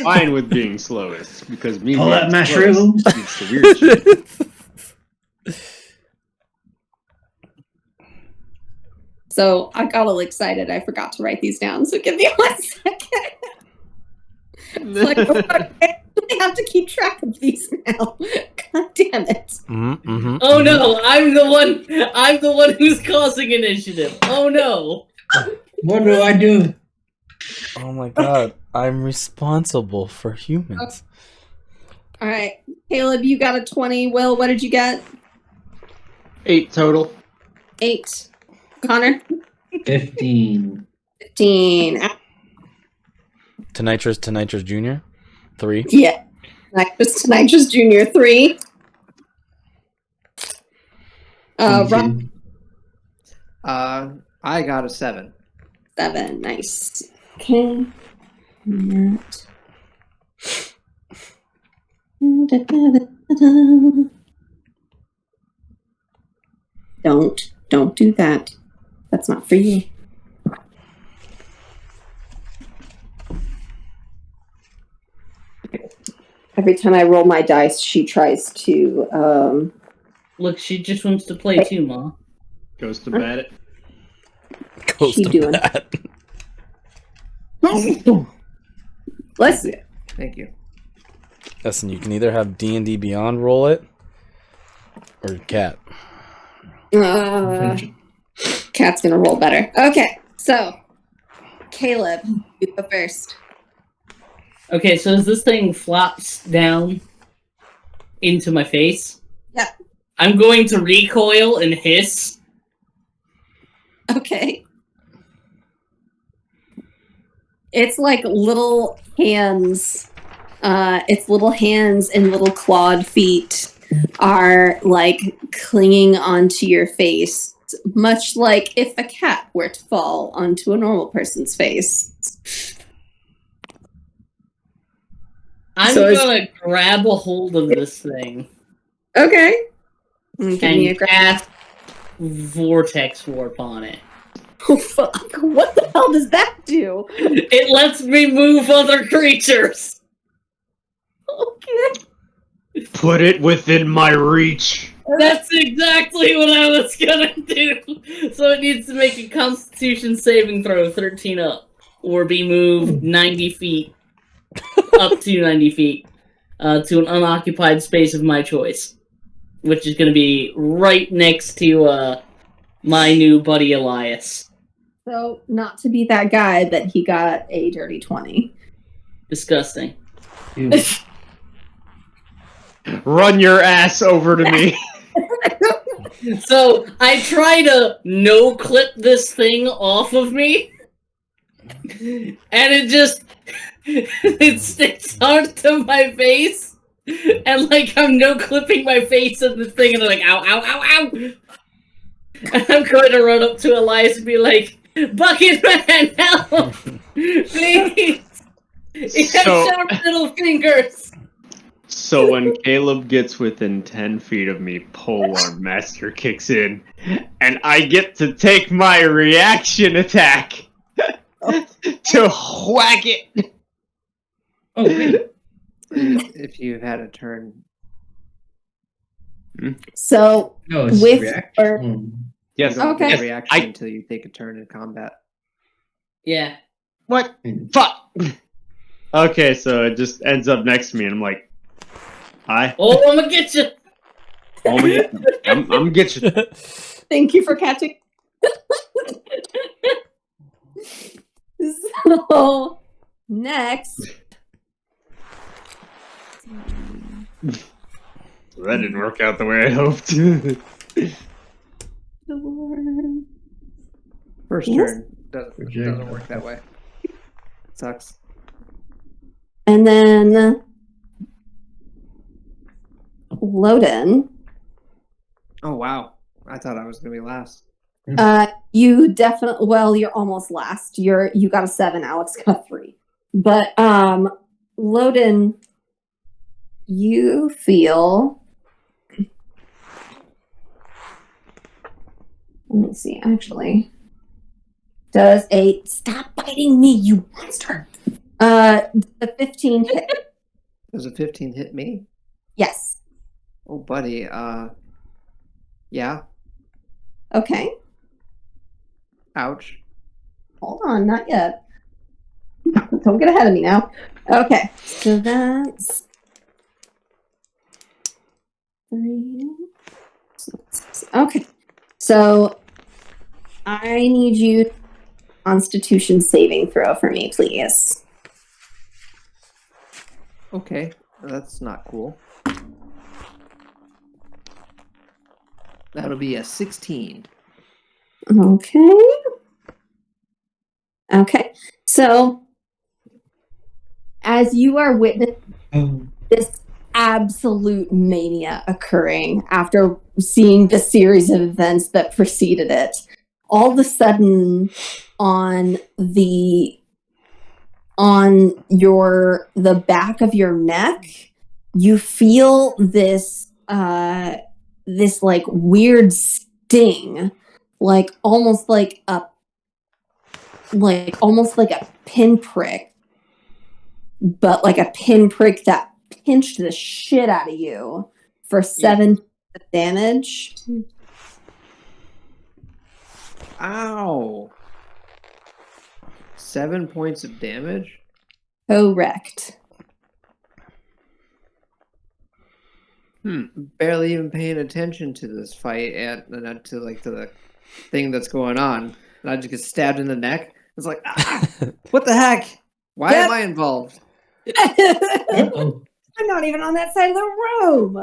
fine with being slowest because me Pull being that slowest mushroom. leads to weird shit. So I got all excited. I forgot to write these down. So give me 1 second. It's like, I have to keep track of these now. God damn it. Mm-hmm. Oh no, I'm the one who's causing initiative. Oh no. What do I do? Oh my god, I'm responsible for humans. All right. Caleb, you got a 20. Will, what did you get? 8 total. 8. Connor? 15. 15. Tonitrus Jr. 3. Yeah. Nitrous Jr. 3. Rob, I got a 7. 7. Nice. Okay. Don't do that. That's not for you. Every time I roll my dice, she tries to Look, she just wants to play too, Ma. Goes to bed. Goes she to doing? bat. Listen. Thank you. Listen, you can either have D&D Beyond roll it, or Cat. Cat's gonna roll better. Okay, so Caleb, you go first. Okay, so as this thing flops down into my face, Yeah. I'm going to recoil and hiss. Okay. It's like little hands. Its little hands and little clawed feet are like clinging onto your face, much like if a cat were to fall onto a normal person's face. I'm So it's- gonna grab a hold of this thing Okay. Give me a and cast Vortex Warp on it. Oh, fuck. What the hell does that do? It lets me move other creatures. Okay. Put it within my reach. That's exactly what I was gonna do. So it needs to make a Constitution saving throw 13 up, or be moved 90 feet, up to 90 feet, to an unoccupied space of my choice, which is gonna be right next to my new buddy Elias. So, not to be that guy, but he got a dirty 20. Disgusting. Run your ass over to me. So I try to no clip this thing off of me, and it just it sticks hard to my face, and like I'm no clipping my face in this thing, and I'm like ow ow ow ow. And I'm going to run up to Elias and be like, "Bucket man, help! Please! He has So- sharp little fingers." So when Caleb gets within 10 feet of me, Polearm Master kicks in, and I get to take my reaction attack to whack it. Oh, wait. If you had a turn. So, No, it's with reaction. or Yes. You don't Okay. get a reaction I- until you take a turn in combat. Yeah. What? Fuck. Okay, so it just ends up next to me, and I'm like, hi. Oh, I'm gonna get you. I'm gonna get you. thank you for catching. So, next. That didn't work out the way I hoped. First Yes. turn doesn't work that way. Sucks. And then Loden. Oh wow. I thought I was gonna be last. You definitely, well, you're almost last. You got a 7, Alex got a 3. But Loden, you feel, let me see, actually. Does a, stop biting me, you monster. The 15 hit. Does a 15 hit me? Yes. Oh buddy, yeah. Okay. Ouch. Hold on, not yet. Don't get ahead of me now. Okay, so that's 3. Okay, so I need you Constitution saving throw for me, please. Okay. That's not cool. That'll be a 16. Okay. Okay, so as you are witnessing this absolute mania occurring after seeing the series of events that preceded it, all of a sudden on the back of your neck, you feel this this like weird sting, like almost like a pinprick, but like a pinprick that pinched the shit out of you for 7 damage. Ow. 7 points of damage? Correct. Barely even paying attention to this fight and to the thing that's going on. And I just get stabbed in the neck. It's like, what the heck? Why am I involved? Oh, I'm not even on that side of the room.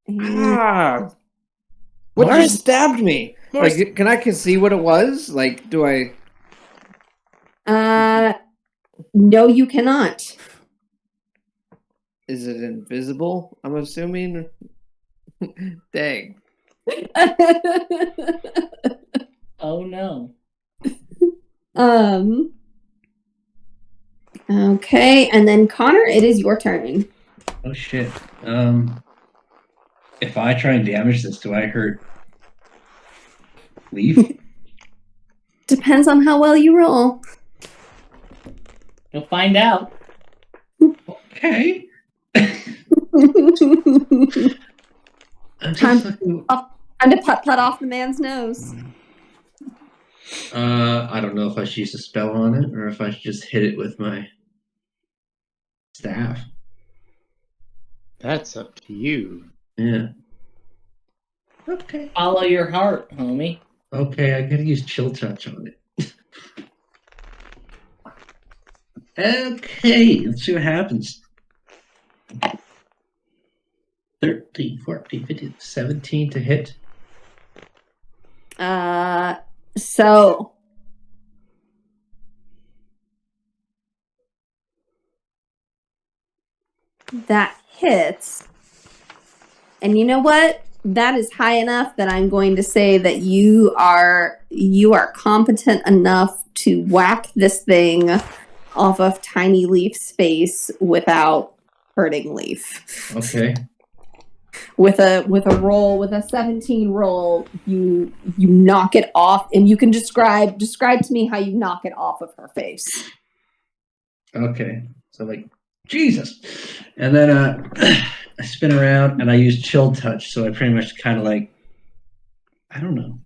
And- What Mars- just stabbed me? Mars- Like, can I see what it was? Like, do I? no, you cannot. Is it invisible? I'm assuming. Dang. Oh no. Okay, and then Connor, it is your turn. Oh shit. If I try and damage this, do I hurt Leaf? Depends on how well you roll. You'll find out. Okay. I'm Time- just looking. Time to putt off the man's nose. I don't know if I should use a spell on it or if I should just hit it with my staff. That's up to you. Yeah. Okay. Follow your heart, homie. Okay, I gotta use chill touch on it. Okay, let's see what happens. 13, 14, 15, 17 to hit. So that hits. And you know what? That is high enough that I'm going to say that you are competent enough to whack this thing off of Tiny Leaf's face without hurting Leaf. Okay. With a 17 roll, you knock it off, and you can describe to me how you knock it off of her face. Okay. So like Jesus. And then I spin around and I use chill touch, so I pretty much kind of like I don't know.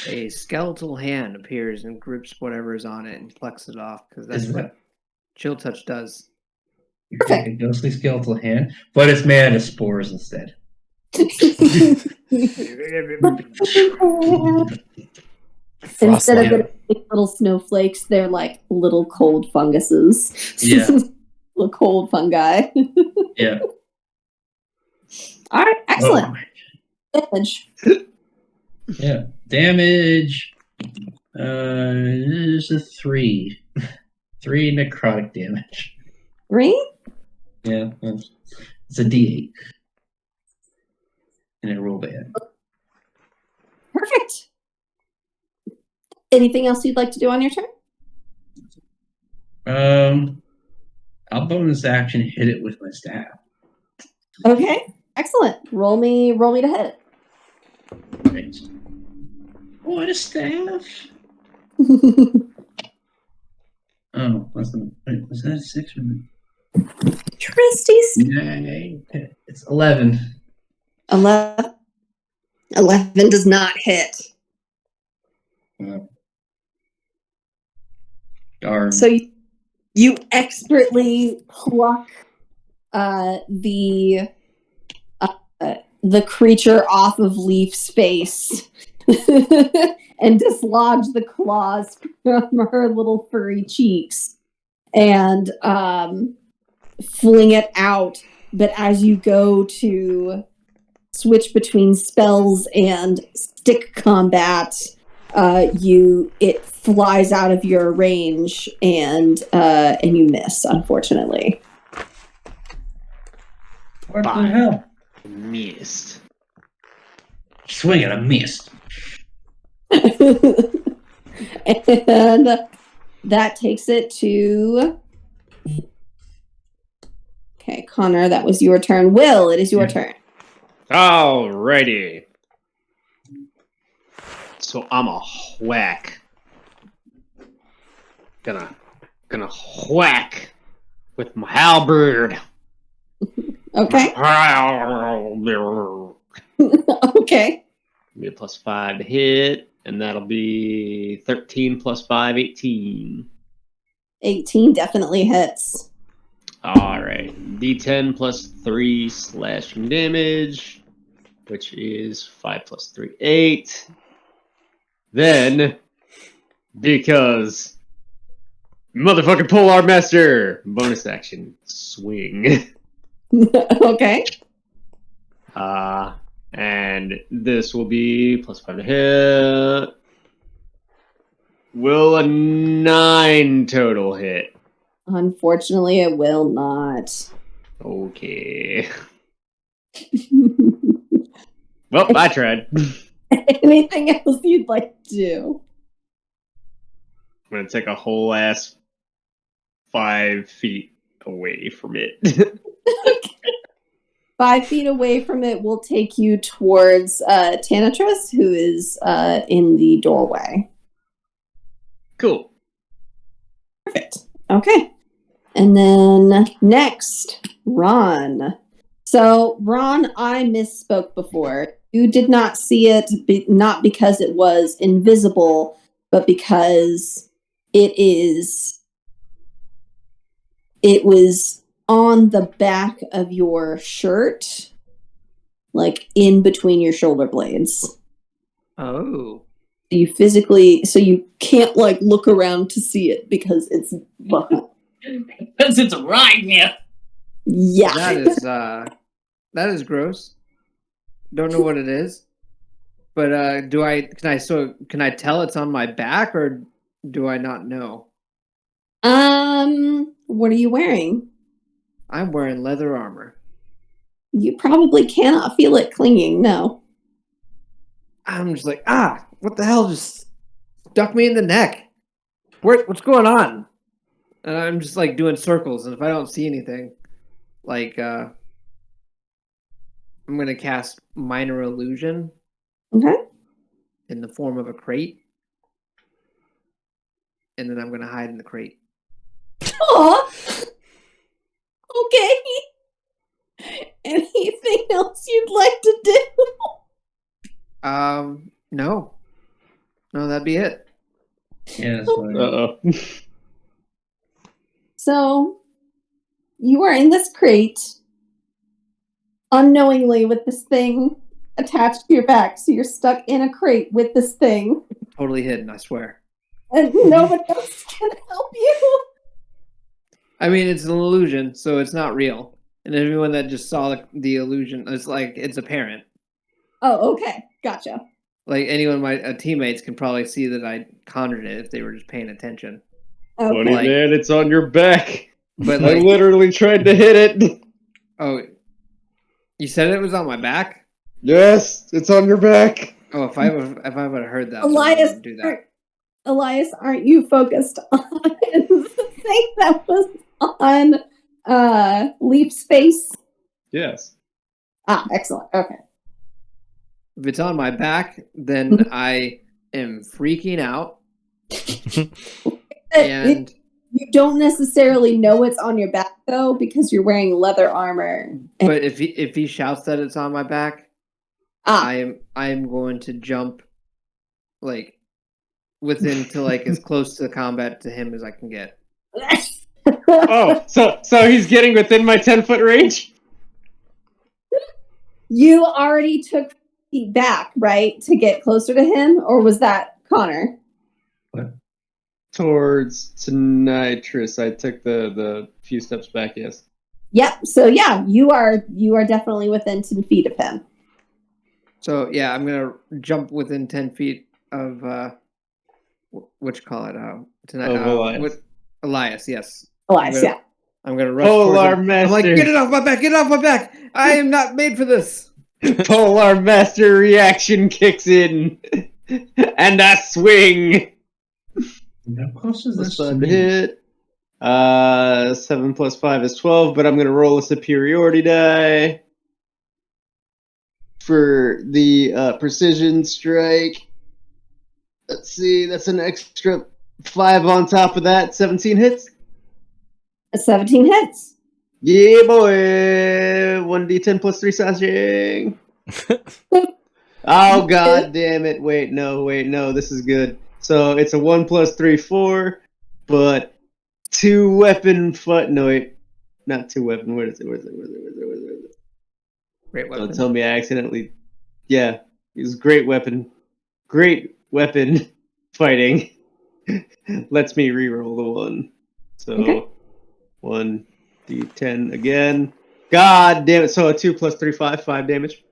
A skeletal hand appears and grips whatever is on it and plucks it off because that's Is what that chill touch does. like a ghostly skeletal hand? But it's made out of spores instead. Instead of Yeah. getting big little snowflakes, they're like little cold funguses. Yeah. Little cold fungi. Yeah. All right, excellent. Oh, Damage. yeah. Damage. There's a 3. 3 necrotic damage. 3? Yeah. It's a D8. And it roll bad. Perfect. Anything else you'd like to do on your turn? I'll bonus action hit it with my staff. Okay, excellent. Roll me to hit. Right. What a staff! Oh, was that a 6 or Tristies. 9? It's 11. 11 does not hit. Darn. So you expertly pluck the creature off of Leaf's face and dislodge the claws from her little furry cheeks and fling it out. But as you go to switch between spells and stick combat, it flies out of your range and you miss, unfortunately. What the hell? Missed. Swing and a miss. And that takes it to... Okay, Connor, that was your turn. Will, it is your turn. Alrighty. So I'm a whack. Gonna whack with my halberd. Okay. Okay. Be a +5 to hit, and that'll be 13 + 5, 18. 18 definitely hits. Alright. D10 +3 slashing damage, which is 5 + 3, 8. Then, because motherfucking Polar Master, bonus action, swing. Okay. And this will be +5 to hit. Will a 9 total hit? Unfortunately, it will not. Okay. Well, I tried. Anything else you'd like to do? I'm gonna take a whole ass 5 feet away from it. 5 feet away from it will take you towards Tanatrus, who is in the doorway. Cool. Perfect. Okay. And then next, Ron. So, Ron, I misspoke before. You did not see it, not because it was invisible, but because it was on the back of your shirt, like in between your shoulder blades. Oh. So you can't like look around to see it because it's behind. Because it's right here. Yeah. That is gross. Don't know what it is. But can I tell it's on my back, or do I not know? What are you wearing? I'm wearing leather armor. You probably cannot feel it clinging, no. I'm just like, what the hell just stuck me in the neck? What's going on? And I'm just like doing circles, and if I don't see anything, like I'm gonna cast minor illusion Okay. in the form of a crate. And then I'm gonna hide in the crate. Aw. Okay. Anything else you'd like to do? No. No, that'd be it. Yeah, that's fine. Uh-oh. So, you are in this crate, unknowingly with this thing attached to your back. So you're stuck in a crate with this thing, Totally hidden, I swear. and nobody else can help you. I mean, it's an illusion, so it's not real. And everyone that just saw the illusion, it's apparent. Oh, okay. Gotcha. Like anyone, my teammates can probably see that I conjured it if they were just paying attention. Okay. Funny man, it's on your back. But I literally tried to hit it. Oh, you said it was on my back? Yes, it's on your back. Oh, if I would have heard that, Elias, I wouldn't do that. Elias, aren't you focused on the thing that was on Leap's face? Yes. Ah, excellent. Okay. If it's on my back, then I am freaking out. And You don't necessarily know it's on your back though, because you're wearing leather armor. but if he shouts that it's on my back, I am going to jump like within to like as close to combat to him as I can get. Oh, so he's getting within my 10-foot range? You already took feet back, right, to get closer to him, or was that Connor? Towards Tonitrus, I took the few steps back, yes. Yep. So yeah, you are definitely within 10 feet of him. So yeah, I'm gonna jump within 10 feet of what you call it tonight. Elias. Elias, yes. Elias, yeah. I'm gonna rush Polar towards him. Master. I'm like, get it off my back! Get it off my back! I am not made for this. Polar Master reaction kicks in. And I swing. How close is this to Fun me? hit. 7 plus 5 is 12, but I'm going to roll a superiority die for the precision strike. Let's see, that's an extra 5 on top of that. 17 hits. 17 hits. Yeah, boy. 1d10 plus 3 slashing. Oh, god damn it. Wait, no. This is good. So it's a 1 plus 3, 4, but 2 weapon fight. No, wait. Not 2 weapon. Where is it? Great weapon. Don't tell me I accidentally. Yeah, it's great weapon. Great weapon fighting. Lets me reroll the 1. So Okay. 1d10 again. God damn it. So a 2 plus 3, 5 damage.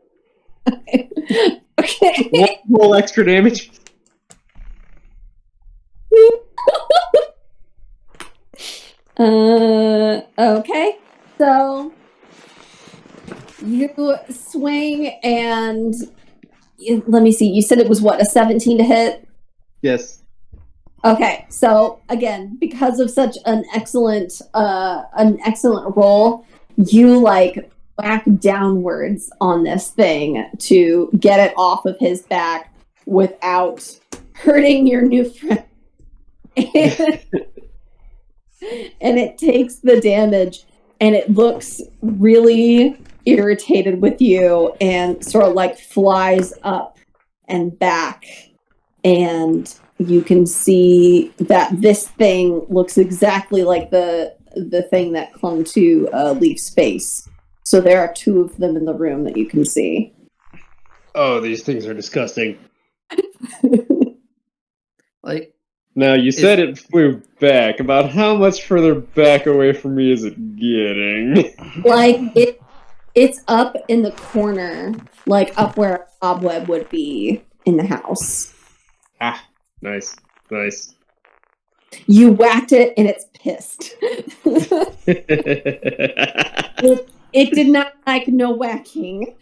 Okay. 1 whole extra damage. Okay. So you swing and let me see. You said it was what, a 17 to hit? Yes. Okay, so again, because of such an excellent roll, you like whack downwards on this thing to get it off of his back without hurting your new friend. And it takes the damage, and it looks really irritated with you and sort of like flies up and back, and you can see that this thing looks exactly like the thing that clung to Leaf's face. So there are two of them in the room that you can see. Oh, these things are disgusting. Like, Now, you said it flew back. About how much further back away from me is it getting? Like it's up in the corner, like up where a cobweb would be in the house. Ah, nice. Nice. You whacked it and it's pissed. It did not like no whacking.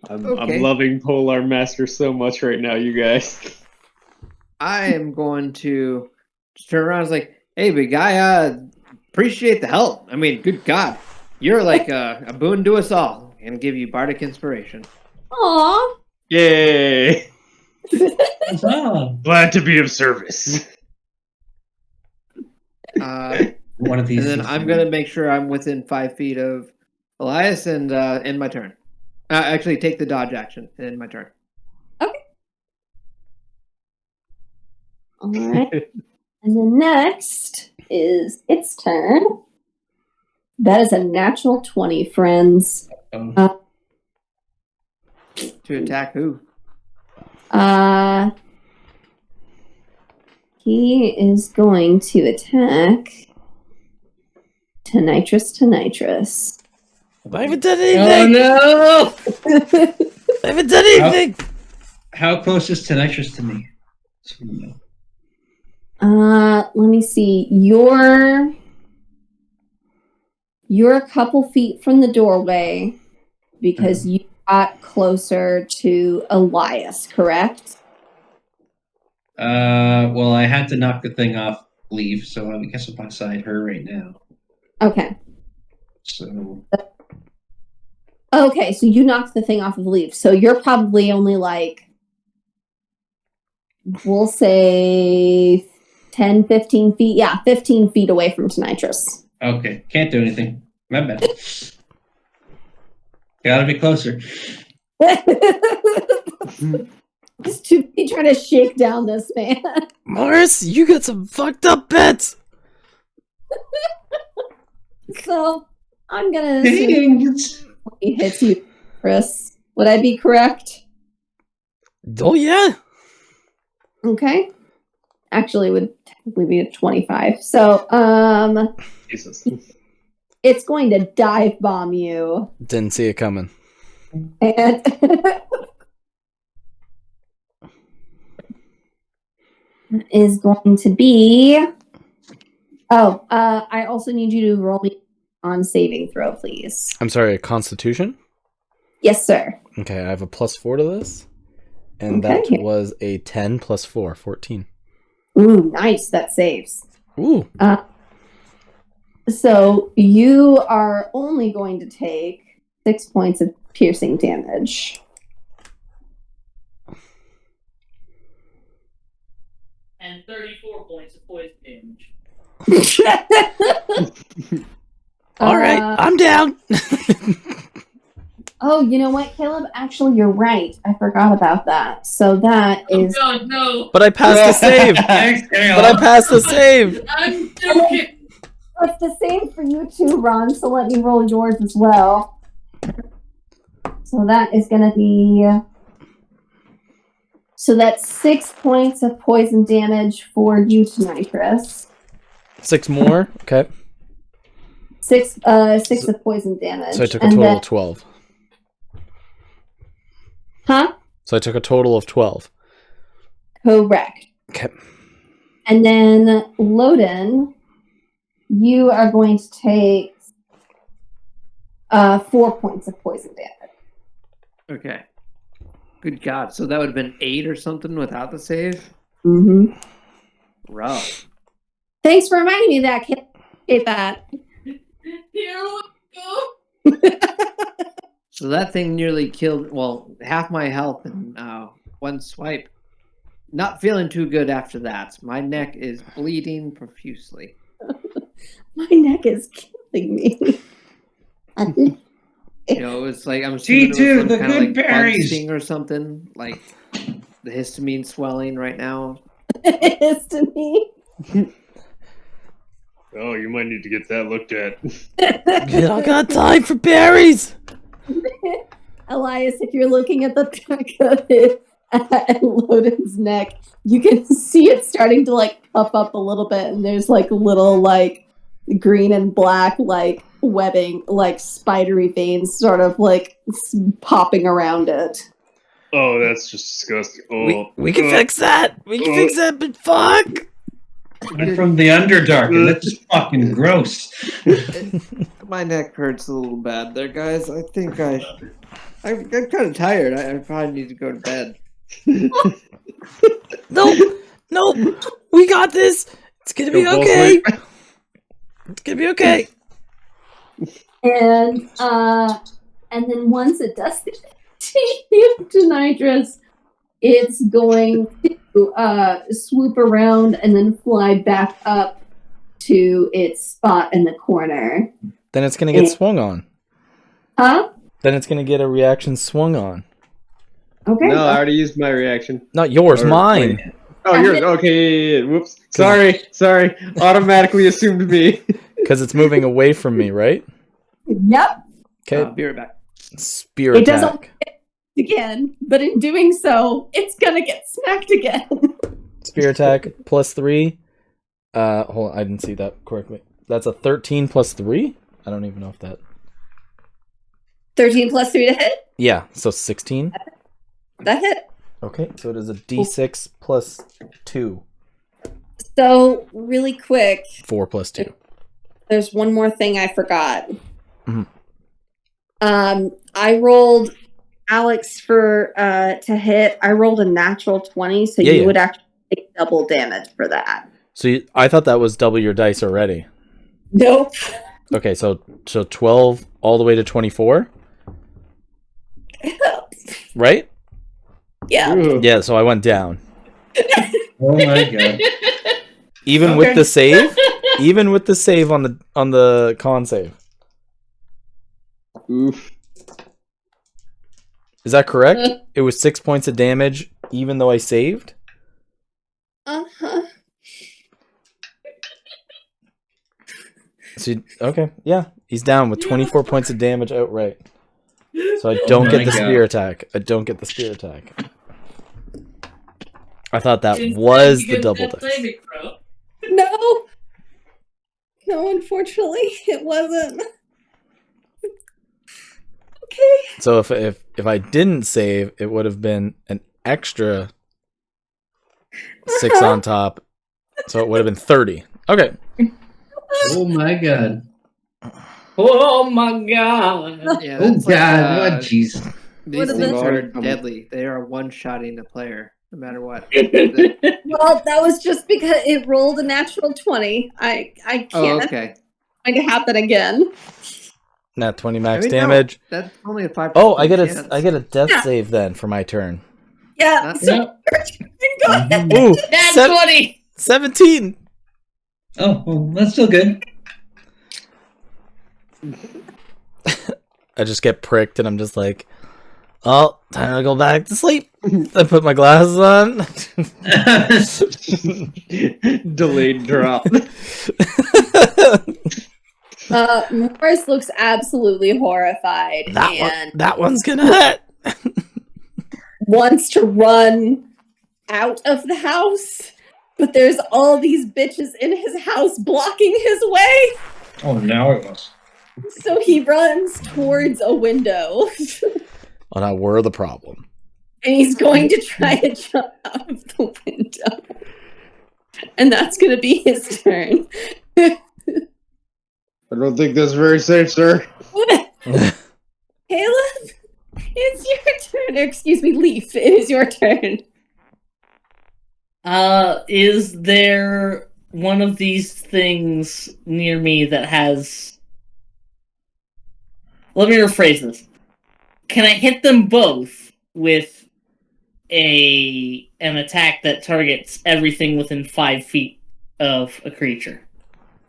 I'm Okay. loving Polar Master so much right now, you guys. I am going to turn around and like, hey, big guy, appreciate the help. I mean, good God. You're like a boon to us all, and give you bardic inspiration. Aw. Yay! Huzzah. Glad to be of service. One of these. And then I'm going to make sure I'm within 5 feet of Elias and end my turn. Actually, take the dodge action and end my turn. All right. And then next is its turn. That is a natural 20, friends. To attack who? He is going to attack Tonitrus. I haven't done Oh anything. no! I haven't done anything. How close is Tenitrus to me? Let me see. You're a couple feet from the doorway because you got closer to Elias, correct? Well, I had to knock the thing off Leaf, so I guess I'm beside her right now. Okay. So Okay, so you knocked the thing off of Leaf. So you're probably only like, we'll say 10, 15 feet. Yeah, 15 feet away from Tonitrus. okay, can't do anything. My bad. Gotta be closer. Just to be trying to shake down this man. Morris, you got some fucked up bets. So I'm gonna assume Dang. he hits you, Chris. Would I be correct? Oh yeah. Okay. Actually, it would technically be a 25. So Jesus. it's going to dive bomb you. Didn't see it coming. And is going to be. Oh, I also need you to roll me on saving throw, please. I'm sorry, a Constitution? Yes, sir. Okay, I have a +4 to this. And Okay. that was a 10 + 4, 14. Ooh, nice. That saves. Ooh. So you are only going to take 6 points of piercing damage. And 34 points of poison damage. All right, I'm down. Oh, you know what, Caleb? Actually, you're right. I forgot about that. So that is. Oh god, no! But I passed the save. Thanks, But I passed the save. I'm joking! It's the same for you too, Ron. So let me roll yours as well. So that is going to be. So that's 6 points of poison damage for you tonight, Chris. 6 more. Okay. Six of poison damage. So I took a total of 12. Huh? So I took a total of 12. Correct. Okay. And then Loden, you are going to take 4 points of poison damage. Okay. Good God. So that would have been 8 or something without the save? Mm-hmm. Rough. Thanks for reminding me of that, kid. Hate that. Here we go. So that thing nearly killed, half my health in one swipe. Not feeling too good after that. My neck is bleeding profusely. My neck is killing me. It's like I'm assuming G2, it was the some kind good of like berries. bug sting or something. Like the histamine swelling right now. Histamine. Oh, you might need to get that looked at. I got time for berries. Elias, if you're looking at the back of it and Loden's neck, you can see it starting to like puff up a little bit, and there's like little like green and black like webbing, like spidery veins sort of like popping around it. Oh, that's just disgusting. Oh, We can fix that. We can fix that, but fuck. Went from the Underdark, and that's just fucking gross. My neck hurts a little bad there, guys. I think I'm kind of tired. I probably need to go to bed. Nope. We got this. It's gonna be Go okay. It's gonna be okay. And then once it does to nitrous, it's going to swoop around and then fly back up to its spot in the corner. Then it's gonna get swung on. Huh? Then it's gonna get a reaction swung on. Okay. No, I already used my reaction. Not yours, Or- mine. Oh, yours. Okay, yeah. Whoops. Sorry. Automatically assumed me. Because it's moving away from me, right? Yep. Okay. Be right back. Spear It attack. doesn't again, but in doing so, it's gonna get smacked again. Spear attack +3. Hold on, I didn't see that correctly. That's a 13 +3? I don't even know if that... 13 plus 3 to hit. Yeah, so 16. That hit. Okay, so it is a D6 +2. So really quick, 4 +2. there's one more thing I forgot. Mhm. I rolled Alex for to hit. I rolled a natural 20, so you would actually take double damage for that. So I thought that was double your dice already. Nope. Okay, so 12 all the way to 24, right? Yeah. Ooh. Yeah, so I went down. Oh my god. Even with the save? Even with the save on the con save. Oof. Is that correct? It was 6 points of damage even though I saved? Uh-huh. Okay, yeah. He's down with 24 points of damage outright. So I don't Oh get my the God. spear attack. I don't get the spear attack. I thought that Instead, was you the get double that dice. saving throw. No. No, unfortunately, it wasn't. Okay. So if I didn't save, it would have been an extra 6 on top. So it would have been 30. Okay. Oh my god. Oh my god. Yeah, Oh that's god. like, Oh jeez. these Would've things been- are deadly. They are one-shotting the player, no matter what. Well, that was just because it rolled a natural 20. I Oh, can't okay. going to happen again. Nat 20 max I mean, no, damage. that's only a 5%. Oh, I get chance. a death Yeah. save then for my turn. Yeah. Not- So Yep. go ahead. Ooh, That's sev- 20! 17. Oh, well, that's still good. I just get pricked and I'm just like, oh, time to go back to sleep. I put my glasses on. Delayed drop. Morris looks absolutely horrified and that one's gonna hurt. wants to run out of the house, but there's all these bitches in his house blocking his way. Oh, now it was. So he runs towards a window. Oh, now we're the problem. And he's going to try to jump out of the window. And that's going to be his turn. I don't think that's very safe, sir. Caleb, it's your turn. Leaf, it is your turn. Is there one of these things near me that has... Let me rephrase this. Can I hit them both with an attack that targets everything within 5 feet of a creature?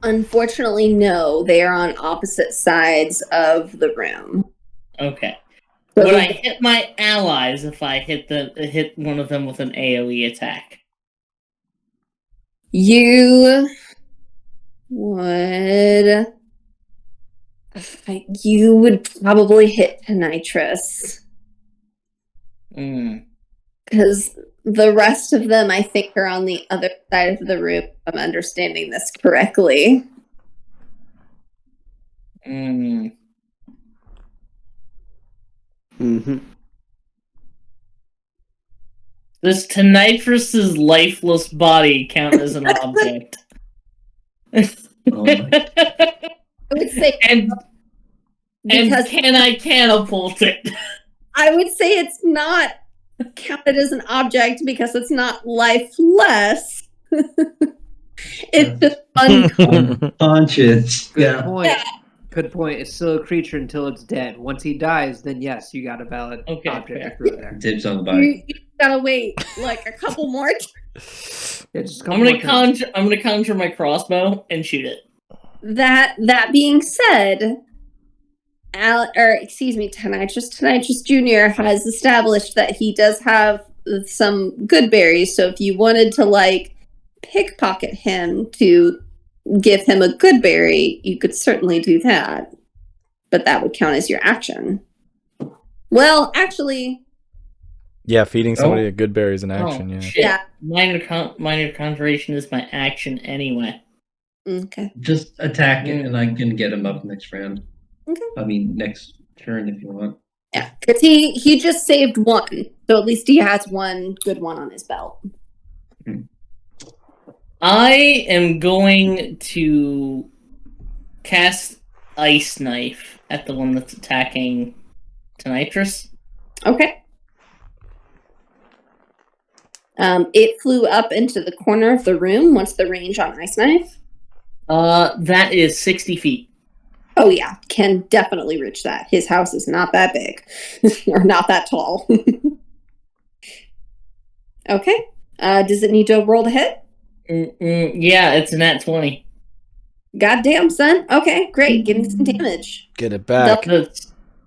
Unfortunately, no. They are on opposite sides of the room. Okay. So Would I hit my allies if I hit one of them with an AoE attack? You would... You would probably hit Nitrous. Because the rest of them, I think, are on the other side of the room, if I'm understanding this correctly. Mm-hmm. Does Tonitrous's lifeless body count as an object? Oh my. I would say... and because can I catapult it? I would say it's not counted as an object because it's not lifeless. It's just unconscious. Good Yeah. point. Yeah. Good point. It's still a creature until it's dead. Once he dies, then yes, you got a valid Okay, object fair. to throw there. Dibs on the body. You gotta wait like a couple more. Yeah, just a I'm couple gonna more turns. conjure my crossbow and shoot it. That being said, Tonitrous Jr. has established that he does have some good berries. So if you wanted to like pickpocket him to give him a good berry, you could certainly do that. But that would count as your action. Well, actually, Yeah, feeding somebody a good berry is an action. Oh, Yeah. shit. Yeah. Minor conjuration is my action anyway. okay. Just attack it, and I can get him up next round. Okay. I mean, next turn if you want. Yeah, because he just saved one, so at least he has one good one on his belt. I am going to cast Ice Knife at the one that's attacking Tonitrous. Okay. It flew up into the corner of the room. What's the range on Ice Knife? That is 60 feet. Oh yeah, can definitely reach that. His house is not that big, or not that tall. Okay. Does it need to roll to hit? Yeah, it's a nat 20. Goddamn, son. Okay, great. Give me some damage. Get it back.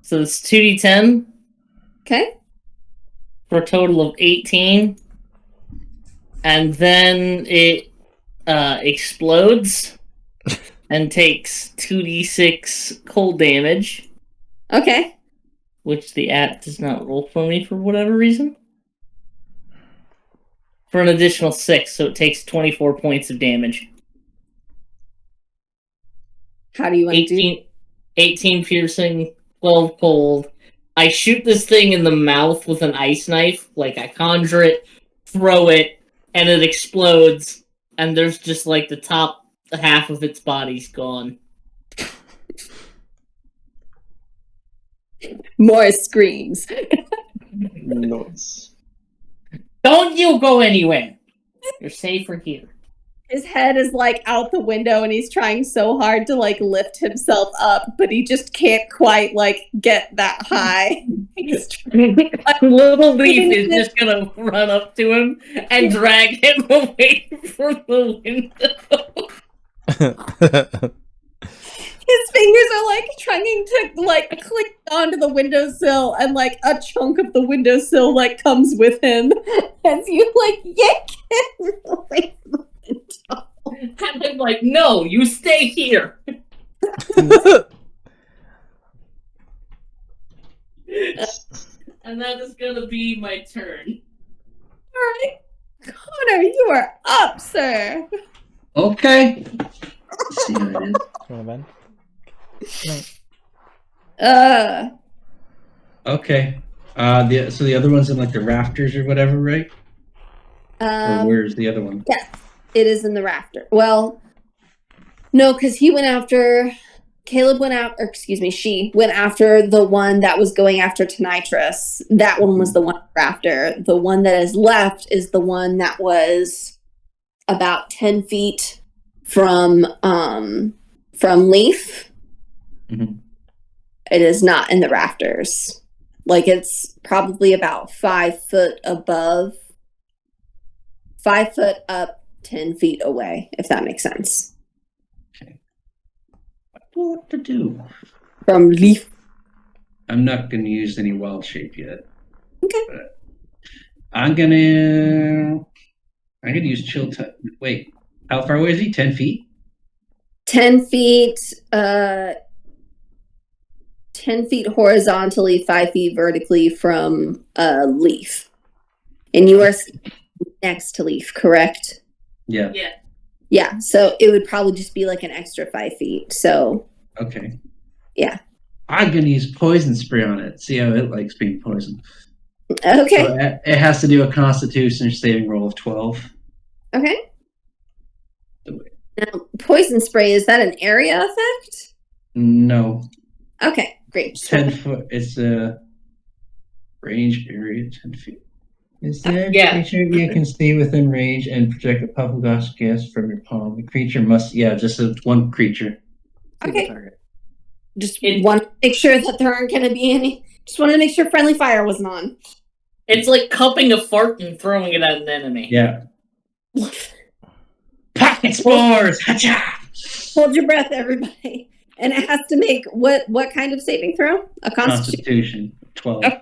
So it's 2d10 Okay. for a total of 18. And then it explodes and takes 2d6 cold damage, Okay. which the app does not roll for me for whatever reason. For an additional 6, so it takes 24 points of damage. How do you want to do? 18 piercing, 12 cold. I shoot this thing in the mouth with an ice knife. Like, I conjure it, throw it, and it explodes. And there's just, like, the top half of its body's gone. More screams. Nice. Don't you go anywhere! You're safer here. His head is like out the window and he's trying so hard to like lift himself up, but he just can't quite like get that high. Little Leaf is just gonna run up to him and drag him away from the window. His fingers are like trying to like click onto the windowsill, and like a chunk of the windowsill like comes with him as you like yank him away from the window. And I'm like, no, you stay here. And that is gonna be my turn. Alright. Connor, you are up, sir. Okay. Let's see how it is. Come on, man. Okay. So the other one's in like the rafters or whatever, right? Or where's the other one? Yes, it is in the rafter. Well, no, because he went after Caleb went out, or excuse me, she went after the one that was going after Tonitrus. That one was the one we're after. The one that is left is the one that was about 10 feet from Leaf. Mhm. It is not in the rafters. Like, it's probably about 5 foot above, 5 foot up, 10 feet away, if that makes sense. What to do? From Leaf. I'm not going to use any wild shape yet. Okay. But I'm gonna use chill touch. Wait, how far away is he? 10 feet? 10 feet, 10 feet horizontally, 5 feet vertically from Leaf. And you are next to Leaf, correct? Yeah. Yeah. Yeah, so it would probably just be like an extra 5 feet. So, Okay. yeah. I'm gonna use poison spray on it. See how it likes being poisoned. Okay. So it has to do a Constitution saving roll of 12. Okay. Do it. Now, poison spray, is that an area effect? No, Okay, great. 10 foot. It's a range area 10 feet. Is there Yeah. creature you can stay within range and project a puff of gas from your palm? The creature must, just one creature. Single Okay. target. Just want to make sure that there aren't going to be any. Just wanted to make sure friendly fire wasn't on. It's like cupping a fart and throwing it at an enemy. Yeah. Pocket spores! Hacha! Hold your breath, everybody. And it has to make what kind of saving throw? A Constitution. 12. Okay.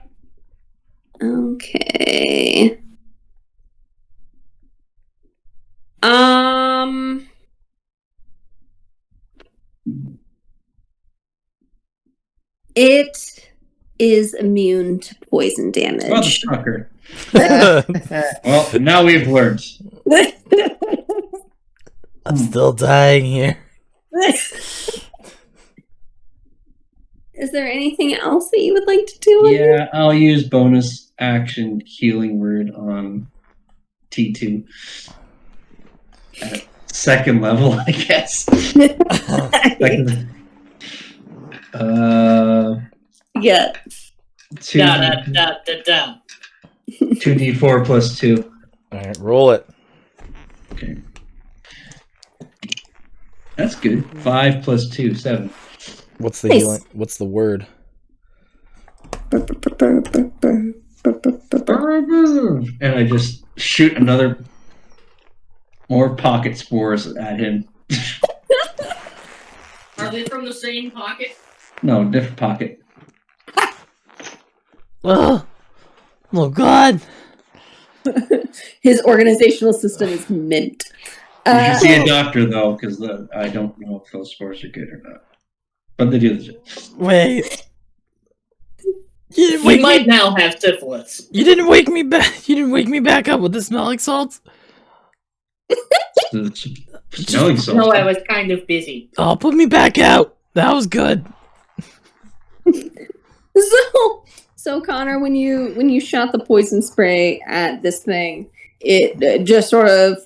Okay. It is immune to poison damage. Motherfucker. Well, now we've learned. I'm still dying here. Is there anything else that you would like to do? Yeah, I'll use bonus action healing word on T2. At second level, I guess. Second. Yeah. 2d4 plus 2. Alright, roll it. Okay. That's good. 5 plus 2, 7. What's the Nice. healing? What's the word? And I just shoot more pocket spores at him. Are they from the same pocket? No, different pocket. Oh God! His organizational system is mint. You should see a doctor, though, because I don't know if those spores are good or not. But they do the job. Wait. You might now have syphilis. You didn't wake me back. You didn't wake me back up with the smelling salts. Smelling salts. No, I was kind of busy. Oh, put me back out. That was good. So Connor, when you shot the poison spray at this thing, it just sort of,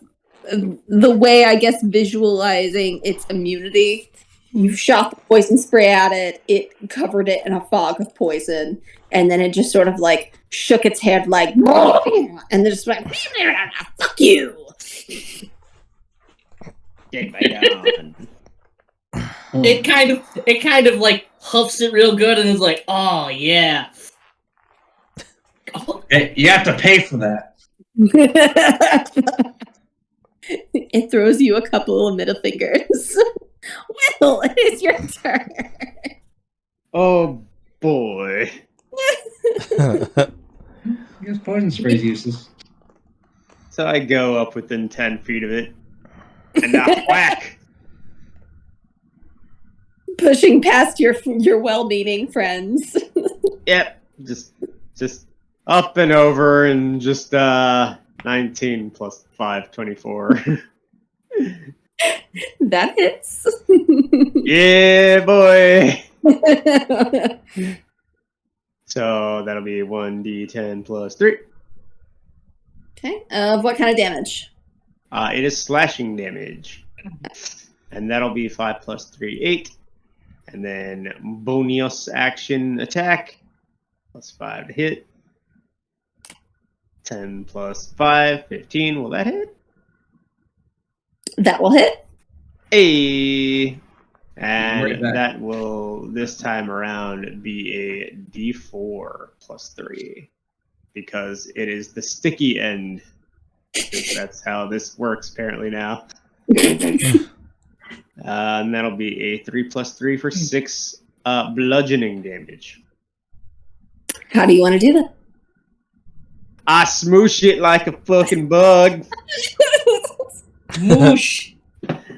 the way I guess visualizing its immunity, you shot the poison spray at it, it covered it in a fog of poison, and then it just sort of like shook its head like, and then just went, fuck you. Get down. It kind of like huffs it real good and is like, oh yeah. Hey, you have to pay for that. It throws you a couple of middle fingers. Will, it is your turn. Oh boy. I guess poison spray's useless. So I go up within 10 feet of it. And now whack! Pushing past your well-meaning friends. Yep. Just up and over and just 19 plus 5, 24. That hits. Yeah, boy! So that'll be 1d10 plus 3. Okay. Of what kind of damage? It is slashing damage. And that'll be 5 plus 3, 8. And then bonus action attack. +5 to hit. 10 plus 5, 15. Will that hit? That will hit. A. And Right back. that will, this time around, be a D4 +3. Because it is the sticky end. That's how this works apparently now. And that'll be a 3 + 3 for 6 bludgeoning damage. How do you want to do that? I smoosh it like a fucking bug. Moosh.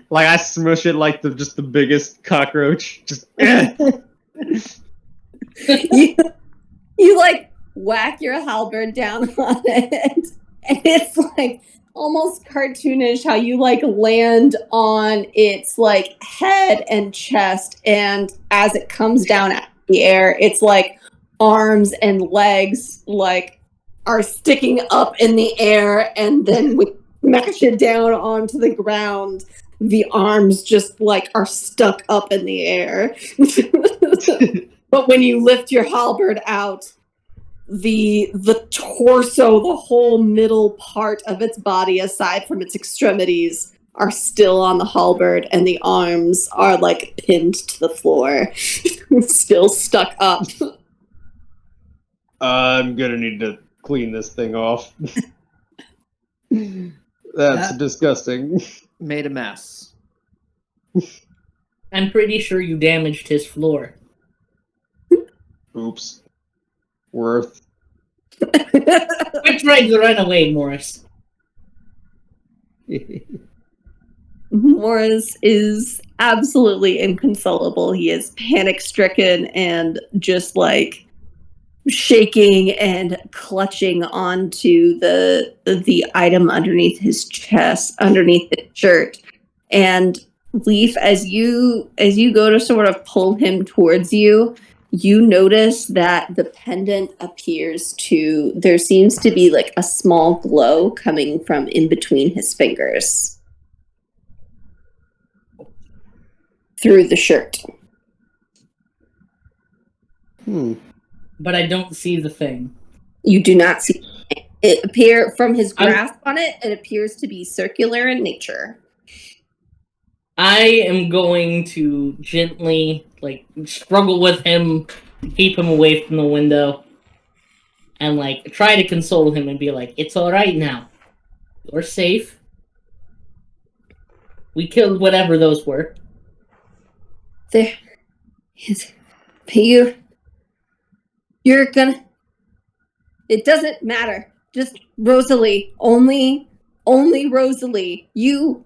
Like I smush it like just the biggest cockroach. Just you like whack your halberd down on it, and it's like almost cartoonish how you like land on its like head and chest, and as it comes down out of the air, it's like arms and legs like are sticking up in the air, and then we smash it down onto the ground. The arms just like are stuck up in the air. But when you lift your halberd out, the torso, the whole middle part of its body, aside from its extremities, are still on the halberd, and the arms are like pinned to the floor, still stuck up. I'm gonna need to clean this thing off. That's That- disgusting. Made a mess. I'm pretty sure you damaged his floor. Oops. Worth. We're trying to run away, Morris. Morris is absolutely inconsolable. He is panic stricken and just like shaking and clutching onto the item underneath his chest, underneath his shirt. And Leaf, as you go to sort of pull him towards you, you notice that the pendant appears to, there seems to be like a small glow coming from in between his fingers through the shirt. But I don't see the thing. You do not see it appear from his grasp on it. It appears to be circular in nature. I am going to gently, like, struggle with him, keep him away from the window, and, like, try to console him and be like, it's alright now. You're safe. We killed whatever those were. There. You're gonna. It doesn't matter. Just Rosalie. Only Rosalie. You,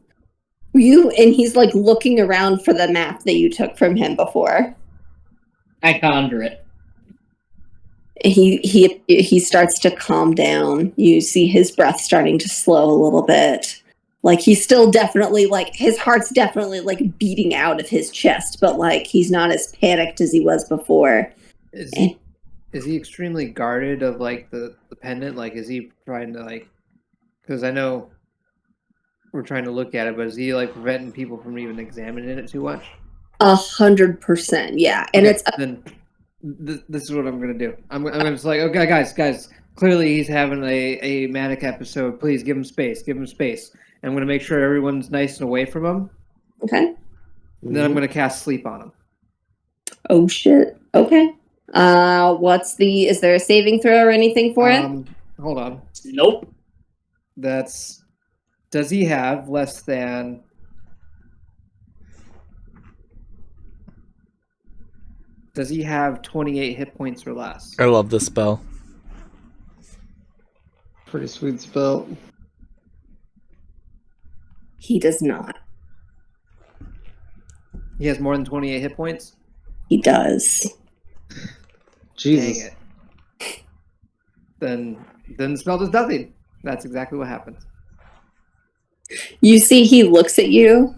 and he's like looking around for the map that you took from him before. I conjure it. He starts to calm down. You see his breath starting to slow a little bit. Like he's still definitely like his heart's definitely like beating out of his chest, but like he's not as panicked as he was before. Is he extremely guarded of like the pendant? Like is he trying to like, because I know we're trying to look at it, but is he like preventing people from even examining it too much? 100%, yeah. And Okay, it's then this is what I'm gonna do. I'm just like, okay, guys. Clearly, he's having a manic episode. Please give him space. Give him space. And I'm gonna make sure everyone's nice and away from him. okay. And then I'm gonna cast sleep on him. Oh shit. Okay. Is there a saving throw or anything for it? Hold on. Nope. Does he have less than? Does he have 28 hit points or less? I love this spell. Pretty sweet spell. He does not. He has more than 28 hit points? He does. Jesus. Dang it. Then the spell does nothing. That's exactly what happens. You see he looks at you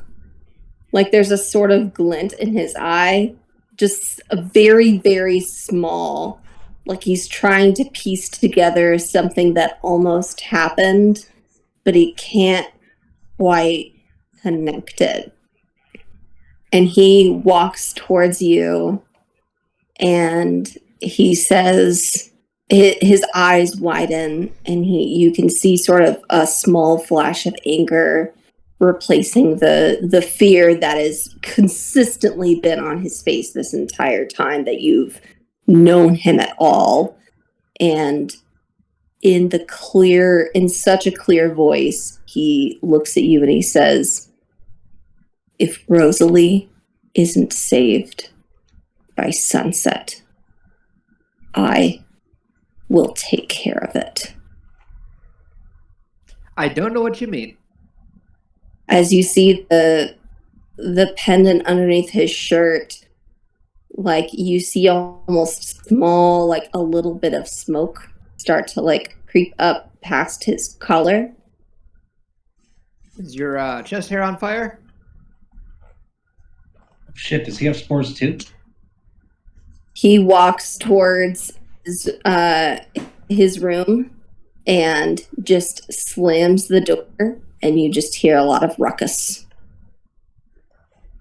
like there's a sort of glint in his eye, just a very, very small, like he's trying to piece together something that almost happened, but he can't quite connect it. And he walks towards you and he says, his eyes widen and you can see sort of a small flash of anger replacing the fear that has consistently been on his face this entire time that you've known him at all. And in such a clear voice, he looks at you and he says, if Rosalie isn't saved by sunset, I will take care of it. I don't know what you mean. As you see the pendant underneath his shirt, like you see almost small, like a little bit of smoke start to like creep up past his collar. Is your chest hair on fire? Shit, does he have spores too? He walks towards his room and just slams the door, and you just hear a lot of ruckus.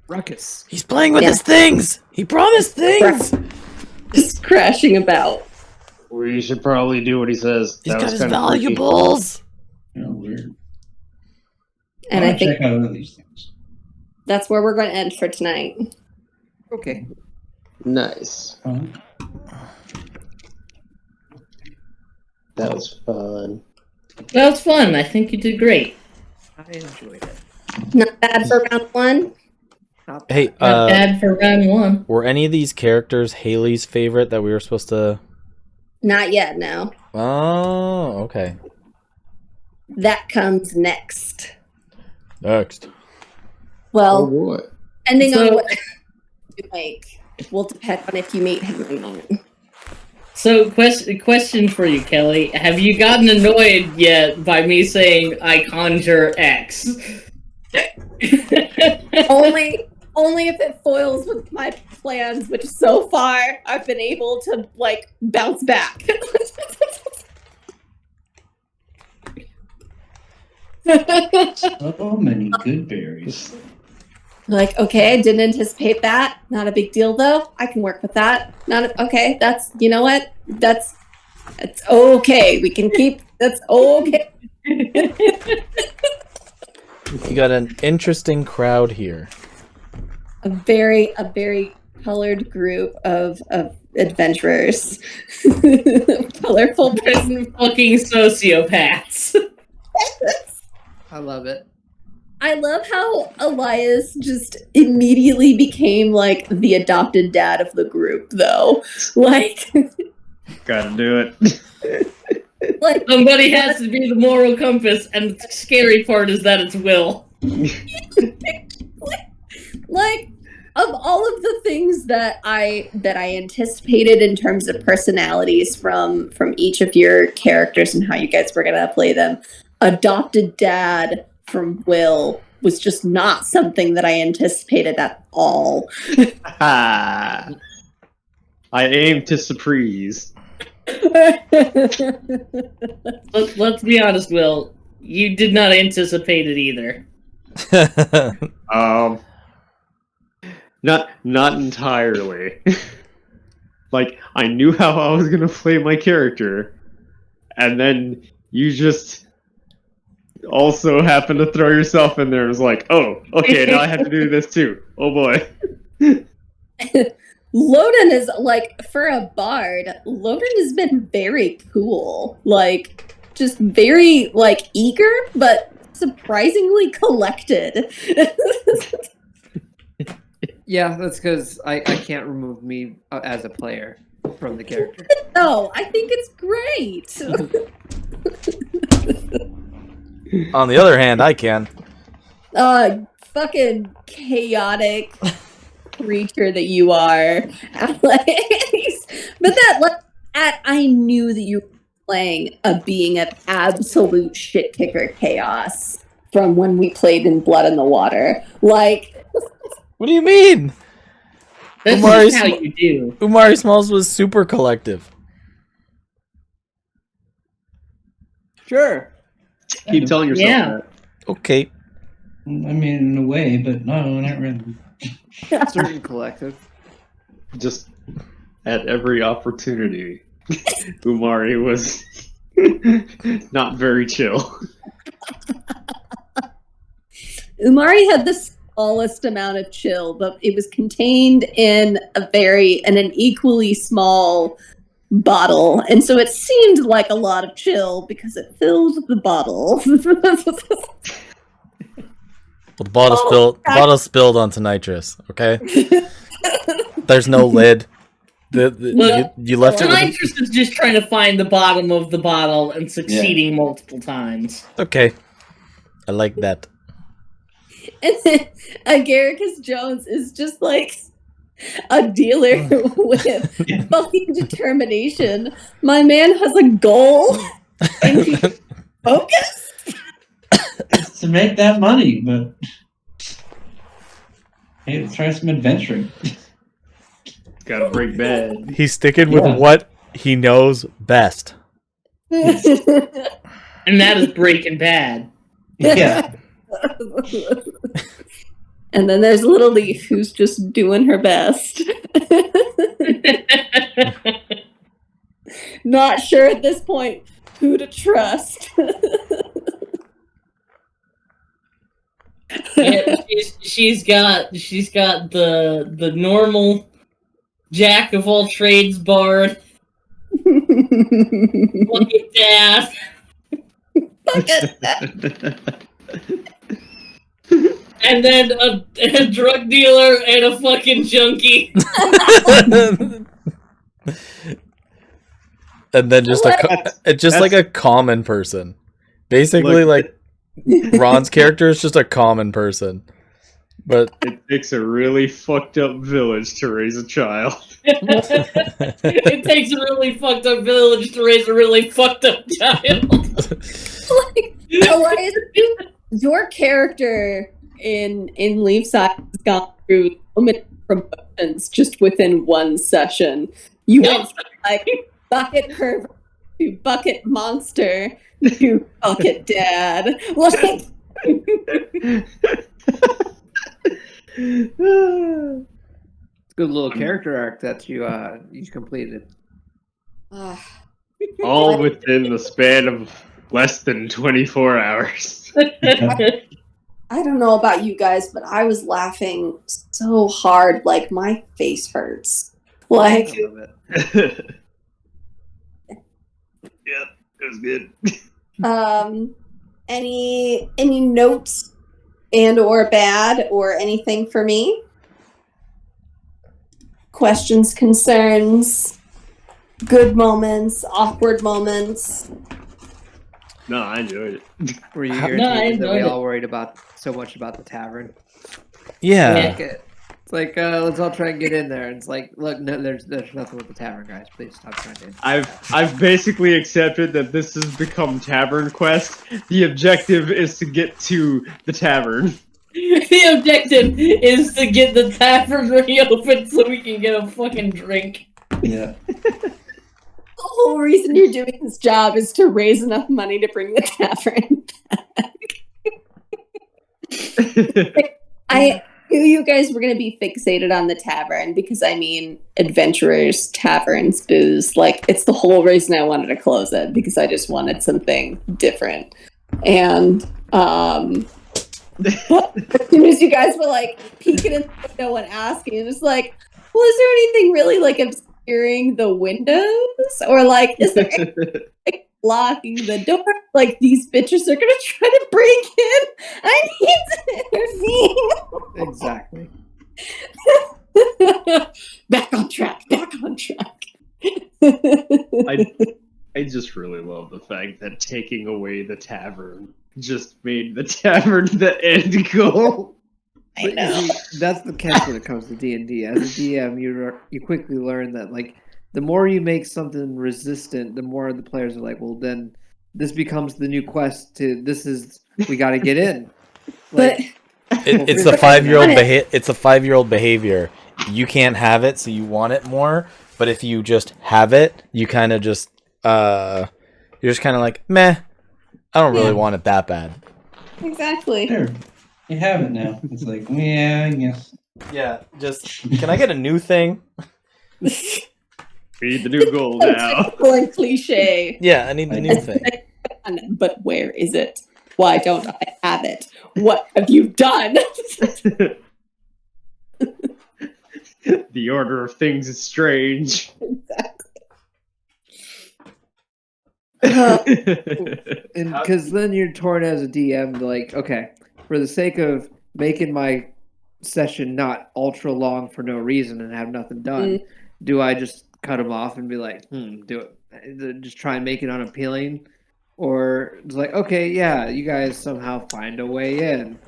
Ruckus. He's playing with his things. He promised things. Just crashing about. We should probably do what he says. He's That got was his kinda valuables. Oh, weird. And I I want to think check out one of these things. that's where we're going to end for tonight. Okay. freaky. Nice. Oh. That was fun. That was fun. I think you did great. I enjoyed it. Not bad for round one. Not Hey, Not bad for round one. were any of these characters Haley's favorite that we were supposed to? Not yet, no. Oh, okay. That comes next. Next. Well, boy. depending So- on what you make, will depend on if you meet him or not. So, question for you, Kelly. Have you gotten annoyed yet by me saying I conjure X? Only if it foils with my plans, which so far I've been able to like bounce back. So many good berries. Like, okay, I didn't anticipate that. Not a big deal though. I can work with that. Okay. That's, you know what? That's okay. We can keep. That's okay. You got an interesting crowd here. A very colored group of adventurers. Colorful person. Fucking sociopaths. I love it. I love how Elias just immediately became like the adopted dad of the group, though. Like, Gotta do it. like Somebody has to be the moral compass, and the scary part is that it's Will. like of all of the things that I anticipated in terms of personalities from each of your characters and how you guys were gonna play them, adopted dad from Will was just not something that I anticipated at all. I aim to surprise. Let's be honest, Will. You did not anticipate it either. Not entirely. Like, I knew how I was gonna play my character, and then you just also happened to throw yourself in there and was like, oh, okay, now I have to do this too. Oh boy. Loden is like, for a bard, Loden has been very cool. Like, just very like eager, but surprisingly collected. Yeah, that's because I can't remove me as a player from the character. No, I think it's great. On the other hand, I can. Fucking chaotic creature that you are. But I knew that you were playing a being of absolute shit kicker chaos from when we played in Blood in the Water. Like, What do you mean? That's Umari just how Sm- you do. Umari Smalls was super collective. Sure. Keep telling yourself Yeah. that. Okay. I mean, in a way, but no, not really. Certain collective. Just at every opportunity, Umari was not very chill. Umari had the smallest amount of chill, but it was contained in an equally small bottle, and so it seemed like a lot of chill because it filled the bottle. Well, the bottle spilled onto nitrous. Okay, there's no lid. You left it. Nitrous is just trying to find the bottom of the bottle and succeeding multiple times. Okay, I like that. And then Agaricus Jones is just like a dealer with fucking determination. My man has a goal and he's focused. It's to make that money, but hey, let's try some adventuring. Gotta break bad. He's sticking with what he knows best. And that is Breaking Bad. Yeah. And then there's Little Leaf, who's just doing her best. Not sure at this point who to trust. Yeah, she's got the normal jack of all trades bard. Look at that. And then a drug dealer and a fucking junkie. And then just like a common person. Basically, like Ron's character is just a common person. But it takes a really fucked up village to raise a child. It takes a really fucked up village to raise a really fucked up child. Like, Elias, your character in Leafside has gone through so many promotions just within one session. You went from like bucket pervert to bucket monster to bucket dad. Like, It's a good little character arc that you completed. All within the span of less than 24 hours. I don't know about you guys, but I was laughing so hard, like my face hurts. Like, I love it. Yep, it was good. any notes and or bad or anything for me? Questions, concerns, good moments, awkward moments. No, I enjoyed it. Were you No, I irritated that enjoyed we it. all worried about so much about the tavern? yeah. It's like let's all try and get in there. And it's like, look, no, there's nothing with the tavern, guys. Please stop trying to. I've basically accepted that this has become Tavern Quest. The objective is to get to the tavern. The objective is to get the tavern reopened so we can get a fucking drink. Yeah. The whole reason you're doing this job is to raise enough money to bring the tavern back. I knew you guys were going to be fixated on the tavern because, I mean, adventurers, taverns, booze. Like, it's the whole reason I wanted to close it because I just wanted something different. And as soon as you guys were like peeking in the window and asking, it's like, well, is there anything really like obscuring the windows, or like is there anything, like, blocking the door? Like, these bitches are gonna try to break in. I need to intervene. Exactly. Back on track. Back on track. I just really love the fact that taking away the tavern just made the tavern the end goal. I know. That's the catch when it comes to D&D. As a DM, you quickly learn that like the more you make something resistant, the more the players are like, well, then this becomes the new quest. We got to get in. But It's the 5-year-old It's a 5-year-old behavior. You can't have it, so you want it more. But if you just have it, you kind of just you're just kind of like, meh. I don't really want it that bad. exactly. There. You have it now. It's like, yeah, I guess. Yeah, just can I get a new thing? We need the new goal now. Or cliche. Yeah, I need the new thing. But where is it? Why don't I have it? What have you done? The order of things is strange. And because then you're torn as a DM, like, okay, for the sake of making my session not ultra long for no reason and have nothing done, do I just cut them off and be like, do it, just try and make it unappealing? Or it's like, okay, yeah, you guys somehow find a way in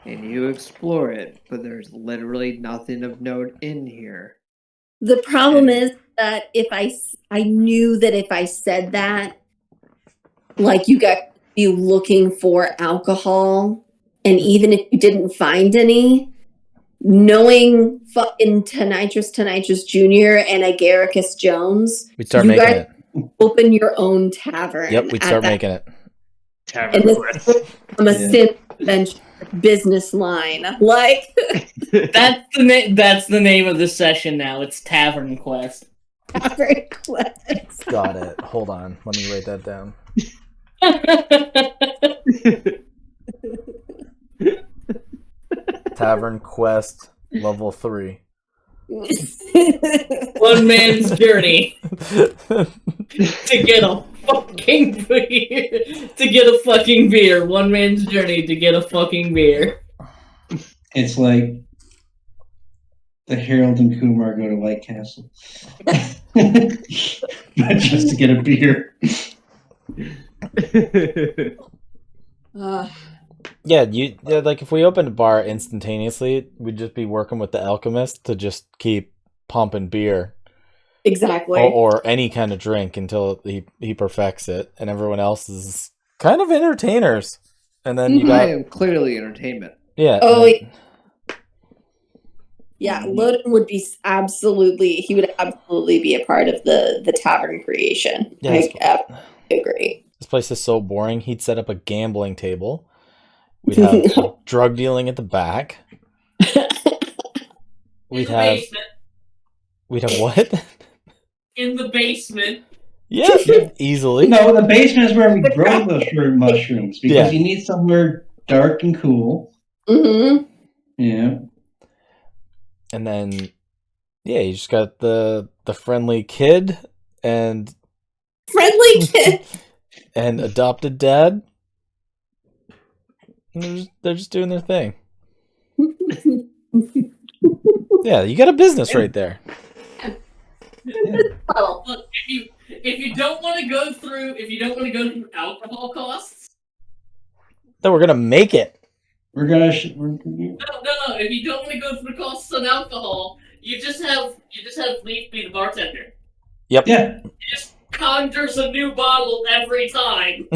and you explore it, but there's literally nothing of note in here. The problem is that if I knew that if I said that, like you got to be looking for alcohol, and even if you didn't find any, knowing fucking Tonitrus Jr. and Agaricus Jones, We'd start you making guys it. Open your own tavern. Yep, we'd start making it. Tavern And quest. I'm a sim venture business line. Like That's the name of the session now. It's Tavern Quest. Tavern quest. Got it. Hold on. Let me write that down. Tavern Quest level 3. One man's journey to get a fucking beer. To get a fucking beer. One man's journey to get a fucking beer. It's like the Harold and Kumar go to White Castle. But just to get a beer. Yeah, like if we opened a bar instantaneously, we'd just be working with the alchemist to just keep pumping beer. Exactly. Or any kind of drink until he perfects it, and everyone else is kind of entertainers. And then you got I am clearly entertainment. yeah. Oh, yeah. Loden would be he would absolutely be a part of the tavern creation. Yeah, I agree. This place is so boring. He'd set up a gambling table. We'd have drug dealing at the back. We'd have what? In the basement. Yeah, easily. No, the basement is where we grow the mushrooms because you need somewhere dark and cool. Mm-hmm. Yeah. And then, you just got the friendly kid and adopted dad. And they're just doing their thing. Yeah, you got a business right there. Look, if you don't want to go through alcohol costs, Then we're gonna make it. We're gonna. no. If you don't want to go through costs on alcohol, you just have Leaf be the bartender. Yep. Yeah. He just conjures a new bottle every time.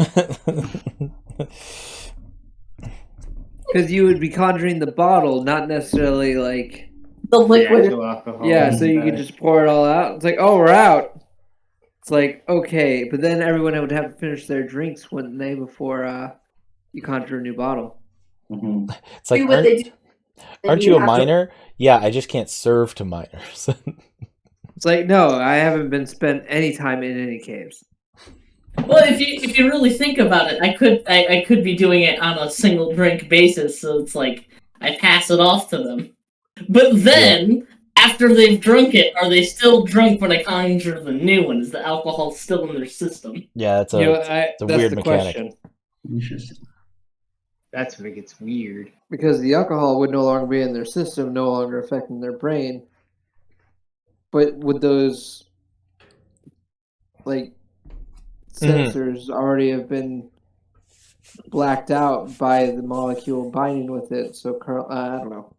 Because you would be conjuring the bottle, not necessarily like the liquid. actual alcohol. yeah. So you could just pour it all out. It's like, oh, we're out. It's like okay, but then everyone would have to finish their drinks, wouldn't they, before you conjure a new bottle? Mm-hmm. It's like, aren't you a minor? Yeah, I just can't serve to minors. It's like, no, I haven't been spent any time in any caves. Well, if you really think about it, I could be doing it on a single drink basis, so it's like I pass it off to them. But then, after they've drunk it, are they still drunk when I conjure the new one? Is the alcohol still in their system? Yeah, it's a That's weird the mechanic. question. Interesting. That's when it gets weird. Because the alcohol would no longer be in their system, no longer affecting their brain. But would those sensors already have been blacked out by the molecule binding with it? So I don't know.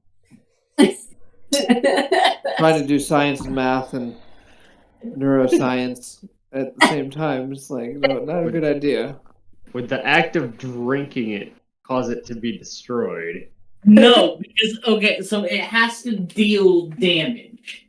Trying to do science and math and neuroscience at the same time, it's like no, not a good idea. Would the act of drinking it cause it to be destroyed? No, because so it has to deal damage.